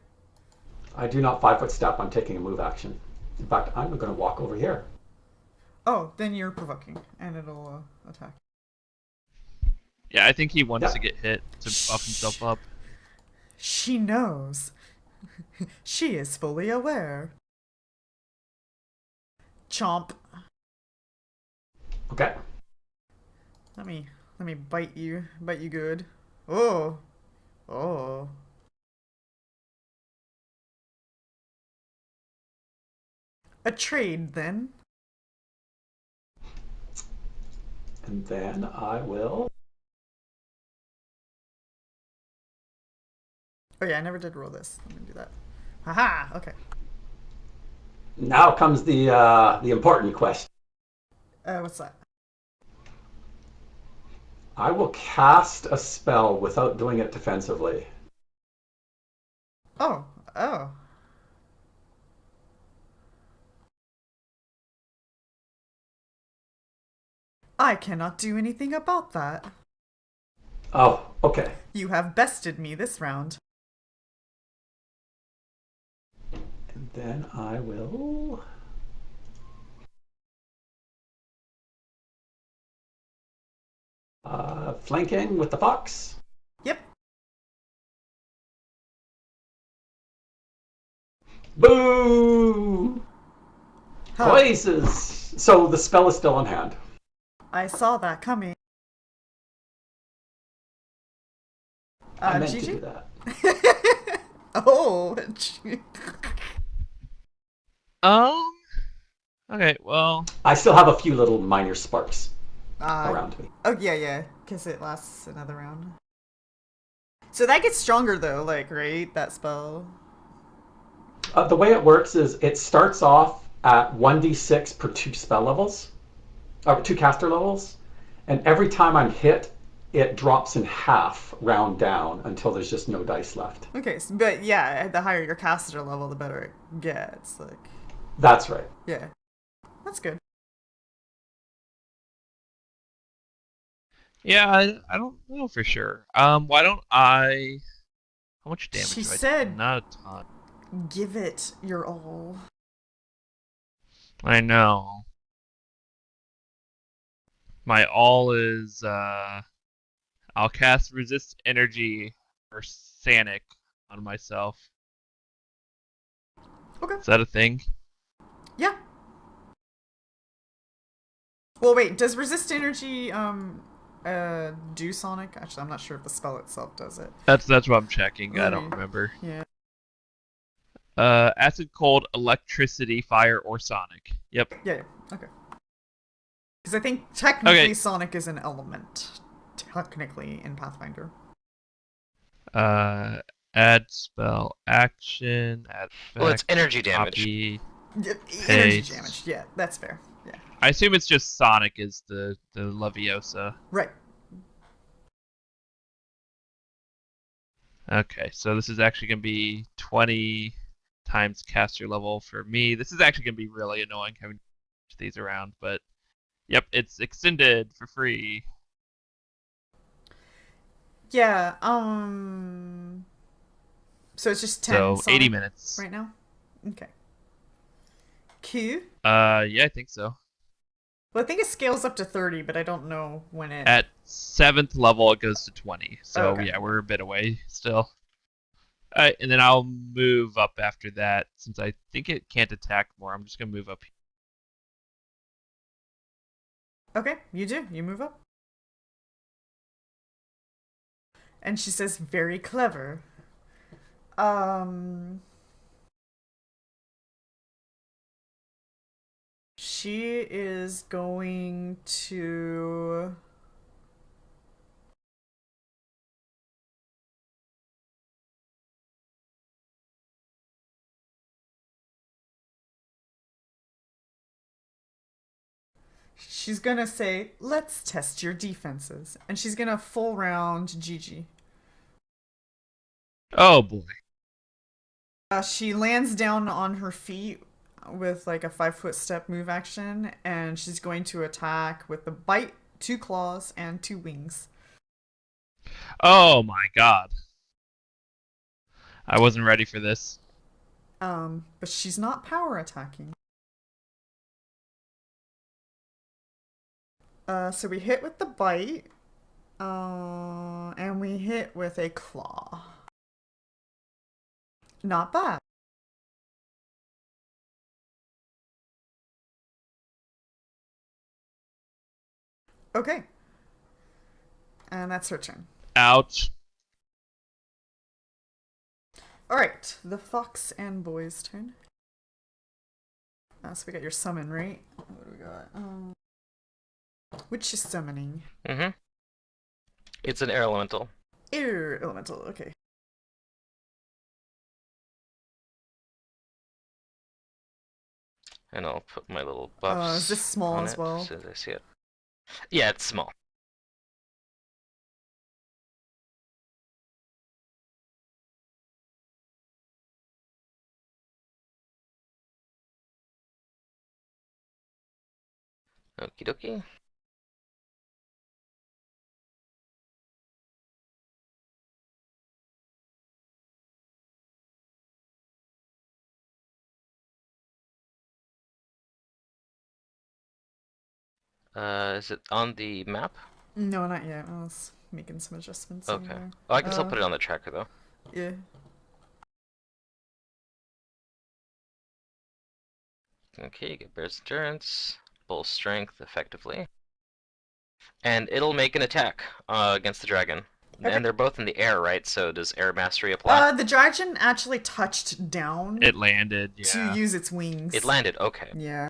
I do not 5-foot step. I'm taking a move action. In fact, I'm going to walk over here. Oh, then you're provoking, and it'll attack. Yeah, I think he wants Yep. to get hit to buff himself up. She knows. She is fully aware. Chomp. Okay. Let me bite you good. Oh. Oh. A trade then. And then I will. Oh yeah, I never did roll this. Let me do that. Haha. Okay. Now comes the important question. What's that? I will cast a spell without doing it defensively. Oh. Oh. I cannot do anything about that. Oh, okay. You have bested me this round. And then I will. Flanking with the fox. Yep. Boo! Huh. Places. So the spell is still on hand. I saw that coming. I meant to Gigi? do that. Oh. Okay, well, I still have a few little minor sparks Uh, around me. oh, yeah, because it lasts another round. So that gets stronger, though, like, right? That spell. The way it works is it starts off at 1d6 per 2 spell levels, or 2 caster levels, and every time I'm hit, it drops in half round down until there's just no dice left. Okay, but yeah, the higher your caster level, the better it gets. Like, That's right. yeah. That's good. yeah, I don't know for sure. Why don't I? How much damage She do I said- take? Not a ton. Give it your all. I know. My all is I'll cast resist energy or Sanic on myself. Okay. Is that a thing? Yeah. Well, wait, does resist energy, do Sonic? Actually, I'm not sure if the spell itself does it. That's what I'm checking. I don't Right. remember. Yeah. Acid, cold, electricity, fire, or Sonic. Yep. Yeah, okay. Because I think technically Okay. Sonic is an element. Technically in Pathfinder. Add spell action. Add effect. Well, it's energy damage. Copy. Energy Paste. damage, yeah, that's fair. Yeah. I assume it's just Sonic is the Leviosa. Right. Okay, so this is actually going to be 20 times caster level for me. This is actually going to be really annoying having to switch these around, but yep, it's extended for free. Yeah, so it's just 10 So Sonic 80 minutes. right now? Okay. Q? Yeah, I think so. Well, I think it scales up to 30, but I don't know when it... At 7th level, it goes to 20. So Okay. yeah, we're a bit away still. Alright, and then I'll move up after that. Since I think it can't attack more, I'm just going to move up. Okay, you do. You move up. And she says, very clever. She is going to... she's gonna say, let's test your defenses. And she's gonna full round Gigi. Oh boy. She lands down on her feet with like a 5-foot step move action, and she's going to attack with the bite, 2 claws, and 2 wings. Oh my god. I wasn't ready for this. But she's not power attacking. So we hit with the bite, and we hit with a claw. Not bad. Okay. And that's her turn. Ouch. Alright, the fox and boy's turn. So we got your summon, right? What do we got? Which is summoning? Mm-hmm. It's an air elemental. Air elemental, okay. And I'll put my little buffs Is this small on as it well? as soon as I see it. Yeah, it's small. Okie dokie. Is it on the map? No, not yet. I was making some adjustments. Okay. Anyway. Oh, I can still put it on the tracker though. Yeah. Okay, you get Bear's Endurance, Bull Strength, effectively. And it'll make an attack against the dragon. Okay. And they're both in the air, right? So does Air Mastery apply? The dragon actually touched down It landed, yeah. to use its wings. It landed, okay. Yeah.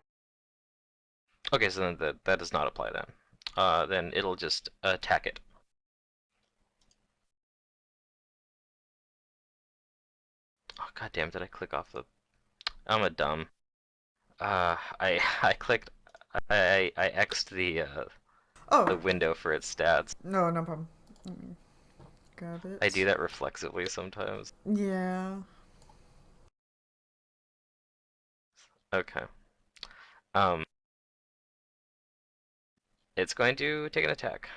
Okay, so then that does not apply then. Then it'll just attack it. Oh, goddamn, did I click off the... I'm a dumb. I clicked... I X'd the window for its stats. No problem. Let me grab it. I do that reflexively sometimes. Yeah. Okay. It's going to take an attack.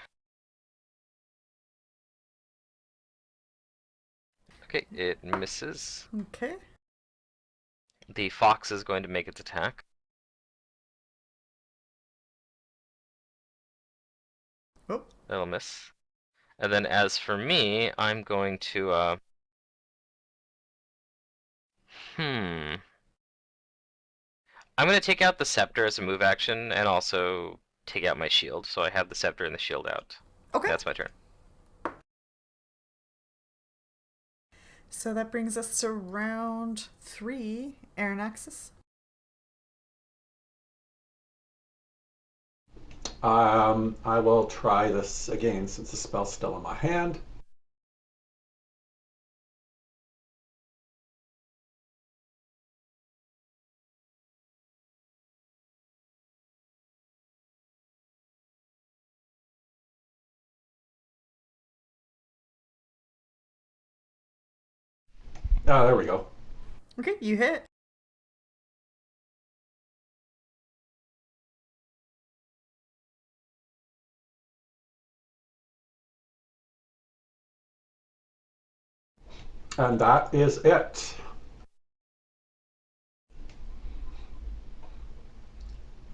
Okay, it misses. Okay. The fox is going to make its attack. Oh. That'll miss. And then as for me, I'm going to, I'm going to take out the scepter as a move action and also take out my shield. So I have the scepter and the shield out. Okay. That's my turn. So that brings us to round 3, Aranaxis. I will try this again since the spell's still in my hand. Oh, there we go. Okay, you hit. And that is it.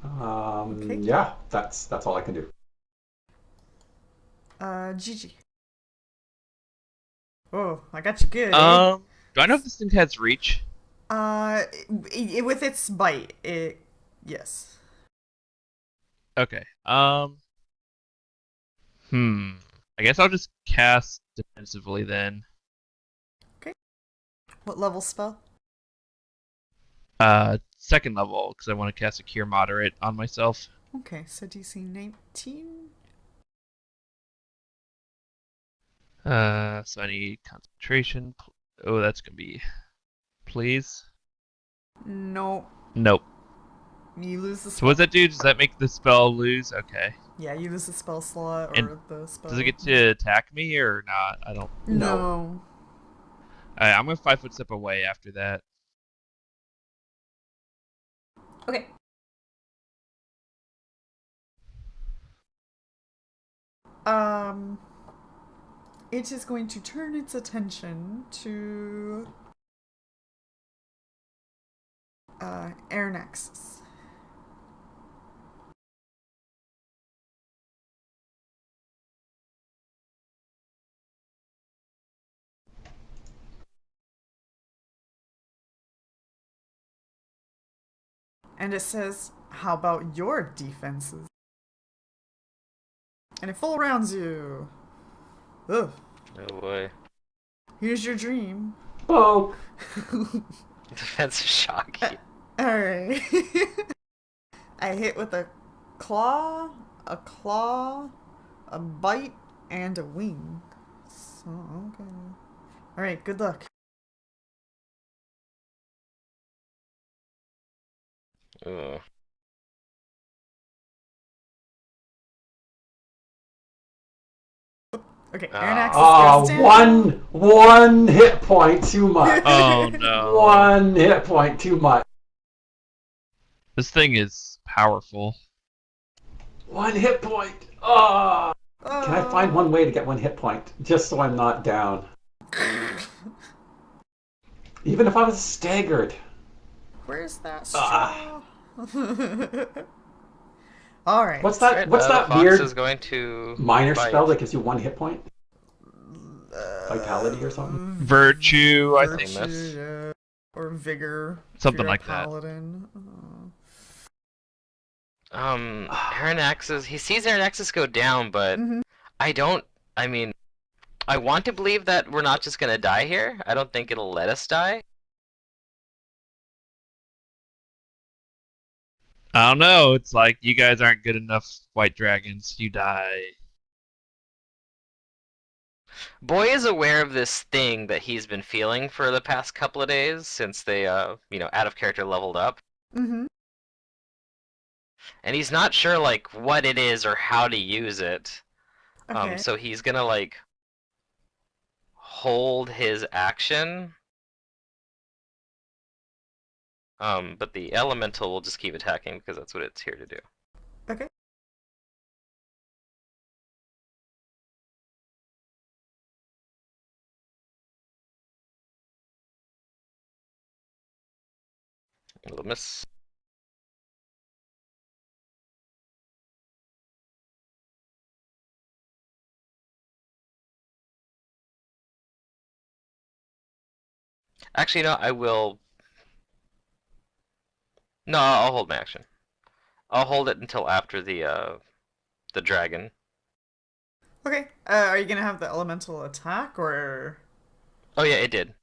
Okay. Yeah, that's all I can do. Gigi. Oh, I got you good. Do I know if this thing has reach? With its bite, yes. Okay. I guess I'll just cast defensively then. Okay. What level spell? Second level, because I want to cast a Cure Moderate on myself. Okay, so DC 19. So I need concentration. Oh, that's gonna be... Please? Nope. Nope. You lose the So spell. what does that do? Does that make the spell lose? Okay. Yeah, you lose the spell slot or And the spell. Does it get to attack me or not? I don't. No. Alright, I'm gonna 5-foot step away after that. Okay. It is going to turn its attention to Airnaxis. And it says, how about your defenses? And it full rounds you. Ugh. Oh boy. Here's your dream. Oh, Defensive shock. Alright. I hit with a claw, a bite, and a wing. So, okay. Alright, good luck. Ugh. Okay, Ah. Airnaxis goes down. one hit point too much. Oh no. One hit point too much. This thing is powerful. One hit point. Oh. Can I find one way to get one hit point, just so I'm not down? Even if I was staggered. Where's that straw? Alright. What's that? What's The that fox weird is going to minor bite. spell that gives you one hit point? Vitality or something? Virtue, I think. Famous. Yeah. Or vigor. if Something you're a like that. paladin. Aranaxis, he sees Aranaxis go down, but Mhm. I mean, I want to believe that we're not just gonna die here. I don't think it'll let us die. I don't know. It's like you guys aren't good enough white dragons. You die. Boy is aware of this thing that he's been feeling for the past couple of days since they, out of character leveled up. Mm-hmm. And he's not sure, like, what it is or how to use it. Okay. So he's gonna, like, hold his action. But the elemental will just keep attacking because that's what it's here to do. Okay. It'll miss. Actually, no, I will. No, I'll hold my action. I'll hold it until after the dragon. Okay. Are you gonna have the elemental attack or? Oh yeah, it did.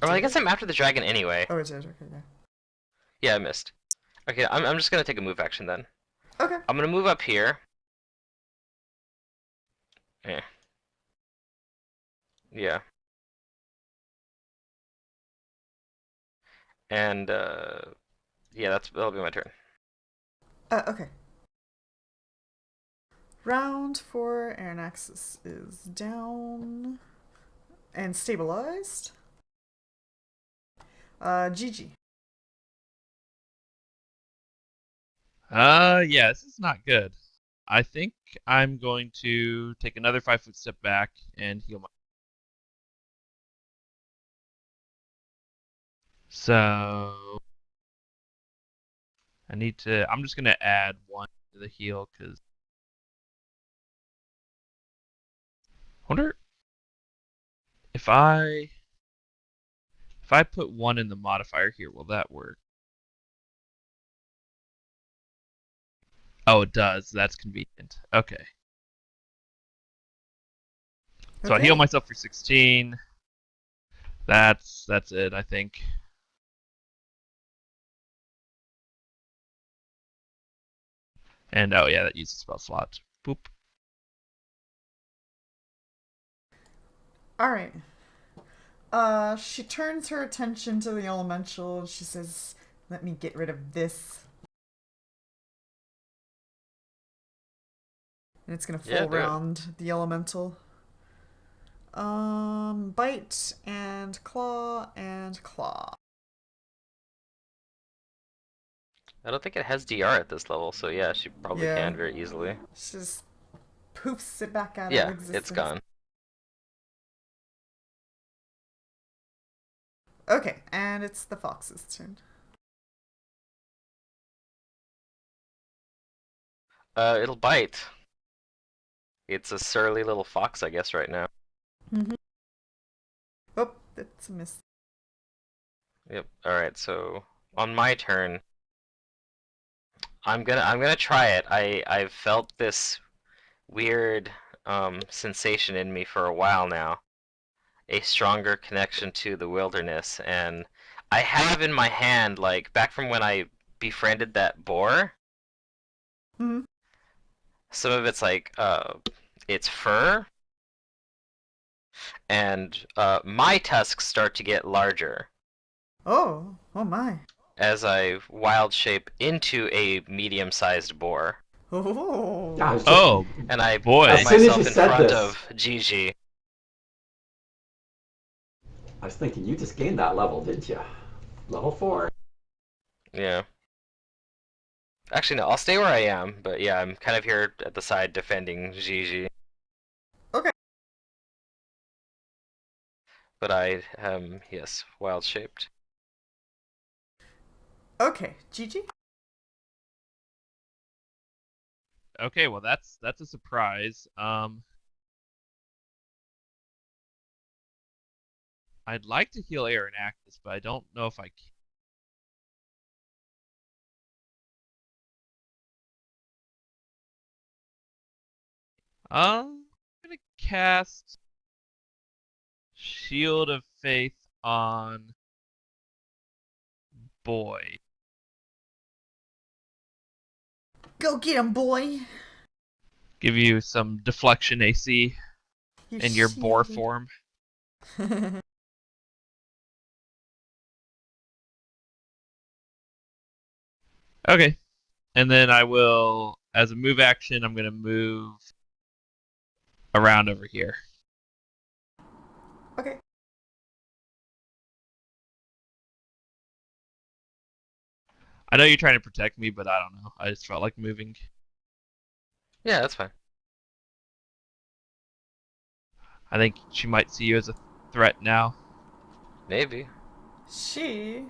Oh, I guess I'm after the dragon anyway. Oh, it did. Okay. Yeah. Yeah, I missed. Okay, I'm just gonna take a move action then. Okay. I'm gonna move up here. Yeah. And yeah, that'll be my turn. Okay. Round 4, Aranaxis is down and stabilized. GG. Yeah, this is not good. I think I'm going to take another 5-foot step back and heal my. So I'm just gonna add 1 to the heal because. Wonder if I put 1 in the modifier here, will that work? Oh, it does. That's convenient. Okay. So I heal myself for 16. That's it, I think. And oh yeah, that uses spell slot. Boop. Alright. She turns her attention to the elemental and she says, let me get rid of this. And it's gonna Yeah, full do it. round the elemental. Bite and claw and claw. I don't think it has DR at this level, so yeah, she probably Yeah. can very easily. She just poofs it back out of Yeah, existence. it's gone. Okay, and it's the fox's turn. It'll bite. It's a surly little fox, I guess, right now. Mm-hmm. Oh, that's a miss. Yep. All right. So on my turn, I'm gonna try it. I've felt this weird sensation in me for a while now, a stronger connection to the wilderness, and I have in my hand, like back from when I befriended that boar, Mm-hmm. some of it's like its fur, and my tusks start to get larger Oh my. as I wild shape into a medium-sized boar. Oh. Yeah, I was just, Oh, And I boy. put As soon as myself you in said front this- of Gigi. I was thinking you just gained that level, didn't you? Level 4. Yeah. Actually, no, I'll stay where I am, but yeah, I'm kind of here at the side defending Gigi. Okay. But I am, yes, wild shaped. Okay, Gigi? Okay, well that's a surprise. I'd like to heal Aaron Actus, but I don't know if I can. I'm gonna cast Shield of Faith on Boy. Go get him, boy! Give you some deflection AC You're in your boar shielded. form. Okay. And then I will, as a move action, I'm gonna move around over here. Okay. I know you're trying to protect me, but I don't know. I just felt like moving. Yeah, that's fine. I think she might see you as a threat now. Maybe. She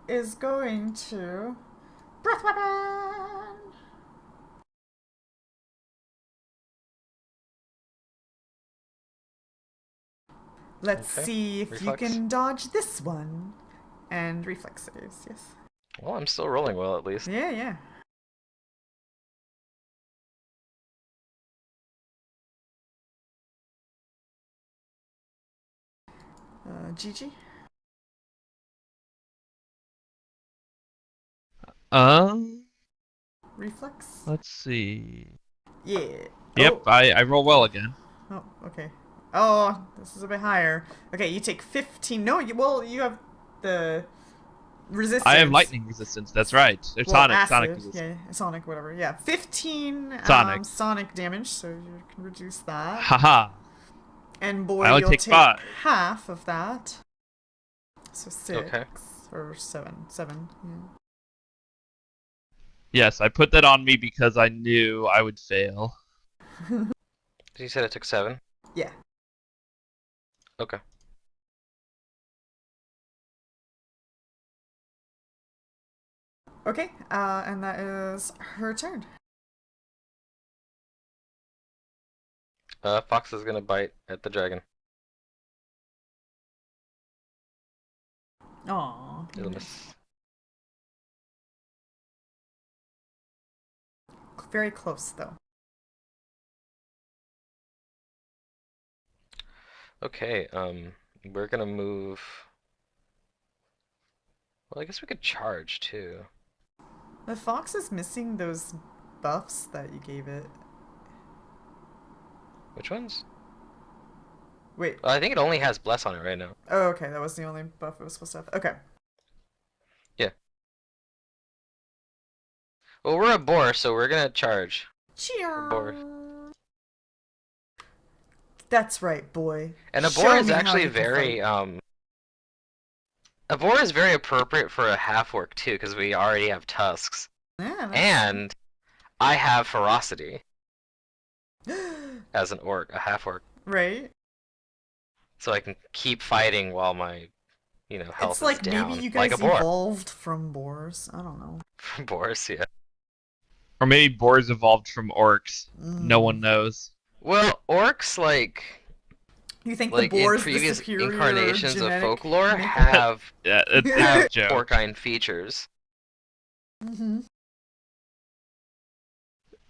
is going to breath weapon. Let's Okay. see if Reflex. you can dodge this one. And reflex saves, yes. Well, I'm still rolling well, at least. Yeah. Gigi? Reflex? Let's see. Yeah. Yep, Oh. I roll well again. Oh, okay. Oh, this is a bit higher. Okay, you take 15. No, you have the resistance. I have lightning resistance. That's right. There's Well, sonic acid. resistance. Yeah, sonic, whatever. Yeah, 15 Sonic. damage, so you can reduce that. Haha. And boy, I only you'll take take 5. half of that. So 6 Okay. or 7. 7. Yeah. Yes, I put that on me because I knew I would fail. You said it took 7? Yeah. Okay. Okay, and that is her turn. Fox is gonna bite at the dragon. Aw. It'll miss. Very close, though. Okay, we're gonna move. Well, I guess we could charge too. The fox is missing those buffs that you gave it. Which ones? Wait. I think it only has bless on it right now. Oh, okay. That was the only buff it was supposed to have. Okay. Yeah. Well, we're a boar, so we're gonna charge. Cheer. Boar. That's right, boy. And a Show boar is me how actually you can very fight. a boar is very appropriate for a half orc too, because we already have tusks, Yeah, and I have ferocity as an orc, a half orc, right. so I can keep fighting while my health It's is like maybe down, you like a guys boar. evolved from boars. I don't know. From boars, yeah. Or maybe boars evolved from orcs. No one knows. Well, orcs You think the like boar in is the previous superior incarnations of genetic folklore makeup? have Yeah, it's have a joke. porcine features. Mm-hmm.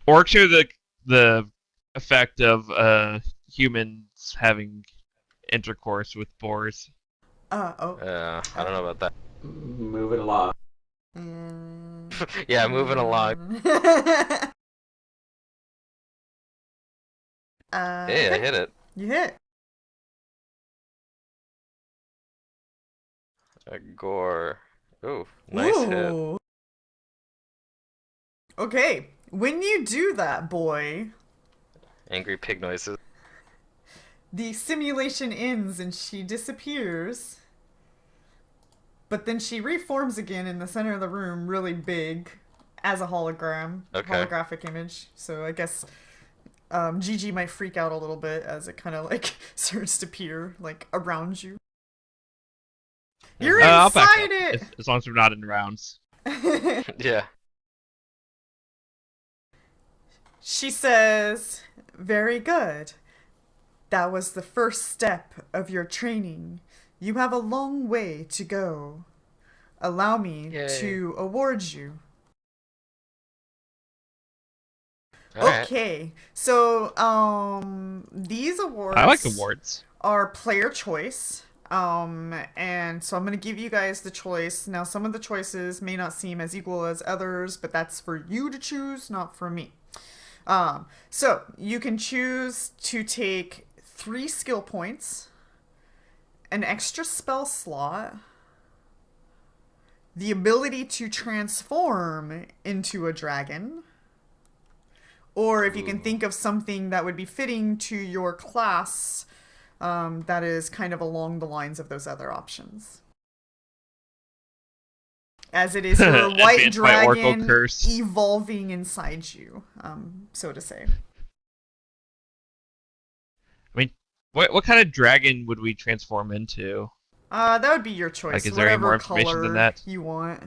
Orcs are the effect of humans having intercourse with boars. Oh. I don't know about that. Moving along. Yeah, moving along. Hey, I Okay. hit it. You hit. A gore. Ooh, nice hit. Ooh. Okay. When you do that, boy, Angry pig noises. the simulation ends and she disappears. But then she reforms again in the center of the room, really big, as a hologram, Okay. holographic image. So I guess Gigi might freak out a little bit as it kind of like starts to appear like around you. You're I'll back inside up, it. as long as we're not in rounds. Yeah. She says, "Very good. That was the first step of your training. You have a long way to go. Allow me Yay. to award you." All right. Okay, so these awards I like awards. are player choice. And so I'm gonna give you guys the choice. Now, some of the choices may not seem as equal as others, but that's for you to choose, not for me. So you can choose to take 3 skill points, an extra spell slot, the ability to transform into a dragon, or if you can think of something that would be fitting to your class, that is kind of along the lines of those other options. As it is your white Advance my Oracle dragon curse. evolving inside you, so to say. I mean, what kind of dragon would we transform into? That would be your choice. Like, is there any whatever more information color than that? you want.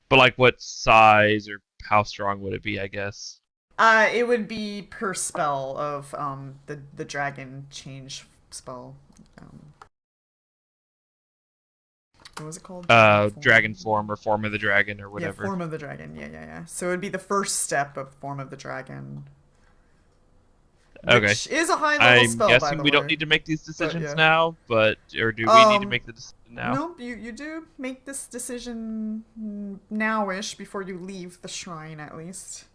But like, what size or how strong would it be? I guess. It would be per spell of the dragon change spell. What was it called? Dragon form or form of the dragon or whatever. Yeah, form of the dragon. Yeah. So it would be the first step of form of the dragon. Okay. Which is a high level I'm spell, guessing by the we way. don't need to make these decisions yeah. now, or do we need to make the decision now? No, you do make this decision now-ish before you leave the shrine, at least.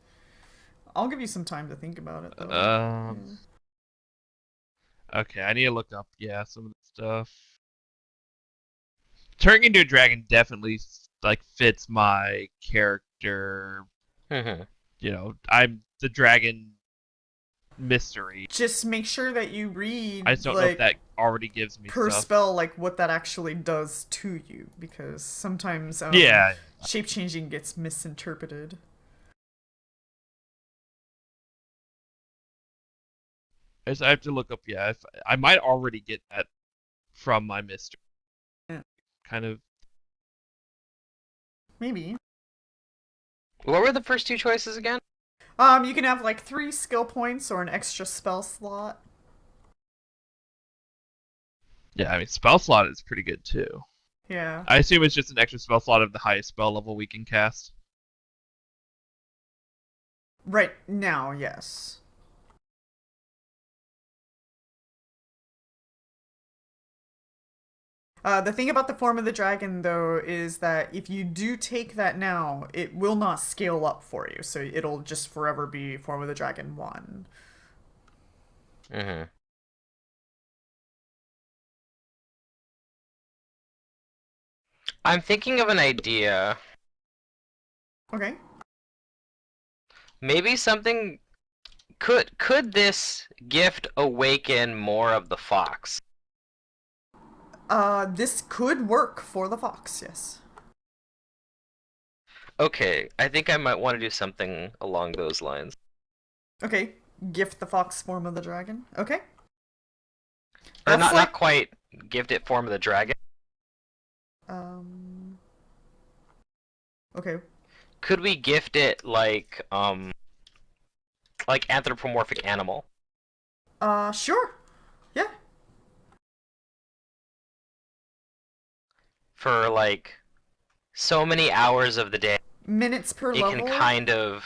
I'll give you some time to think about it, though. Okay, I need to look up, some of the stuff. Turning into a dragon definitely fits my character. Mm-hmm. I'm the dragon mystery. Just make sure that you read. I just don't know if that already gives me per stuff. spell, like what that actually does to you, because sometimes shape changing gets misinterpreted. I have to look up. If I might already get that from my mystery. Yeah. Kind of. Maybe. What were the first 2 choices again? You can have like 3 skill points or an extra spell slot. Yeah, I mean spell slot is pretty good too. Yeah. I assume it's just an extra spell slot of the highest spell level we can cast. Right now, yes. The thing about the form of the dragon, though, is that if you do take that now, it will not scale up for you. So it'll just forever be form of the dragon 1. Mm-hmm. I'm thinking of an idea. Okay. Maybe something Could this gift awaken more of the fox? This could work for the fox, yes. Okay, I think I might want to do something along those lines. Okay, gift the fox form of the dragon. Okay. Or That's not quite gift it form of the dragon. Okay. Could we gift it like anthropomorphic animal? Sure. Yeah. For like so many hours of the day. Minutes per It level. can kind of...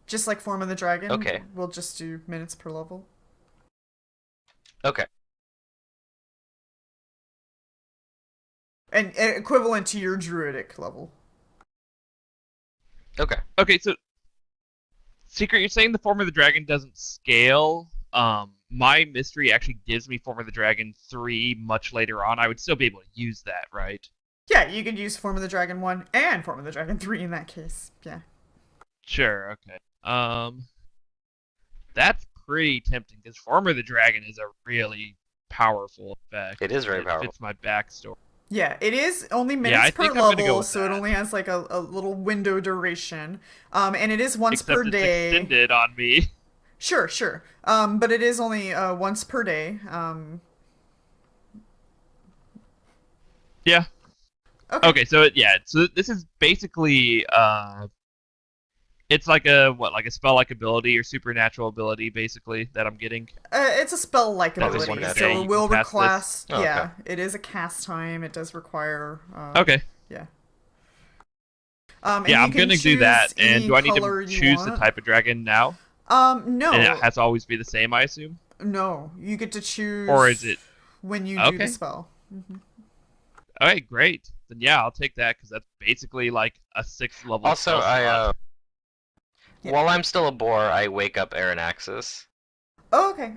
Just like form of the dragon. Okay. We'll just do minutes per level. Okay. And equivalent to your druidic level. Okay. Okay, so Secret, you're saying the form of the dragon doesn't scale. My mystery actually gives me form of the dragon 3 much later on. I would still be able to use that, right? Yeah, you could use form of the dragon 1 and form of the dragon 3 in that case. Yeah. Sure, okay. That's pretty tempting because form of the dragon is a really powerful effect. It is very powerful. It fits my backstory. Yeah, it is only I minutes per think I'm gonna go level, with so it that. only has like a little window duration. And it is once Except per it's day. extended on me. Sure. But it is only once per day. Yeah. Okay. So this is basically it's like a spell-like ability or supernatural ability, basically, that I'm getting. It's a spell-like That is ability, one so day it you will can cast request. this. Oh, Yeah, okay. it is a cast time. It does require. Okay. Yeah. And Yeah, you I'm can gonna do that. choose any And do I need color to you choose the want. type of dragon now? No. And it has to always be the same, I assume? No, you get to choose. Or is it... when you do Okay. the spell? Okay, great. Then yeah, I'll take that because that's basically like a 6th level Also, spell slot. Yeah. while I'm still a boar, I wake up Aranaxis. Oh, okay.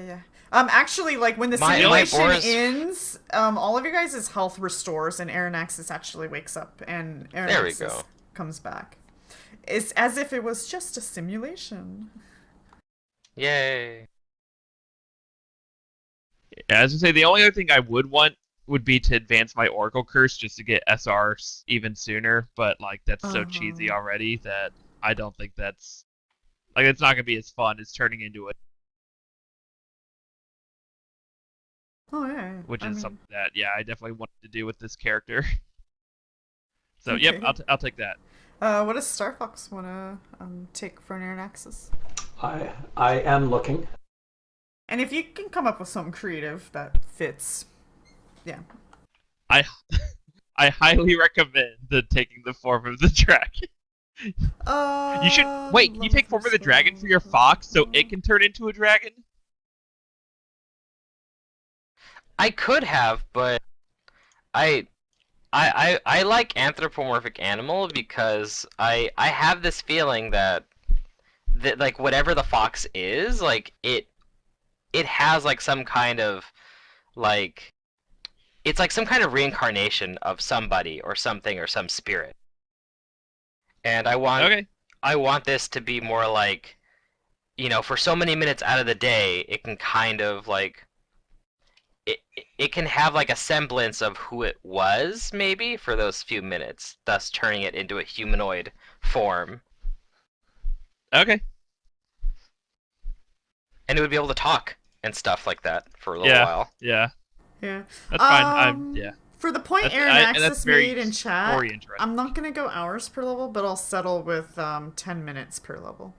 Yeah. Actually, like when the My simulation boars- ends, all of your guys' health restores, and Aranaxis actually wakes up, and There we Aranaxis go. comes back. It's as if it was just a simulation. Yay. Yeah, as I say, the only other thing I would want would be to advance my Oracle Curse just to get SR even sooner, but like that's so cheesy already that I don't think that's... Like, it's not going to be as fun as turning into it, Oh yeah. which I is mean, something that, yeah, I definitely wanted to do with this character. So, yep, Okay. I'll take that. What does Star Fox want to take for an Aranaxis? I am looking. And if you can come up with something creative that fits, yeah. I highly recommend taking the form of the dragon. You should wait. Can you take form of the dragon for your fox so it can turn into a dragon? I could have, but I like anthropomorphic animal because I have this feeling that like whatever the fox is, like it has like some kind of like it's like some kind of reincarnation of somebody or something or some spirit. And I want this to be more like, for so many minutes out of the day, it can kind of like it can have like a semblance of who it was maybe for those few minutes, thus turning it into a humanoid form. Okay. And it would be able to talk and stuff like that for a little while. Yeah. Yeah. That's fine. Yeah. For the point and Aranaxis that's very made in chat, story interesting. I'm not going to go hours per level, but I'll settle with 10 minutes per level.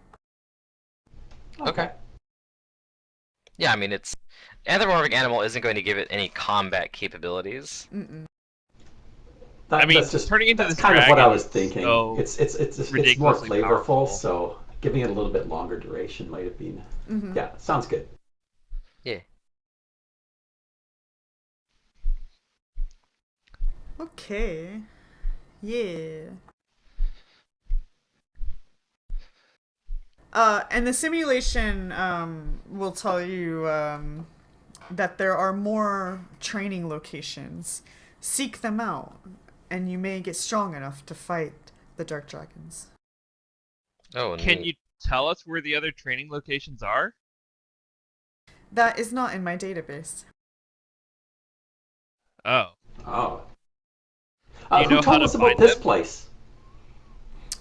Okay. Yeah, I mean, anthropomorphic animal isn't going to give it any combat capabilities. Mm-mm. That's just turning into that's this kind of what I dragon was is thinking. so It's more ridiculously flavorful, powerful. so giving it a little bit longer duration might have been. Mm-hmm. Yeah, sounds good. Yeah. Okay. Yeah. And the simulation will tell you that there are more training locations. Seek them out, and you may get strong enough to fight the dark dragons. Oh, Can neat. you tell us where the other training locations are? That is not in my database. Oh. Oh. Do you Who know how told to us about find this them? place?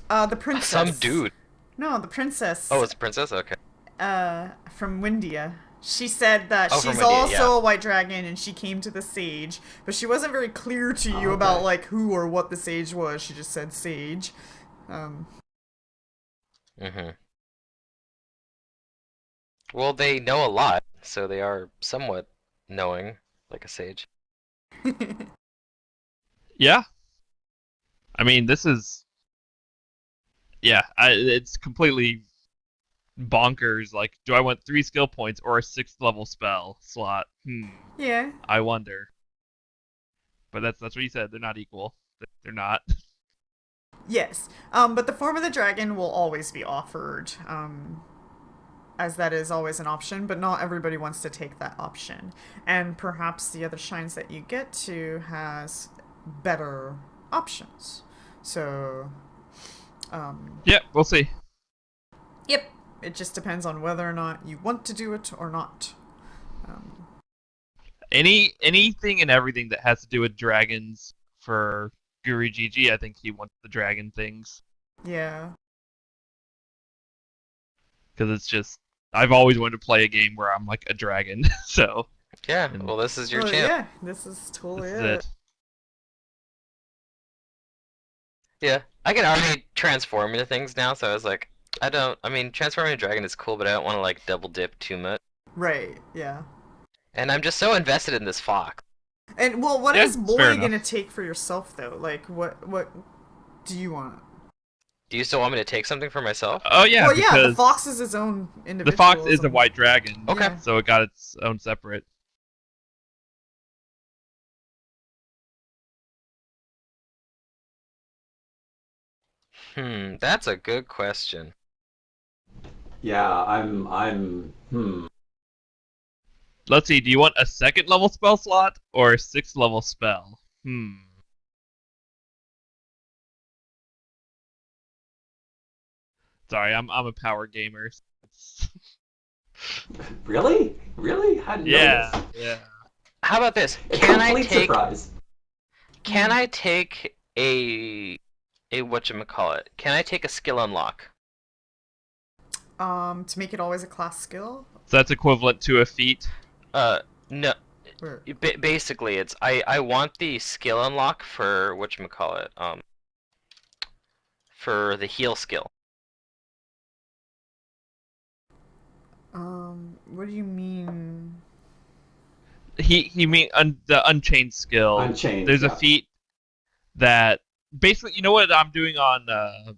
The princess. Some dude. No, the princess. Oh, it's a princess? Okay. From Windia. She said that Oh, from she's Windia, also yeah. a white dragon and she came to the sage, but she wasn't very clear to you Okay. about like who or what the sage was. She just said sage. Mm-hmm. Well, they know a lot, so they are somewhat knowing, like a sage. Yeah. I mean, this is... Yeah, it's completely bonkers. Like, do I want 3 skill points or a 6th level spell slot? Yeah. I wonder. But that's what you said. They're not equal. They're not. Yes. But the form of the dragon will always be offered. As that is always an option, but not everybody wants to take that option. And perhaps the other shrines that you get to has better options. So, Yeah, we'll see. yep. It just depends on whether or not you want to do it or not. Anything and everything that has to do with dragons for Guru Gigi, I think he wants the dragon things. Yeah. Because it's just... I've always wanted to play a game where I'm like a dragon, so... Yeah, And- well, this is your Well, chance. yeah, this is totally This is it. it. Yeah, I can already transform into things now, so I was like, I mean, transforming into a dragon is cool, but I don't want to, like, double dip too much. Right, yeah. And I'm just so invested in this fox. And, well, what Yeah, is it's fair Boy gonna enough. take for yourself, though? Like, what do you want? Do you still want me to take something for myself? Oh yeah, Well, yeah, the because fox is his own individual. the fox is a white dragon, Okay. Yeah. so it got its own separate. That's a good question. Yeah, Let's see, do you want a 2nd level spell slot or a 6th level spell? Sorry, I'm a power gamer. Really? Really? I didn't know Yeah, this. yeah. How about this? A Can I complete take surprise. Can I take a whatchamacallit? Can I take a skill unlock? To make it always a class skill? So that's equivalent to a feat. No. Or, Basically, it's I want the skill unlock for whatchamacallit, for the heal skill. what do you mean? He mean the Unchained skill. Unchained, There's yeah. a feat that basically, you know what I'm doing on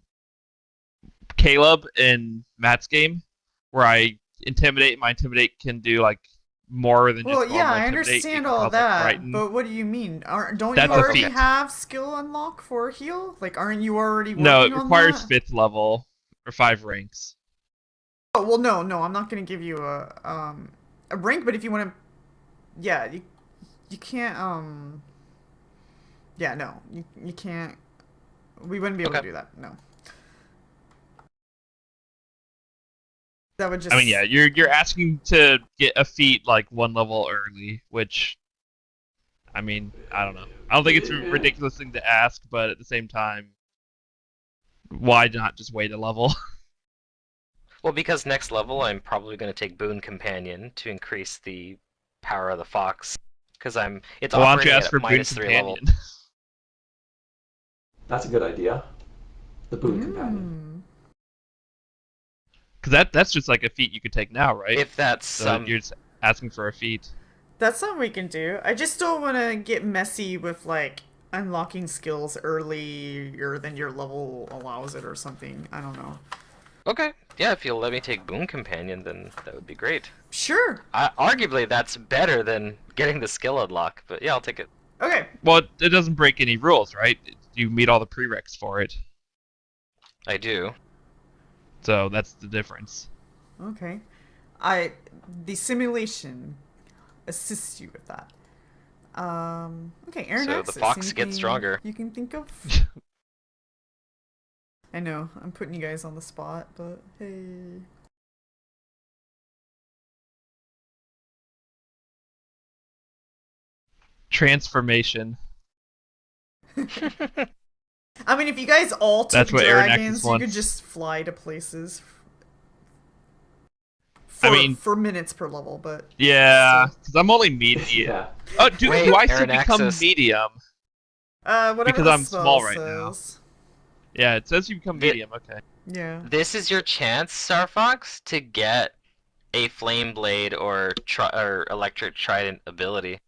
Caleb in Matt's game, where I intimidate. My intimidate can do like more than Well, just yeah, normal I intimidate. It understand can all cause, like, that, frighten. but what do you mean? Don't That's you a already feat. have skill unlock for heal? Like, aren't you already working No, it on requires that? 5th level or 5 ranks. Oh, well, no, I'm not gonna give you a rank, but if you want to, yeah, you can't, yeah, no, you can't, we wouldn't be able to Okay. do that, no. That would just... I mean, yeah, you're asking to get a feat like 1 level early, which, I mean, I don't know. I don't think it's a ridiculous thing to ask, but at the same time, why not just wait a level? Well, because next level I'm probably going to take Boon Companion to increase the power of the fox. Because it's Why don't you operating ask at for Boon -3 level. Companion? That's a good idea. The Boon Companion. Because that's just like a feat you could take now, right? If that's So you're just asking for a feat. That's something we can do. I just don't want to get messy with, like, unlocking skills earlier than your level allows it or something. I don't know. Okay, yeah, if you'll let me take Boon Companion, then that would be great. Sure. Arguably, that's better than getting the skill unlock, but yeah, I'll take it. Okay. Well, it doesn't break any rules, right? You meet all the prereqs for it. I do. So that's the difference. Okay. The simulation assists you with that. Okay, Aaron So Axis, the fox anything gets stronger. you can think of? I know, I'm putting you guys on the spot, but hey. Transformation. I mean, if you guys all took That's what Aeronexus dragons, you could wants. just fly to places I mean, for minutes per level, but yeah, still. because I'm only medium. Yeah. Oh, Wait, do I still become Aeronexus. medium? Whatever Because the I'm spell small right now. says. Yeah, it says you become Thi- medium. Okay. Yeah. This is your chance, Star Fox, to get a Flame Blade or Electric Trident ability.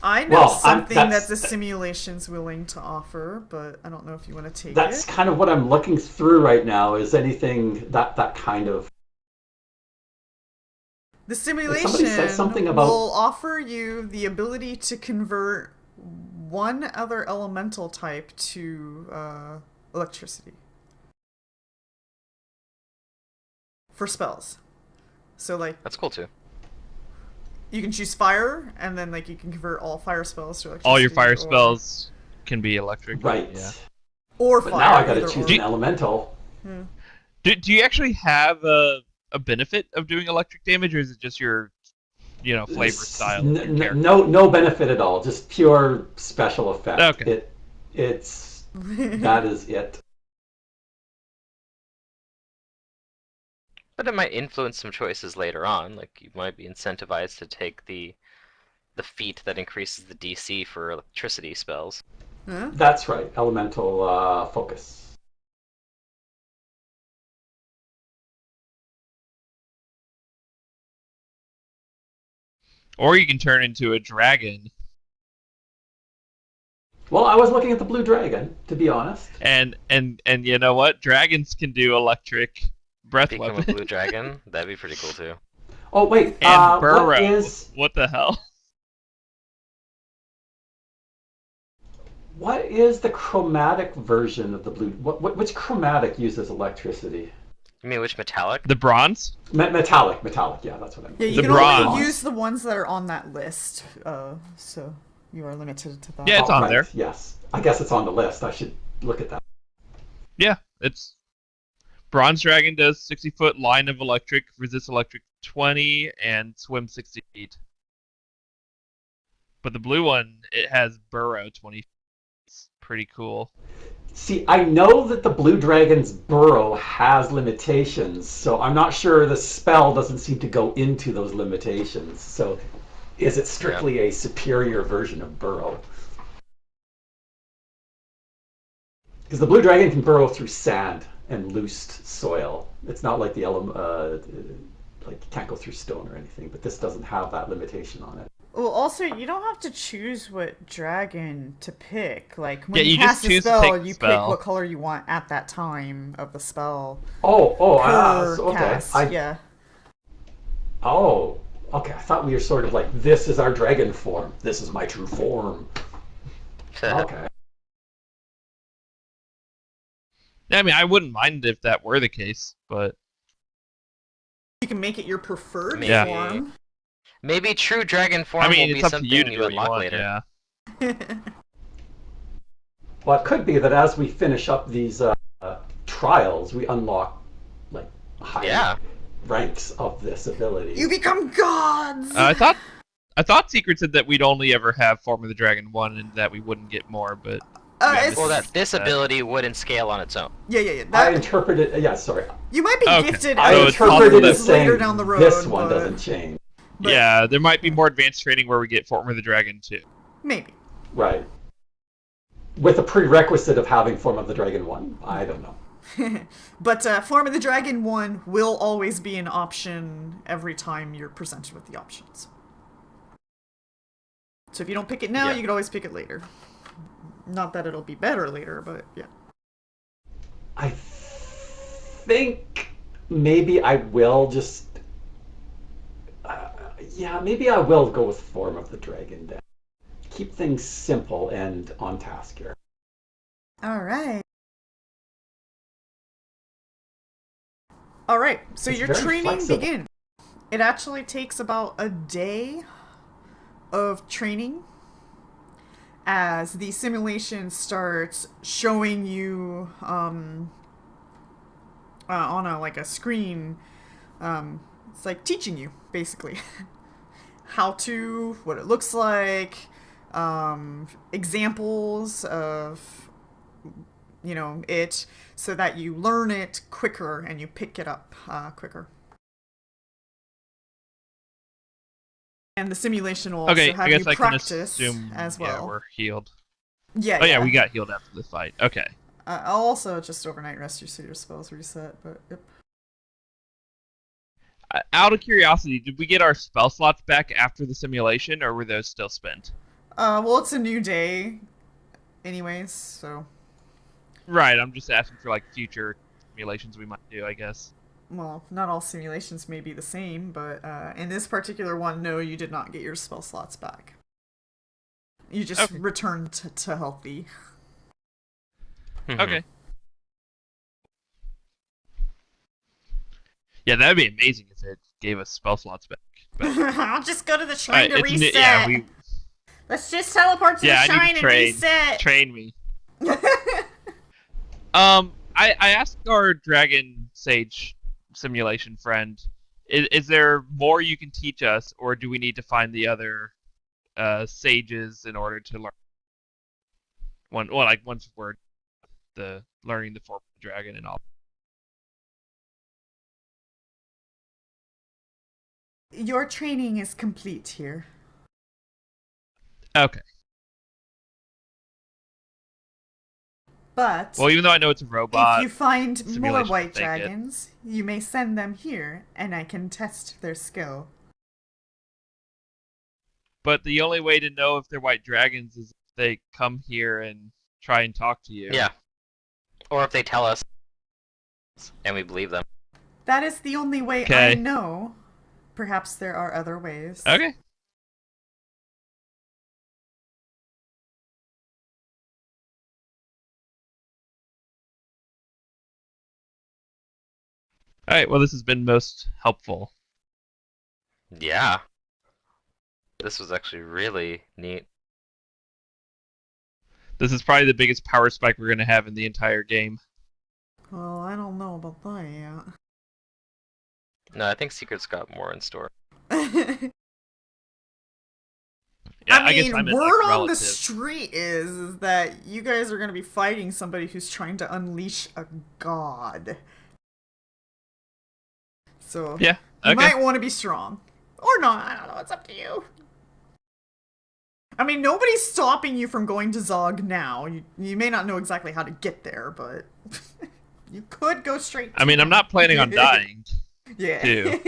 I know Well, something that that's- the simulation's willing to offer, but I don't know if you want to take That's it. kind of what I'm looking through right now. Is anything that kind of? The Somebody said simulation something about- will offer you the ability to convert one other elemental type to electricity for spells. So like That's cool too. you can choose fire, and then like you can convert all fire spells to electricity. All your fire or- spells can be electric. Right. Yeah. or But fire. now I got to either choose or. an elemental. Yeah. Do you actually have a benefit of doing electric damage, or is it just your, flavor style? Of your character? No benefit at all. Just pure special effect. Okay. It's that is it. But it might influence some choices later on. Like you might be incentivized to take the feat that increases the DC for electricity spells. Huh? That's right. Elemental focus. Or you can turn into a dragon. Well, I was looking at the blue dragon, to be honest. And you know what? Dragons can do electric breath Become a weapon. blue dragon. That'd be pretty cool too. Oh wait, And burrow. what is What the hell? the chromatic version of the blue? Which chromatic uses electricity? You mean which metallic? The bronze? Metallic. Yeah, that's what I meant. Yeah, you The can bronze. only use the ones that are on that list, so you are limited to that. Yeah, it's on right, there. Yes, I guess it's on the list. I should look at that. Yeah, it's bronze dragon does 60-foot line of electric, resists electric 20, and swim 60 feet. But the blue one, it has burrow 20 feet. It's pretty cool. See, I know that the blue dragon's burrow has limitations, so I'm not sure the spell doesn't seem to go into those limitations. So, is it strictly a superior version of burrow? Because the blue dragon can burrow through sand and loosed soil. It's not like the like you can't go through stone or anything, but this doesn't have that limitation on it. Well, also, you don't have to choose what dragon to pick. Like, when Yeah, you you just cast a choose to spell, pick the you pick spell. what color you want at that time of the spell. So, okay. Cast. Yeah. Oh, okay. I thought we were sort of like, this is our dragon form. This is my true form. Okay. I mean, I wouldn't mind if that were the case, but You can make it your preferred Yeah. form. Maybe true dragon form I mean, will be it's up to something you to do what you unlock want. later. Yeah. Well, it could be that as we finish up these trials, we unlock like higher Yeah. ranks of this ability. You become gods! I thought Secret said that we'd only ever have Form of the Dragon 1 and that we wouldn't get more, but It's- Well, that this That- ability wouldn't scale on its own. Yeah. I That, interpreted. Yeah, sorry. you might be Okay. gifted I So other it's interpreted it things later saying down the road. this one but doesn't change. But- yeah, there might be more advanced training where we get Form of the Dragon 2. Maybe. Right. With a prerequisite of having Form of the Dragon 1. I don't know. But Form of the Dragon 1 will always be an option every time you're presented with the options. So if you don't pick it now, Yeah. you can always pick it later. Not that it'll be better later, but yeah. I think maybe I will just. Maybe I will go with Form of the Dragon then. Keep things simple and on task here. Alright. Alright, so It's your very training flexible. begins. It actually takes about a day of training as the simulation starts showing you on a screen. It's like teaching you basically what it looks like, examples of it, so that you learn it quicker and you pick it up quicker. And the simulation will also have you practice as well. Yeah, we're healed. Yeah. Oh yeah, we got healed after the fight. Okay. I'll also just overnight rest you so your spells reset, but yep. Out of curiosity, did we get our spell slots back after the simulation, or were those still spent? Well, it's a new day anyways, so... Right, I'm just asking for, like, future simulations we might do, I guess. Well, not all simulations may be the same, but in this particular one, no, you did not get your spell slots back. You just returned to healthy. Okay. Yeah, that'd be amazing if it gave us spell slots back. I'll just go to the shrine to reset. Let's just teleport to the shrine and reset. Train me. I asked our Dragon Sage simulation friend, is there more you can teach us, or do we need to find the other sages in order to learn? Once we're learning the form of the dragon and all. Your training is complete here. Okay. But well, even though I know it's a robot, if you find more white dragons, you may send them here, and I can test their skill. But the only way to know if they're white dragons is if they come here and try and talk to you. Yeah. Or if they tell us, and we believe them. That is the only way I know. Perhaps there are other ways. Okay. Alright, well, this has been most helpful. Yeah. This was actually really neat. This is probably the biggest power spike we're going to have in the entire game. Well, I don't know about that yet. No, I think Secret's got more in store. Yeah, I guess word on the street is that you guys are going to be fighting somebody who's trying to unleash a god. So, yeah, you might want to be strong. Or not, I don't know, it's up to you. I mean, nobody's stopping you from going to Zog now. You may not know exactly how to get there, but you could go straight to I'm not planning on dying. Yeah. Too.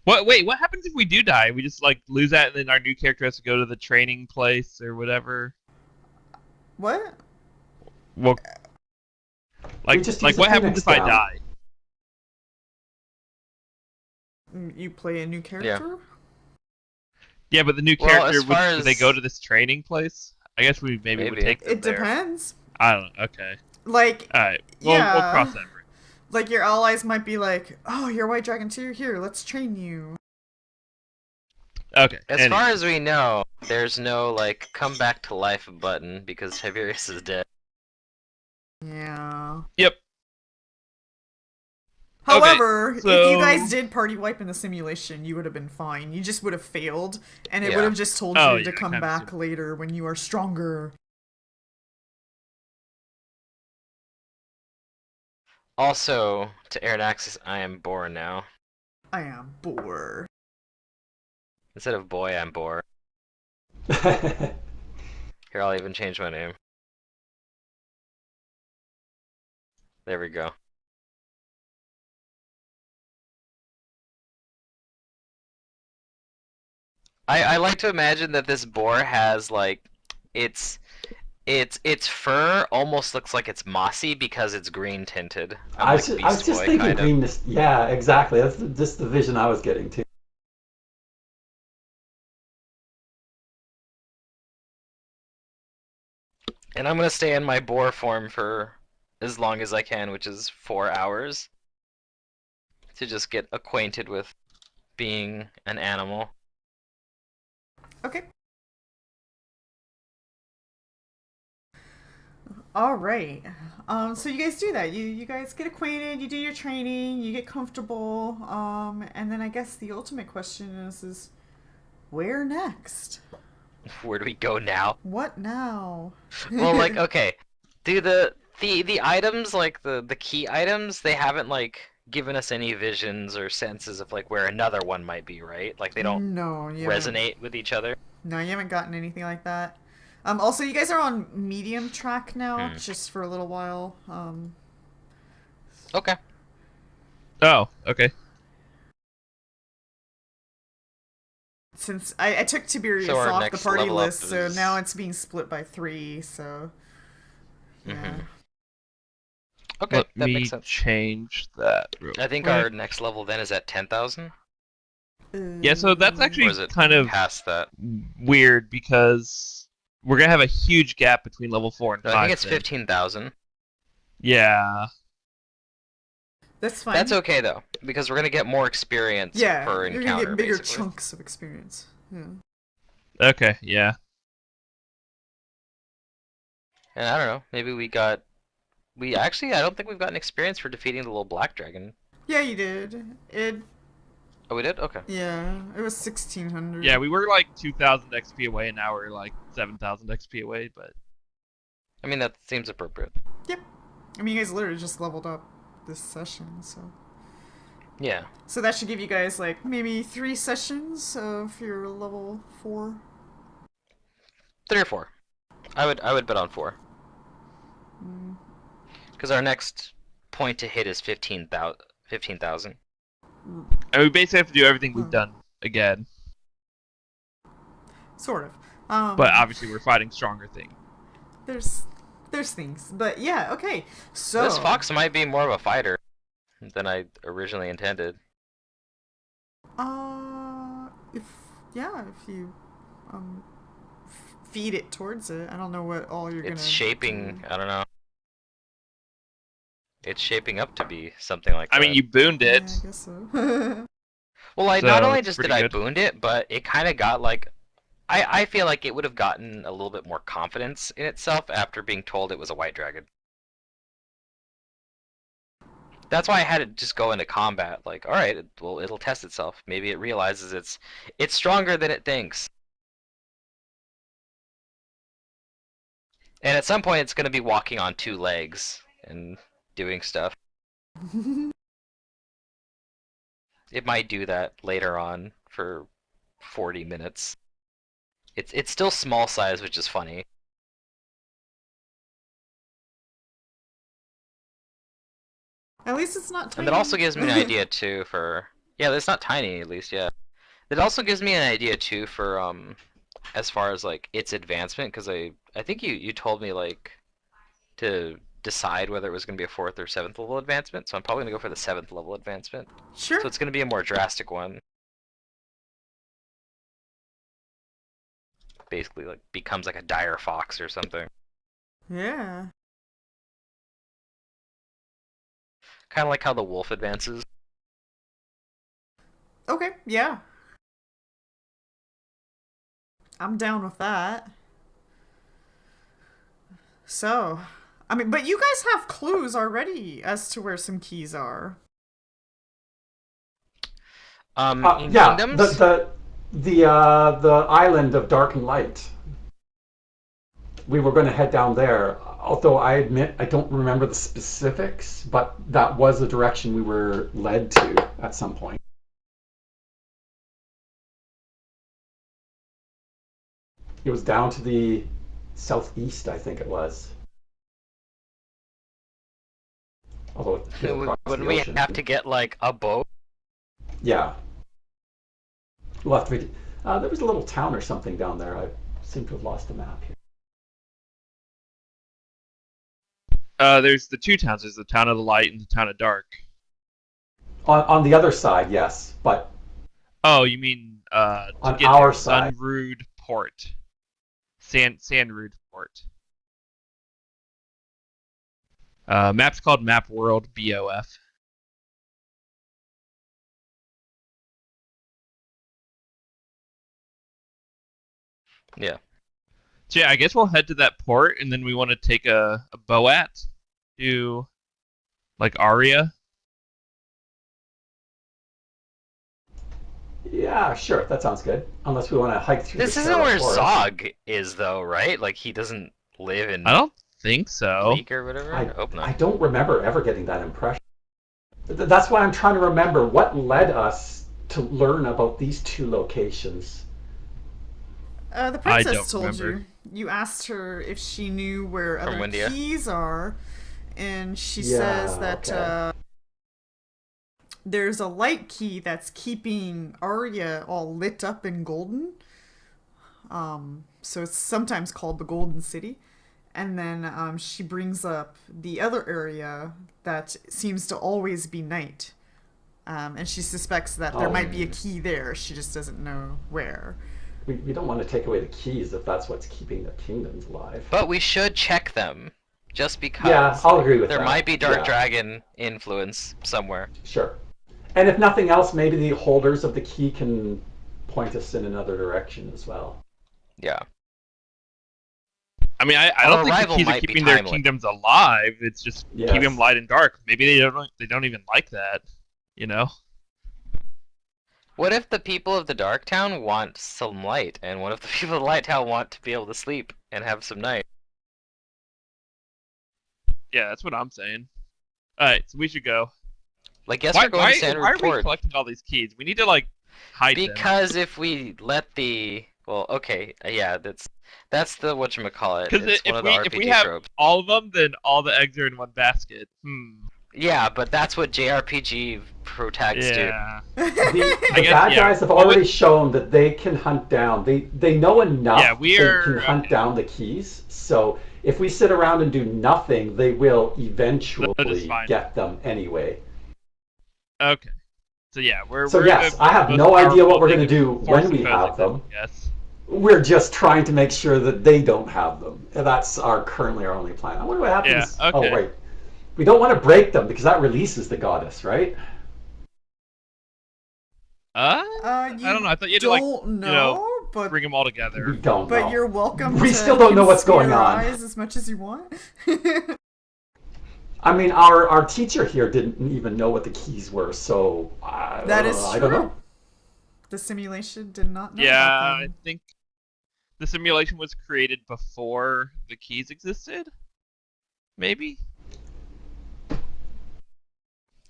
Wait, what happens if we do die? We just, lose that and then our new character has to go to the training place or whatever? What? Well, what happens if I die? You play a new character? Yeah, but the new character, would they go to this training place? I guess we maybe would take them It depends. I don't know, okay. Alright, we'll cross that bridge. Your allies might be like, oh, you're White Dragon too? Here, let's train you. Okay. As far as we know, there's no, come back to life button because Tiberius is dead. Yeah. Yep. However, if you guys did party wipe in the simulation, you would have been fine. You just would have failed, and it would have just told you to come back later when you are stronger. Also, to Aeronaxis, I am Boar now. I am Boar. Instead of boy, I'm Boar. Here, I'll even change my name. There we go. I like to imagine that this boar has its fur almost looks like it's mossy because it's green tinted. I was just thinking greenness. Yeah, exactly. That's just the vision I was getting to. And I'm gonna stay in my boar form for as long as I can, which is 4 hours, to just get acquainted with being an animal. Okay. All right. So you guys do that. You guys get acquainted. You do your training. You get comfortable. And then I guess the ultimate question is where next? Where do we go now? What now? Well, like, okay, do the items, like the key items, they haven't like given us any visions or senses of like where another one might be, right? Like they don't No, you haven't. resonate with each other. No, you haven't gotten anything like that. Also, you guys are on medium track now, just for a little while. Okay. Oh, okay. Since I took Tiberius So our off the next party level up list, so is- now it's being split by 3. So yeah. Okay, Let that me makes sense. change that. Real I think quick. our next level then is at 10,000. Yeah, so that's Or actually is it kind of past that? weird because we're gonna have a huge gap between level 4 and No, 5. I think it's then. 15,000. Yeah. That's fine. That's okay though, because we're gonna get more experience Yeah, per you're encounter. gonna get bigger basically. chunks of experience. Yeah. Okay. Yeah. And I don't know, maybe we actually I don't think we've gotten experience for defeating the little black dragon. Yeah, you did. Oh, we did? Okay. Yeah, it was 1600. Yeah, we were like 2,000 XP away, and now we're like 7,000 XP away. But I mean, that seems appropriate. Yep. I mean, you guys literally just leveled up this session, so. Yeah. So that should give you guys like maybe 3 sessions of your level 4. 3 or 4. I would bet on 4. Because our next point to hit is 15,000. and we basically have to do everything we've done again. Sort of. But obviously, we're fighting stronger things. There's things, but yeah, okay. So This fox might be more of a fighter than I originally intended. if you feed it towards it. I don't know what all you're gonna. It's shaping. do. I don't know. It's shaping up to be something like that. I mean, you booned it. Yeah, I guess so. Well, I So, not only it's just pretty did I good. booned it, but it kind of got like. I feel like it would have gotten a little bit more confidence in itself after being told it was a white dragon. That's why I had it just go into combat. Like, all right, well, it'll test itself. Maybe it realizes it's stronger than it thinks. And at some point, it's going to be walking on 2 legs and doing stuff. It might do that later on for 40 minutes. It's still small size, which is funny. At least it's not tiny. And that also gives me an idea too for it's not tiny at least, yeah. It also gives me an idea too for as far as like its advancement, because I think you told me like to decide whether it was going to be a 4th or 7th level advancement, so I'm probably going to go for the 7th level advancement. Sure. So it's going to be a more drastic one. Basically like becomes like a dire fox or something. Yeah. Kind of like how the wolf advances. Okay. Yeah. I'm down with that. So, I mean, but you guys have clues already as to where some keys are. In Yeah, kingdoms? the island of Dark and Light. We were going to head down there, although I admit I don't remember the specifics, but that was the direction we were led to at some point. It was down to the southeast, I think it was. Although it was across Wouldn't the we ocean. have to get like a boat? Yeah. We'll have to there was a little town or something down there. I seem to have lost the map here. There's the 2 towns. There's the town of the light and the town of dark. On the other side, yes, but Oh, you mean to on get our to side. Sunrude Port, Sandrude Port. Map's called Map World BOF. Yeah. So yeah, I guess we'll head to that port, and then we want to take a boat to like Aria. Yeah, sure, that sounds good. Unless we want to hike through This the isn't Terra where Forest. Zog is, though, right? Like, he doesn't live in I don't think so. Bleak or whatever? I hope not. I don't remember ever getting that impression. That's why I'm trying to remember what led us to learn about these two locations. The I princess don't told remember. you. You asked her if she knew where From other Windia? keys are, and she Yeah, says that okay. there's a light key that's keeping Arya all lit up and golden. So it's sometimes called the Golden City. And then she brings up the other area that seems to always be night. And she suspects that there might be a key there. She just doesn't know where. We don't want to take away the keys if that's what's keeping the kingdoms alive. But we should check them, just because. Yeah, I'll agree with there that. might be Dark Yeah. Dragon influence somewhere. Sure. And if nothing else, maybe the holders of the key can point us in another direction as well. Yeah. I mean, I Our don't think the arrival keys are might be keeping their timely. kingdoms alive. It's just Yes. keeping them light and dark. Maybe they don't even like that. You know? What if the people of the Dark Town want some light, and what if the people of the Light Town want to be able to sleep and have some night? Yeah, that's what I'm saying. All right, so we should go. Like, yes, Why, we're going why, to Sandwood why are we Port. collecting all these keys? We need to like hide them. Because if we let the... Well, okay, yeah, that's the whatchamacallit. Because It's one of the if we RPG have tropes. all of them, then all the eggs are in one basket. Yeah, but that's what JRPG protagonists do. Yeah. The I guess, bad yeah. guys have already shown that they can hunt down. They know enough Yeah, we are- they can hunt down the keys. So if we sit around and do nothing, they will eventually fine. get them anyway. Okay. So yeah, we're So we're yes, the I have most no idea powerful what we're going to thing do when we force have opposing them. Yes. We're just trying to make sure that they don't have them. And that's currently our only plan. I wonder what happens. Yeah, okay. Oh wait, we don't want to break them because that releases the goddess, right? I don't know. I thought you had to don't know, but bring them all together. We don't know. you're welcome. We to still don't know what's going on. conspirize as much as you want. I mean, our teacher here didn't even know what the keys were, so That is I don't true. know. The simulation did not know Yeah, about I them. think the simulation was created before the keys existed. Maybe.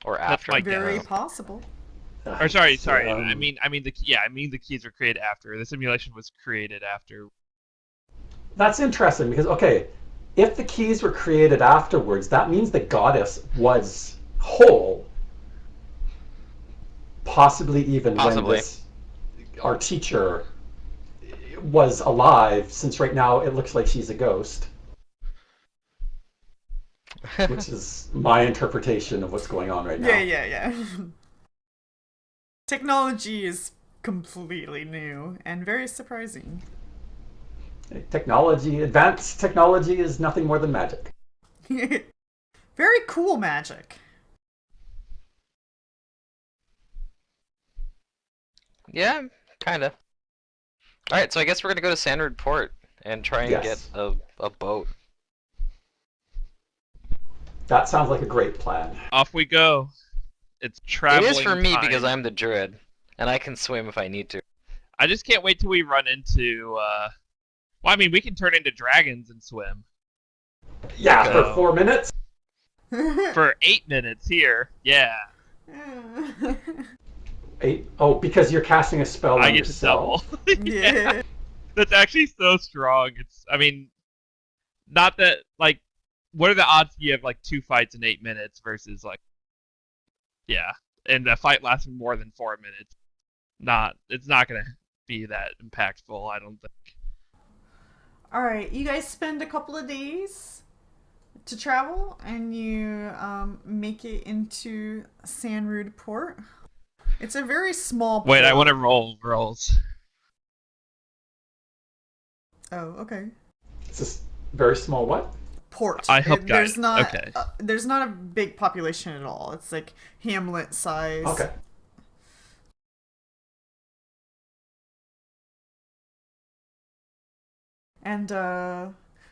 Or That's after. my Very guess. possible. Or sorry. Um, I mean the keys were created after. The simulation was created after. That's interesting because okay, if the keys were created afterwards, that means the goddess was whole. Possibly even when our teacher was alive, since right now it looks like she's a ghost. Which is my interpretation of what's going on right now. Yeah. Technology is completely new and very surprising. Advanced technology is nothing more than magic. Very cool magic. Yeah, kinda. Alright, so I guess we're gonna go to Sandward Port and try and Yes. get a boat. That sounds like a great plan. Off we go. It's traveling. It is for me time. because I'm the druid, and I can swim if I need to. I just can't wait till we run into. Well, I mean, we can turn into dragons and swim Yeah, Okay. for 4 minutes. for 8 minutes here. Yeah, 8. Oh, because you're casting a spell I on get to yourself. double. Yeah. That's actually so strong. I mean, not that like, what are the odds you have like 2 fights in 8 minutes versus like, yeah, and a fight lasting more than 4 minutes? It's not gonna be that impactful, I don't think. Alright, you guys spend a couple of days to travel and you make it into Sandrood Port. It's a very small port. Wait, I want to roll rolls. Oh, okay. It's just very small what? Port. I help There's guide. not Okay. there's not a big population at all. It's like hamlet size. Okay. And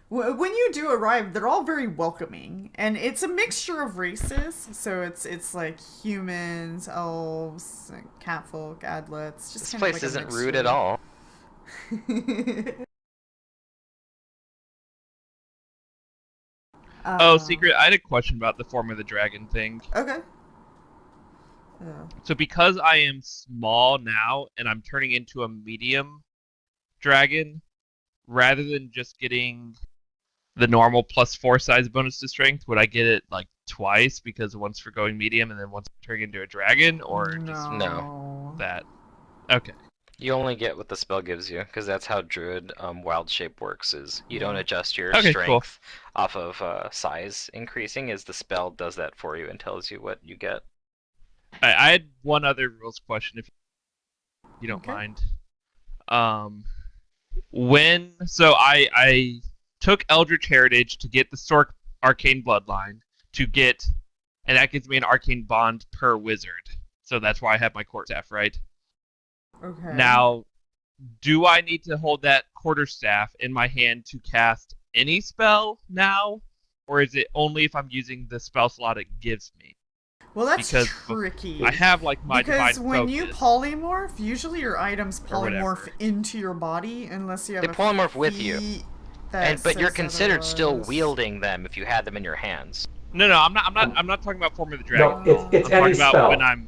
when you do arrive, they're all very welcoming, and it's a mixture of races. So it's like humans, elves, catfolk, adlets. Just This kind place of like isn't a rude at all. Oh, Secret, I had a question about the form of the dragon thing. Okay. Yeah. So because I am small now and I'm turning into a medium dragon, rather than just getting the normal +4 size bonus to strength, would I get it like twice because once for going medium and then once turning into a dragon, or just No. that? Okay. You only get what the spell gives you, because that's how Druid Wild Shape works. Is you don't adjust your Okay, strength off of size increasing, is the spell does that for you and tells you what you get. I had one other rules question, if you don't Okay. mind. So I took Eldritch Heritage to get the Stork Arcane Bloodline to get, and that gives me an Arcane Bond per wizard. So that's why I have my quarterstaff, right? Okay. Now, do I need to hold that quarterstaff in my hand to cast any spell now, or is it only if I'm using the spell slot it gives me? Well, that's Because tricky. I have like my Because divine when you focus. polymorph, usually your items Or whatever. polymorph into your body, unless you have They a polymorph with you. feat that But you're says considered still otherwise. wielding them if you had them in your hands. No, I'm not talking about Form of the No, Dragon. it's I'm any talking about spell. when I'm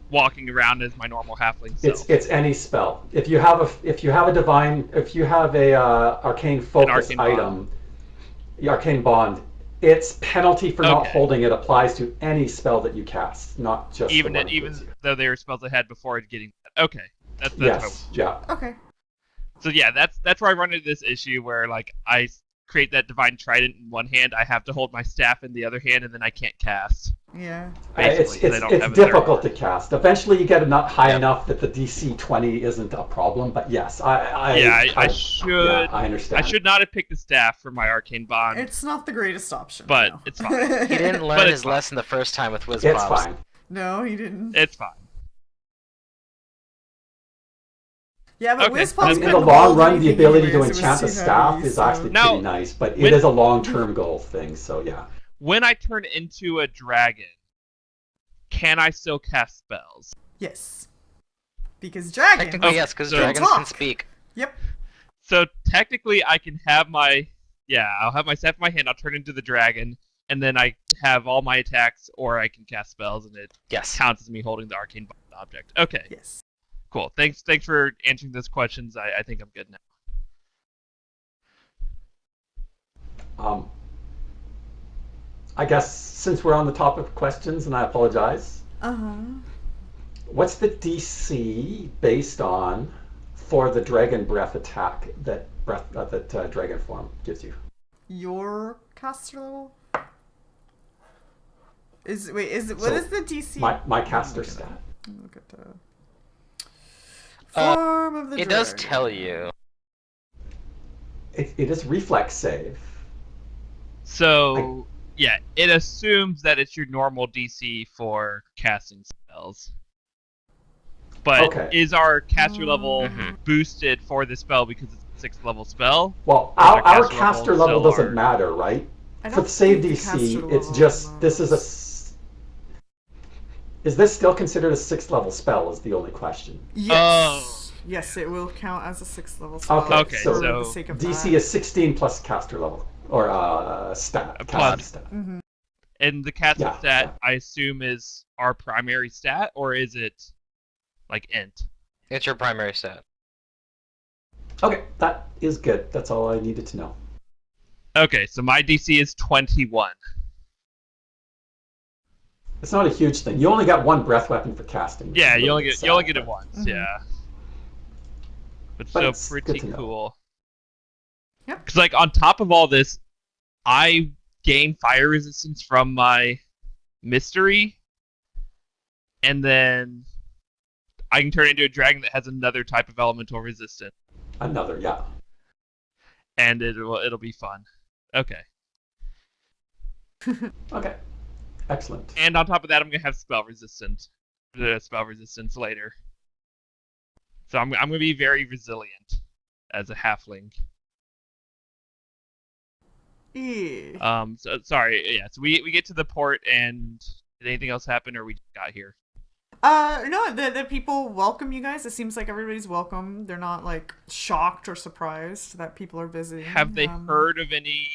walking around as my normal halfling self. It's any spell. If you have a arcane focus arcane item, the arcane bond, its penalty for not Okay. holding it applies to any spell that you cast, not just even the one it even gives you. though they were spells I had before getting that. Okay, that's Yes, yeah. Okay. So yeah, that's where I run into this issue where like I create that divine trident in one hand, I have to hold my staff in the other hand, and then I can't cast. Yeah. Basically, 'cause I don't have It's a third difficult to one. cast. Eventually, you get it not high Yep. enough that the DC 20 isn't a problem. But yes, I understand. I should not have picked the staff for my arcane bond, It's not the greatest option. but no. it's fine. He didn't But learn it's his fine. lesson the first time with Whiz It's Pops. fine. No, he didn't. It's fine. Yeah, but Okay. Whiz Pops In couldn't the long hold run, the anything ability to anyways, it was enchant too a staff heavy, is so- actually Now, pretty nice, but when- it is a long-term goal thing. So yeah. When I turn into a dragon, can I still cast spells? Yes. Because dragons. Technically, yes, because So- dragons can Talk. speak. Yep. So technically, I can have I'll have my staff in my hand. I'll turn into the dragon, and then I have all my attacks, or I can cast spells, and it Yes. counts as me holding the arcane bond object. Okay, Yes. cool. Thanks for answering those questions. I think I'm good now. I guess since we're on the topic of questions, and I apologize, what's the DC based on for the dragon breath attack that dragon form gives you? Your caster level? What is the DC? My caster stat. Look at the Uh, form of the It does dragon. tell you. It is reflex save. So yeah, it assumes that it's your normal DC for casting spells. But Okay. is our caster level Mhm. boosted for the spell because it's a 6th level spell? Well, Or is our caster caster level level still doesn't our- matter, right? I For don't the save think the DC, caster it's level just this is matters. Is this still considered a 6th level spell? Is the only question. Yes. Yes, it will count as a 6th level spell. Okay, for so the sake of DC that. is 16 plus caster level or stat. A Caster plus. stat. And the caster Yeah, stat, yeah. I assume, is our primary stat, or is it like int? It's your primary stat. Okay, that is good. That's all I needed to know. Okay, so my DC is 21. It's not a huge thing. You only got one breath weapon for casting. which Yeah, is a you little only bit get it sad, but- once. Yeah, but But still it's good pretty to know. cool. Yep. Because like on top of all this, I gain fire resistance from my mystery, and then I can turn into a dragon that has another type of elemental resistance, Another, yeah. and it'll be fun. Okay. Okay, excellent. And on top of that, I'm gonna have spell resistance later. So I'm gonna be very resilient as a halfling. Yeah. So sorry. Yeah. So we get to the port, and did anything else happen, or we just got here? No, the people welcome you guys. It seems like everybody's welcome. They're not like shocked or surprised that people are visiting. Have they heard of any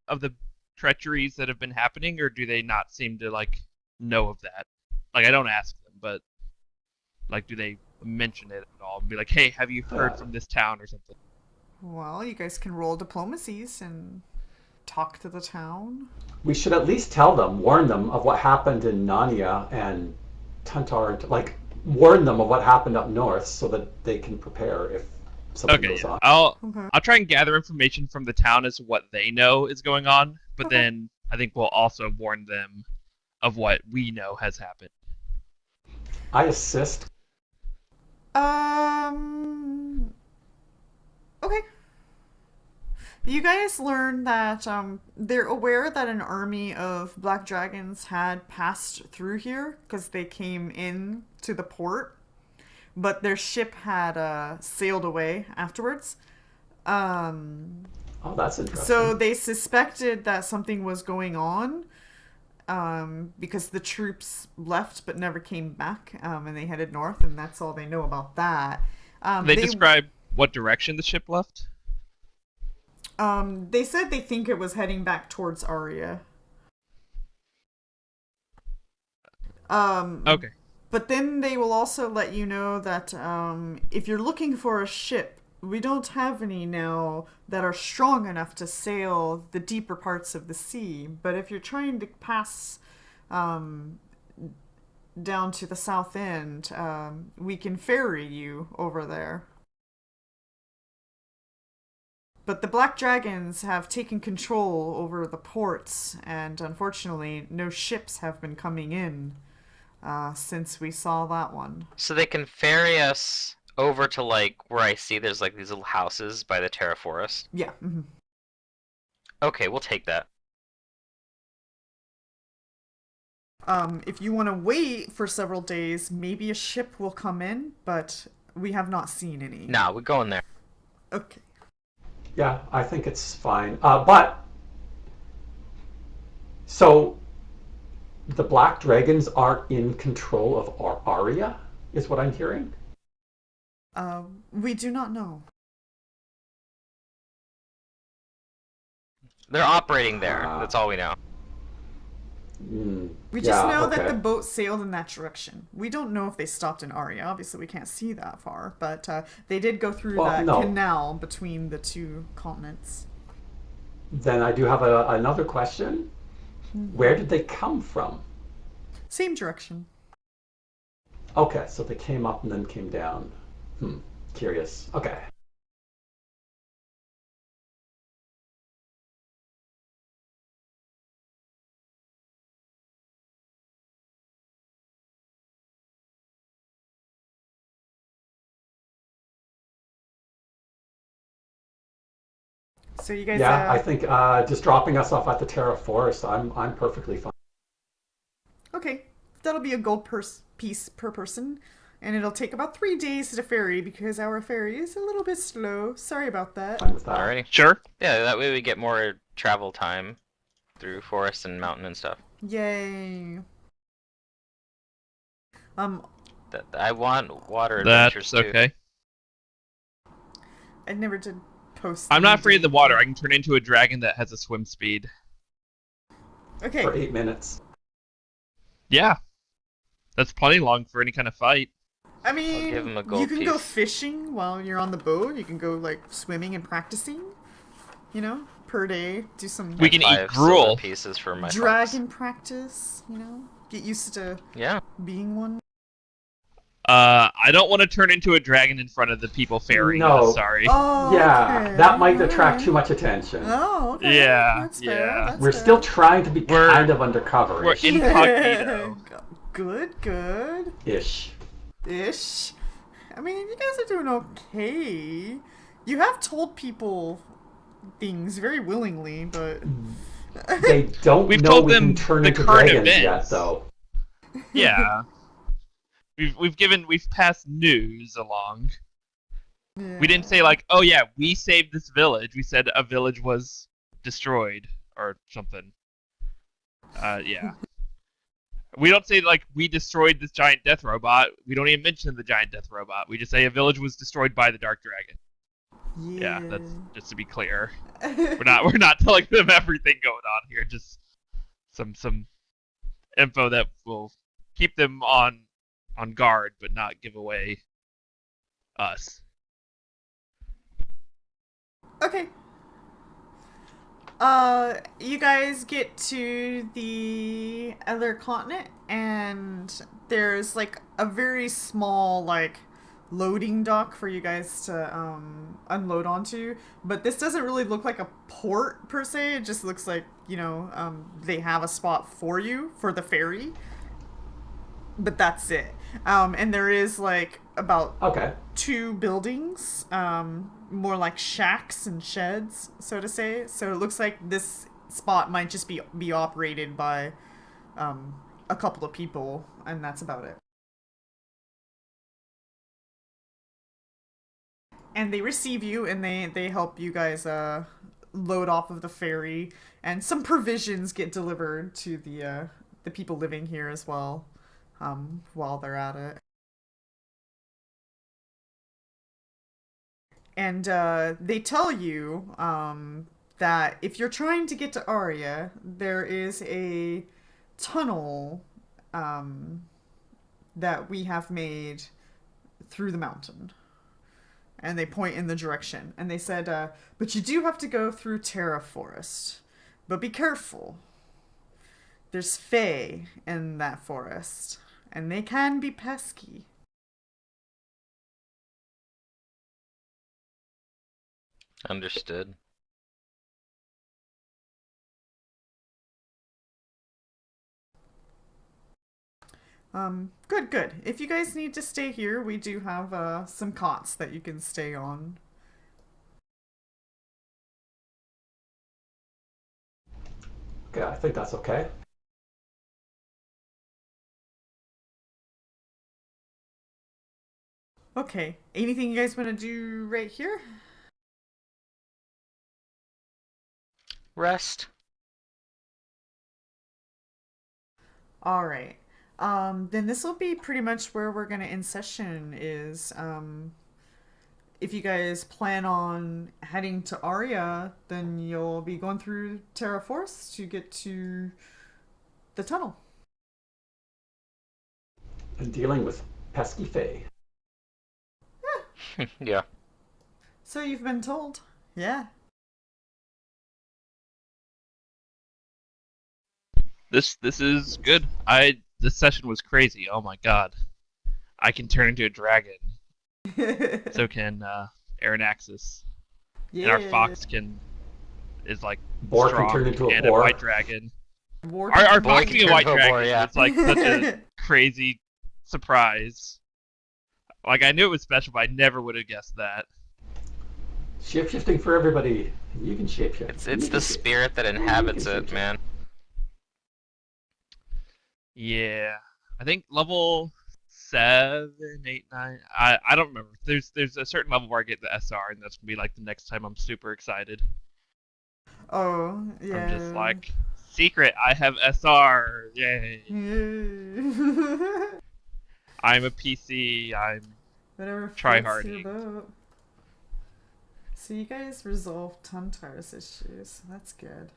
of the treacheries that have been happening, or do they not seem to like know of that? Like, I don't ask them, but like, do they mention it at all? Be like, hey, have you heard from this town or something? Well, you guys can roll diplomacies and talk to the town. We should at least tell them, warn them of what happened in Narnia and Tantar, like warn them of what happened up north so that they can prepare if something goes on. I'll Okay. try and gather information from the town as to what they know is going on, but Okay. then I think we'll also warn them of what we know has happened. I assist. Okay. You guys learn that they're aware that an army of black dragons had passed through here because they came in to the port, but their ship had sailed away afterwards. Oh, that's interesting. So they suspected that something was going on because the troops left but never came back, and they headed north, and that's all they know about that. They describe what direction the ship left? They said they think it was heading back towards Aria. Okay. But then they will also let you know that if you're looking for a ship, we don't have any now that are strong enough to sail the deeper parts of the sea. But if you're trying to pass down to the south end, we can ferry you over there. But the Black Dragons have taken control over the ports, and unfortunately, no ships have been coming in since we saw that one. So they can ferry us over to like where I see there's like these little houses by the Terra Forest. Yeah. Mm-hmm. Okay, we'll take that. If you want to wait for several days, maybe a ship will come in, but we have not seen any. Nah, we're going there. Okay. Yeah, I think it's fine. But so the Black Dragons are in control of Aria, is what I'm hearing. We do not know. They're operating there. That's all we know. We just know that the boat sailed in that direction. We don't know if they stopped in Aria. Obviously, we can't see that far, but they did go through that canal between the two continents. Then I do have another question. Mm-hmm. Where did they come from? Same direction. Okay, so they came up and then came down. Curious. Okay. So you guys. Yeah, I think just dropping us off at the Terra Forest, I'm perfectly fine. Okay, that'll be a gold piece per person, and it'll take about 3 days to ferry because our ferry is a little bit slow. Sorry about that. Fine with that. Alrighty. Sure. Yeah, that way we get more travel time through forest and mountain and stuff. Yay. I want water adventures That's okay. too. I never did post. I'm not afraid of the water. I can turn into a dragon that has a swim speed. Okay. For 8 minutes. Yeah. That's plenty long for any kind of fight. I mean, I'll give him a gold you can piece. go fishing while you're on the boat. You can go like swimming and practicing. You know, per day, do some We can eat 5 gruel. silver pieces for my dragon practice. You know, get used to being one. I don't want to turn into a dragon in front of the people ferrying us, sorry. Oh, yeah, okay. that might attract too much attention. Oh, okay. Yeah, That's fair. That's We're fair. still trying to be kind of undercover. We're incognito. Good. Ish. I mean, you guys are doing okay. You have told people things very willingly, but They don't We've know told we them can turn the into current dragons events. yet, though. Yeah. We've passed news along. Yeah. We didn't say like, oh yeah, we saved this village. We said a village was destroyed or something. Yeah. We don't say like we destroyed this giant death robot. We don't even mention the giant death robot. We just say a village was destroyed by the dark dragon. Yeah, that's just to be clear. We're not telling them everything going on here. Just some info that will keep them on guard, but not give away us. Okay. You guys get to the other continent, and there's like a very small like loading dock for you guys to unload onto. But this doesn't really look like a port per se. It just looks like, you know, they have a spot for you for the ferry. But that's it. And there is like about Okay. 2 buildings, more like shacks and sheds, so to say. So it looks like this spot might just be operated by a couple of people, and that's about it. And they receive you, and they help you guys load off of the ferry, and some provisions get delivered to the people living here as well, while they're at it. And they tell you that if you're trying to get to Aria, there is a tunnel that we have made through the mountain. And they point in the direction. And they said, but you do have to go through Terra Forest. But be careful. There's Fae in that forest. And they can be pesky. Understood. Good. If you guys need to stay here, we do have some cots that you can stay on. Okay, I think that's okay. Okay. Anything you guys want to do right here? Rest. Alright. Then this will be pretty much where we're gonna end session is, if you guys plan on heading to Aria, then you'll be going through Terra Force to get to the tunnel. And dealing with pesky Fae. Yeah. So you've been told. Yeah. This is good. This session was crazy. Oh my god. I can turn into a dragon. So can Aranaxis. Yeah. And our fox is like Boar can strong turn into a and boar. a white dragon. War- Our Boar fox can being a turn white into a dragon boar, yeah. it's like such a crazy surprise. Like I knew it was special, but I never would have guessed that. Shapeshifting for everybody. You can shapeshift. It's the spirit that inhabits it, man. Yeah. I think level 7, 8, 9. I don't remember. There's a certain level where I get the SR, and that's gonna be like the next time I'm super excited. Oh, yeah. I'm just like, secret, I have SR. Yay. I'm a PC. I'm Whatever try floats your harding. boat. So you guys resolved Tuntar's issues. That's good.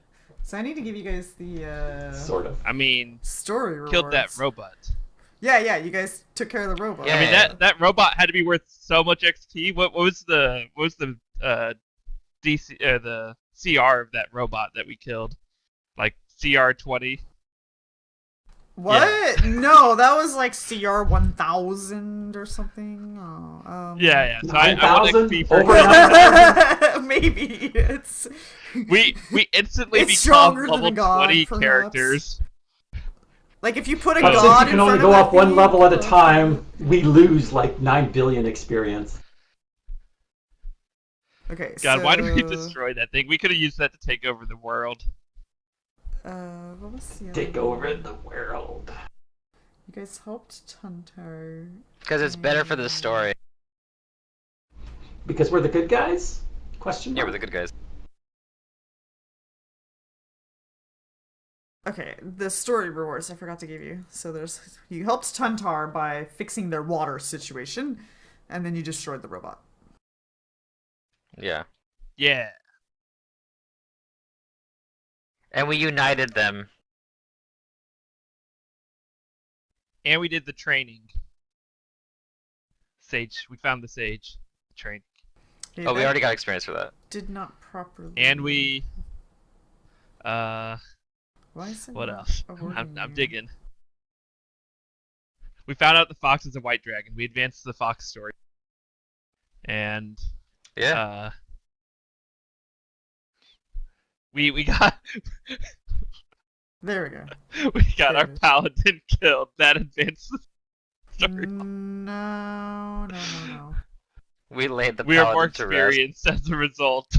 So I need to give you guys the Sort of. I mean, story rewards. killed that robot. Yeah, you guys took care of the robot. Yeah. I mean that robot had to be worth so much XP. What was the DC the CR of that robot that we killed? Like CR 20. What? No, that was like CR 1000 or something. Oh, Yeah. So I want 9,000? XP for Over 9,000? Maybe it's we instantly It's become stronger than level a god, 20 perhaps. characters. like if you put a But god since you in can only front go of up that one thing, level at a time, we lose like 9 billion experience. Okay, God, so why did we destroy that thing? We could have used that to take over the world. what was the other Take one? over the world. You guys helped Tuntar. Because it's better for the story. Because we're the good guys? Question Yeah, mark? we're the good guys. Okay, the story rewards I forgot to give you. So you helped Tuntar by fixing their water situation, and then you destroyed the robot. Yeah. Yeah. And we united them. And we did the training. Sage. We found the sage. Training. Okay, Oh, we that already got experience for that. did not properly. And we... Why is it What not else? a word in I'm here? digging. We found out the fox is a white dragon. We advanced the fox story. And... Yeah. We got... There we go. we got There our it is. paladin killed. That advanced the story. No. We laid the We are more paladin to rest. experienced as a result.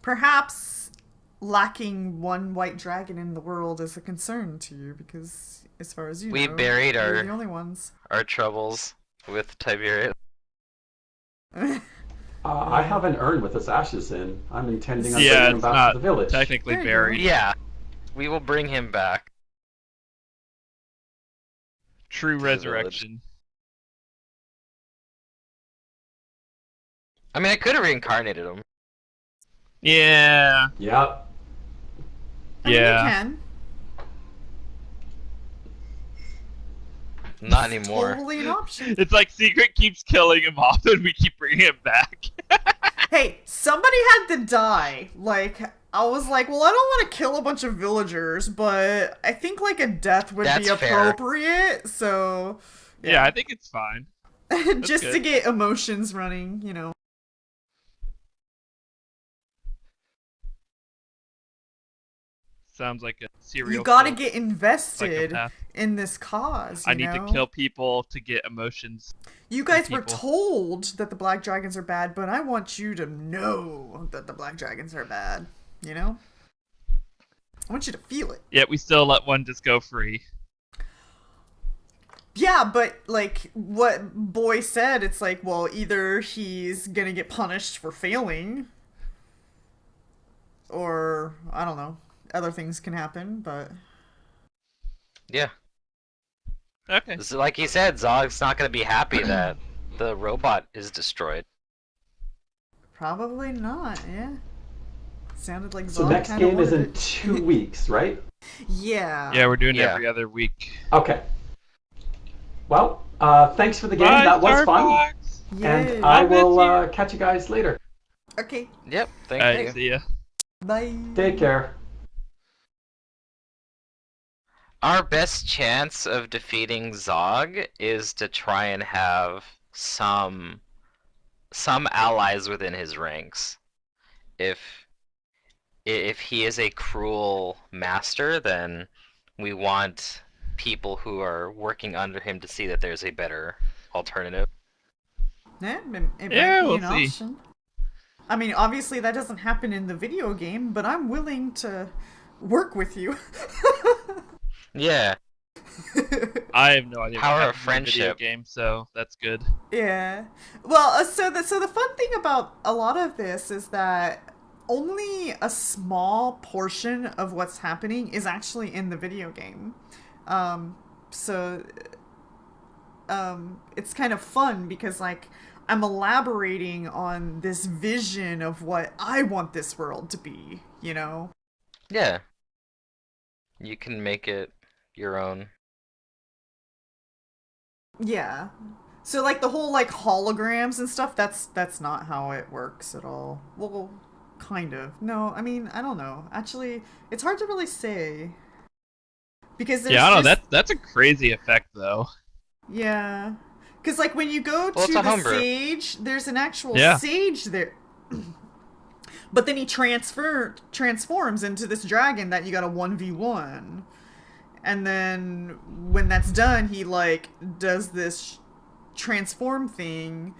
Perhaps lacking one white dragon in the world is a concern to you because, as far as you We know, buried you're the only ones. our troubles with Tiberius. I have an urn with his ashes in. I'm intending on Yeah, bringing him it's back not to the village. technically There you buried. Yeah. We will bring him back. True the village. resurrection. I mean, I could have reincarnated him. Yeah. Yep. I mean, you Yeah. can. Not It's anymore. Totally an option. It's like Secret keeps killing him off and we keep bringing him back. Hey, somebody had to die. Like, I was like, well, I don't want to kill a bunch of villagers, but I think, like, a death would That's be fair. appropriate, so... Yeah, I think it's fine. Just to good. get emotions running, you know. Sounds like a serial You gotta killer, get invested psychopath. in this cause, I you need know? to kill people to get emotions. You guys were people. told that the black dragons are bad, but I want you to know that the black dragons are bad, you know? I want you to feel it. Yet we still let one just go free. Yeah, but, like, what Boy said, it's like, well, either he's gonna get punished for failing, or, I don't know, other things can happen, but... Yeah. Okay. This is like he said, Zog's not going to be happy that the robot is destroyed. Probably not, yeah. Sounded like So Zod next kinda game is wanted in it. 2 weeks, right? Yeah. Yeah, we're doing Yeah. every other week. Okay. Well, thanks for the game. Bye, That was fun. Starbucks! Yay. And I I'll miss will you. catch you guys later. Okay, Yep, thank Alright, you. see ya. bye. Take care. Our best chance of defeating Zog is to try and have some allies within his ranks. If he is a cruel master, then we want people who are working under him to see that there's a better alternative. Yeah, it Yeah, might be we'll an see. option. I mean, obviously that doesn't happen in the video game, but I'm willing to work with you. Yeah, I have no idea Power what of happens in the video friendship. game, so that's good. Yeah. Well, so the fun thing about a lot of this is that only a small portion of what's happening is actually in the video game. So it's kind of fun because like I'm elaborating on this vision of what I want this world to be, you know? yeah. You can make it your own. Yeah. So like the whole like holograms and stuff, that's not how it works at all. Well, kind of. No, I mean, I don't know. Actually, it's hard to really say. Because there's Yeah, I don't know. just, That's a crazy effect, though. yeah. Because like when you go Well, it's to a the homebrew. sage, there's an actual Yeah. sage there. But then he transforms into this dragon that you got a 1v1. And then when that's done, he like does this transform thing.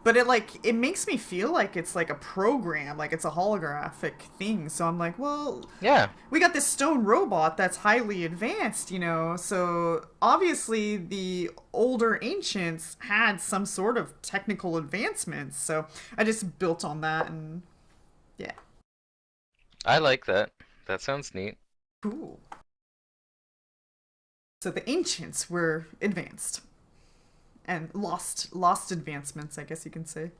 But it makes me feel like it's like a program, like it's a holographic thing. So I'm like, well, Yeah. we got this stone robot that's highly advanced, you know. So obviously the older ancients had some sort of technical advancements. So I just built on that and yeah. I like that. That sounds neat. Cool. So the ancients were advanced. And lost advancements, I guess you can say.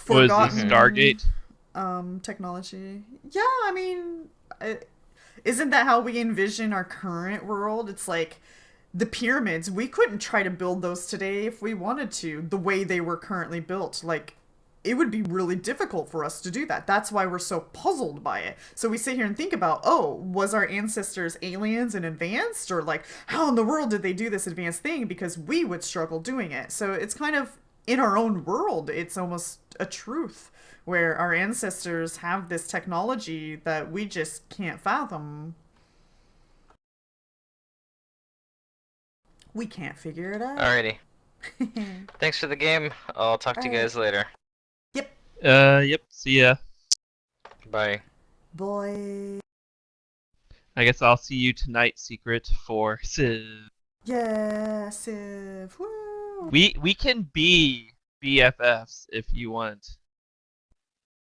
Was the Forgotten Stargate? technology. Yeah, I mean, isn't that how we envision our current world? It's like the pyramids. We couldn't try to build those today if we wanted to, the way they were currently built. Like, it would be really difficult for us to do that. That's why we're so puzzled by it. So we sit here and think about, oh, was our ancestors aliens and advanced? Or like, how in the world did they do this advanced thing? Because we would struggle doing it. So it's kind of in our own world, it's almost a truth where our ancestors have this technology that we just can't fathom. We can't figure it out. Alrighty. Thanks for the game. I'll talk to you guys later. Yep. See ya. Bye. Boy. I guess I'll see you tonight, Secret, for Civ. Yeah, Civ. Woo. We can be BFFs if you want.